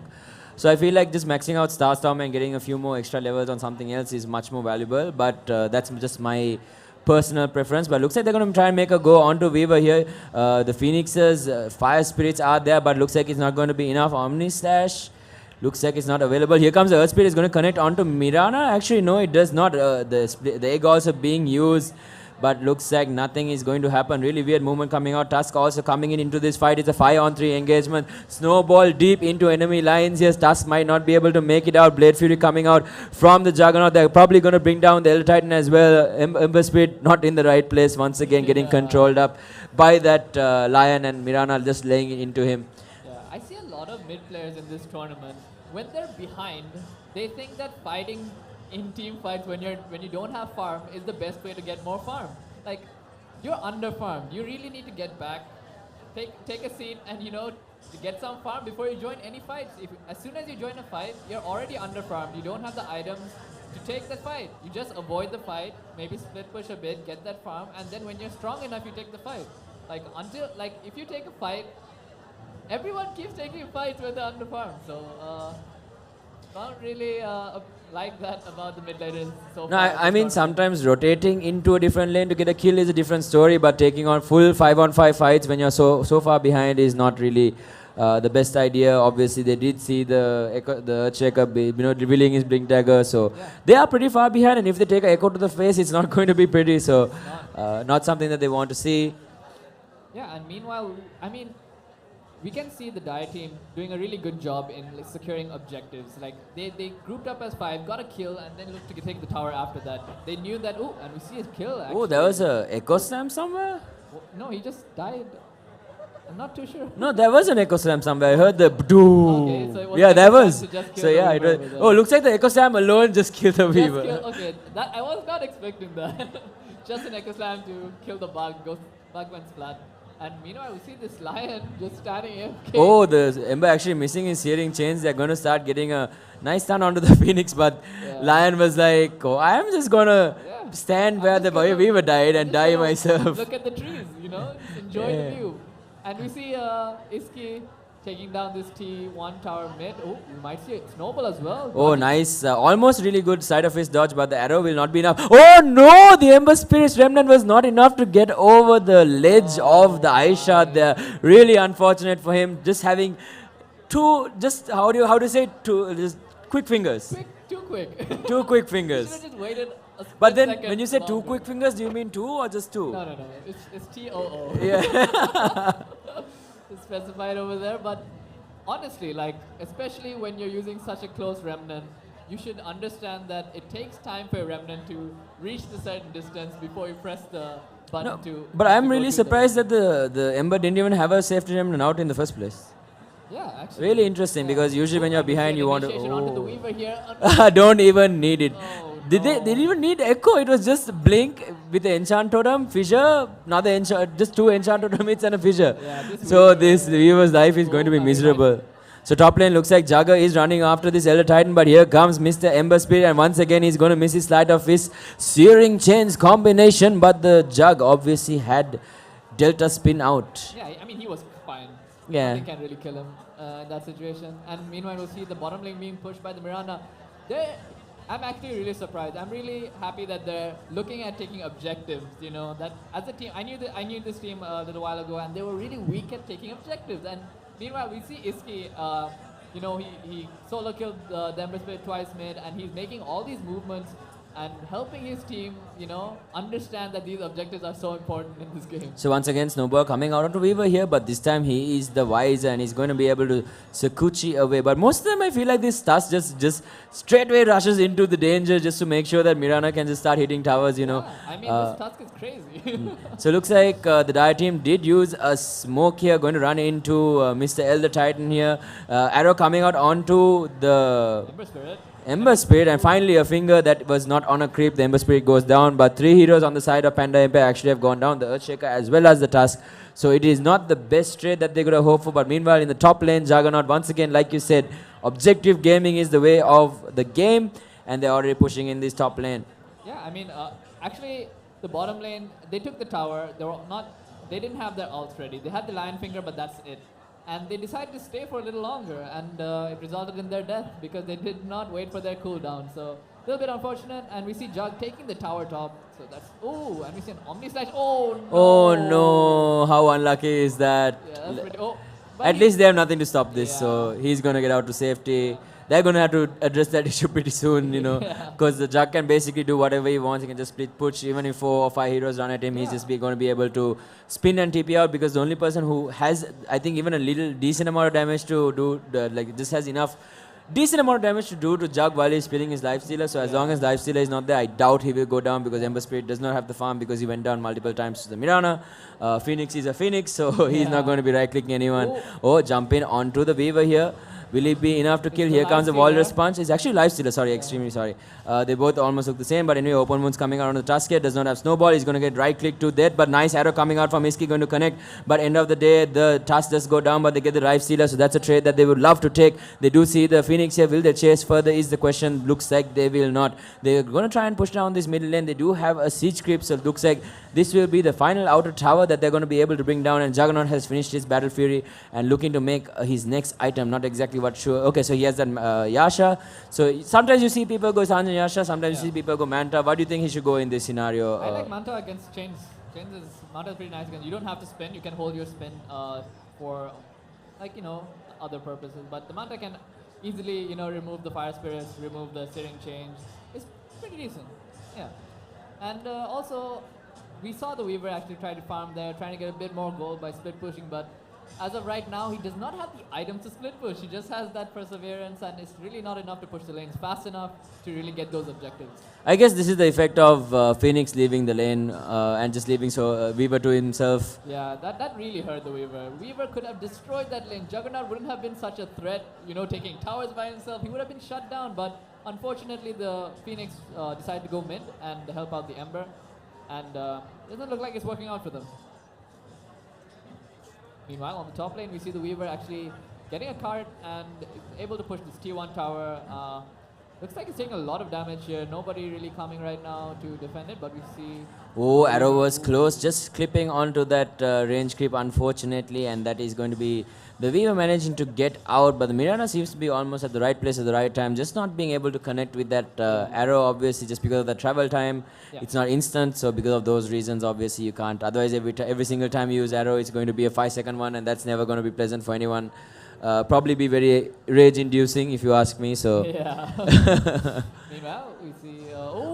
So I feel like just maxing out Starstorm and getting a few more extra levels on something else is much more valuable. But that's just my personal preference. But looks like they're going to try and make a go onto Weaver here. The Phoenix's Fire Spirits are there, but looks like it's not going to be enough. Omni Slash. Looks like it's not available. Here comes the Earth Spirit. Is going to connect onto Mirana. Actually, no, it does not. The egg also being used, but looks like nothing is going to happen. Really weird movement coming out. Tusk also coming into this fight. It's a 5-on-3 engagement. Snowball deep into enemy lines. Yes, Tusk might not be able to make it out. Blade Fury coming out from the Juggernaut. They're probably going to bring down the Elder Titan as well. Ember Spirit not in the right place. Once again, getting controlled up by that Lion, and Mirana just laying it into him. Yeah, I see a lot of mid players in this tournament. When they're behind, they think that fighting in team fights when you don't have farm is the best way to get more farm. Like, you're under farmed. You really need to get back, take a seat, and to get some farm before you join any fights. As soon as you join a fight, you're already under farmed. You don't have the items to take that fight. You just avoid the fight, maybe split push a bit, get that farm, and then when you're strong enough, you take the fight. If you take a fight, everyone keeps taking fights when they're under farm. So, not really like that about the mid laners so far. No, I mean sometimes rotating into a different lane to get a kill is a different story, but taking on full 5-on-5 fights when you're so far behind is not really the best idea. Obviously, they did see the Earthshaker, revealing his Blink Dagger, so they are pretty far behind. And if they take an Echo to the face, it's not going to be pretty. So, not something that they want to see. Yeah, and meanwhile, I mean, we can see the Dire team doing a really good job in securing objectives. Like they grouped up as 5, got a kill, and then looked to take the tower after that. They knew that, and we see a kill actually. Oh, there was a Echo Slam somewhere? No, he just died. I'm not too sure. No, there was an echo slam somewhere. I heard the doo. Okay, so it was Yeah, an there echo slam was. to just kill So the yeah, it Weaver was. over there. Oh, looks like the echo slam alone just killed the Weaver. Okay, that I was not expecting that. Just an echo slam to kill the bug. Bug went flat. And meanwhile, we see this lion just standing AFK. Oh, the Ember actually missing his hearing chains. They're going to start getting a nice stun onto the Phoenix, but Yeah. Lion was like, oh, I'm just going to Yeah. stand where the Weaver died and die myself. Look at the trees, just enjoy the view. And we see Iski taking down this T1 tower mid. Oh, you might see a snowball as well. Oh, nice. Almost really good side of his dodge, but the arrow will not be enough. Oh, no! The Ember Spirit's Remnant was not enough to get over the ledge of the ice shot there. Really unfortunate for him. Just having two, just how do you say, two, just quick fingers. Too quick. Two quick Should fingers. have just waited a split But then second when you say two longer. quick fingers, do you mean two or just two? No. It's TOO. Yeah. It's specified over there, but honestly, especially when you're using such a close remnant, you should understand that it takes time for a remnant to reach the certain distance before you press the button No, to. but to I'm go really to surprised that the Ember didn't even have a safety remnant out in the first place. Yeah, actually. Really interesting because usually when you're behind, you want to. Initiation onto the Weaver here. Don't even need it. Oh, They didn't even need echo. It was just blink with the enchant totem, fissure, another enchant, just two enchant totem hits and a fissure. Yeah, So this Weaver's life is going to be miserable. So top lane looks like Jagger is running after this Elder Titan, but here comes Mr. Ember Spirit, and once again he's going to miss his slide of his Searing Chains combination, but the Jug obviously had Delta spin out. Yeah, I mean, he was fine. Yeah. Nothing can really kill him in that situation. And meanwhile, we'll see the bottom lane being pushed by the Mirana. I'm actually really surprised. I'm really happy that they're looking at taking objectives. That as a team, I knew this team a little while ago, and they were really weak at taking objectives. And meanwhile, we see Iski. He solo killed the Ember Spirit twice mid, and he's making all these movements and helping his team, understand that these objectives are so important in this game. So once again, Snowball coming out onto Weaver here, but this time he is the wise and he's going to be able to Sakuchi away. But most of them, I feel like this Tusk just straightway rushes into the danger just to make sure that Mirana can just start hitting towers, Yeah, I mean, this Tusk is crazy. So looks like the Dire team did use a smoke here, going to run into Mr. Elder Titan here. Arrow coming out onto the Ember Spirit, and finally a finger that was not on a creep. The Ember Spirit goes down, but three heroes on the side of Panda Empire actually have gone down, the Earthshaker as well as the Tusk. So it is not the best trade that they could have hoped for, but meanwhile in the top lane, Juggernaut, once again, like you said, objective gaming is the way of the game, and they're already pushing in this top lane. Yeah, I mean, actually, the bottom lane, they took the tower. They didn't have their ults ready. They had the Lion Finger, but that's it. And they decided to stay for a little longer, and it resulted in their death because they did not wait for their cooldown. So a little bit unfortunate, and we see Jug taking the tower top. So that's and we see an Omni Slash. Oh no! Oh no! How unlucky is that? Yeah, that's pretty. At least they have nothing to stop this, so he's going to get out to safety. They're going to have to address that issue pretty soon, because the Jug can basically do whatever he wants. He can just split push. Even if 4 or 5 heroes run at him, he's just going to be able to spin and TP out, because the only person who has, I think, even a little decent amount of damage to do, this has enough decent amount of damage to do to Jug while he's spinning his Lifestealer. So as long as Lifestealer is not there, I doubt he will go down, because Ember Spirit does not have the farm because he went down multiple times to the Mirana. Phoenix is a Phoenix, so he's not going to be right-clicking anyone. Oh, jump in onto the Weaver here. Will it be enough to kill? Here comes the Walrus Punch. It's actually Lifestealer, sorry, extremely sorry. They both almost look the same, but anyway, Open Moon's coming out on the Tusk here, does not have Snowball. He's going to get right-click to death, but nice arrow coming out from Iski, going to connect. But end of the day, the Tusk does go down, but they get the Lifestealer, so that's a trade that they would love to take. They do see the Phoenix here. Will they chase further is the question. Looks like they will not. They're going to try and push down this middle lane. They do have a siege creep, so it looks like this will be the final outer tower that they're going to be able to bring down, and Juggernaut has finished his Battle Fury and looking to make his next item. Not exactly what sure. Okay, so he has that Yasha. So sometimes you see people go Sanjay Yasha, sometimes you see people go Manta. What do you think he should go in this scenario? I like Manta against Chains. Manta is pretty nice again. You don't have to spin. You can hold your spin for, other purposes. But the Manta can easily, remove the Fire Spirits, remove the Searing Change. It's pretty decent. Yeah. And also, we saw the Weaver actually try to farm there, trying to get a bit more gold by split pushing, but as of right now, he does not have the items to split push. He just has that perseverance, and it's really not enough to push the lanes fast enough to really get those objectives. I guess this is the effect of Phoenix leaving the lane and just leaving Weaver to himself. Yeah, that really hurt the Weaver. Weaver could have destroyed that lane. Juggernaut wouldn't have been such a threat, you know, taking towers by himself. He would have been shut down, but unfortunately the Phoenix decided to go mid and help out the Ember. And doesn't look like it's working out for them. Meanwhile, on the top lane, we see the Weaver actually getting a cart and able to push this T1 tower. Looks like it's taking a lot of damage here. Nobody really coming right now to defend it, but we see... Oh, arrow was close, just clipping onto that range creep, unfortunately, and that is going to be the Weaver managing to get out, but the Mirana seems to be almost at the right place at the right time, just not being able to connect with that arrow, obviously, just because of the travel time. Yeah. It's not instant, so because of those reasons, obviously, you can't. Otherwise, every single time you use arrow, it's going to be a 5-second one, and that's never going to be pleasant for anyone. Probably be very rage-inducing, if you ask me, so... Yeah. Meanwhile, we see...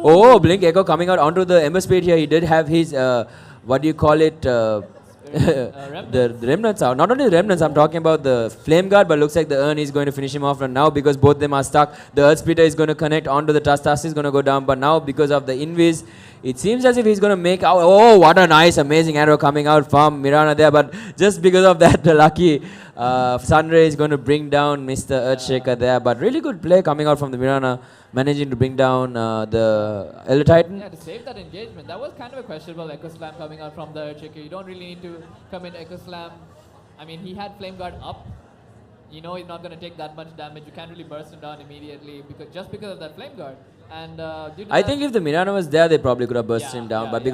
Oh, Blink Echo coming out onto the Ember Spirit here. He did have his, what do you call it? The remnants out. Not only the remnants, I'm talking about the Flame Guard, but looks like the Urn is going to finish him off. And now, because both them are stuck, the Earth Splitter is going to connect onto the Tusk is going to go down. But now, because of the Invis, it seems as if he's going to make out. Oh, what a nice, amazing arrow coming out from Mirana there. But just because of that, the lucky Sunray is going to bring down Mr. Earthshaker there. But really good play coming out from the Mirana, managing to bring down the Elder Titan. Yeah, to save that engagement. That was kind of a questionable Echo Slam coming out from the Earthshaker. You don't really need to come in Echo Slam. I mean, he had Flame Guard up. You know he's not going to take that much damage. You can't really burst him down immediately because of that Flame Guard. And I think if the Mirana was there, they probably could have burst him down. But because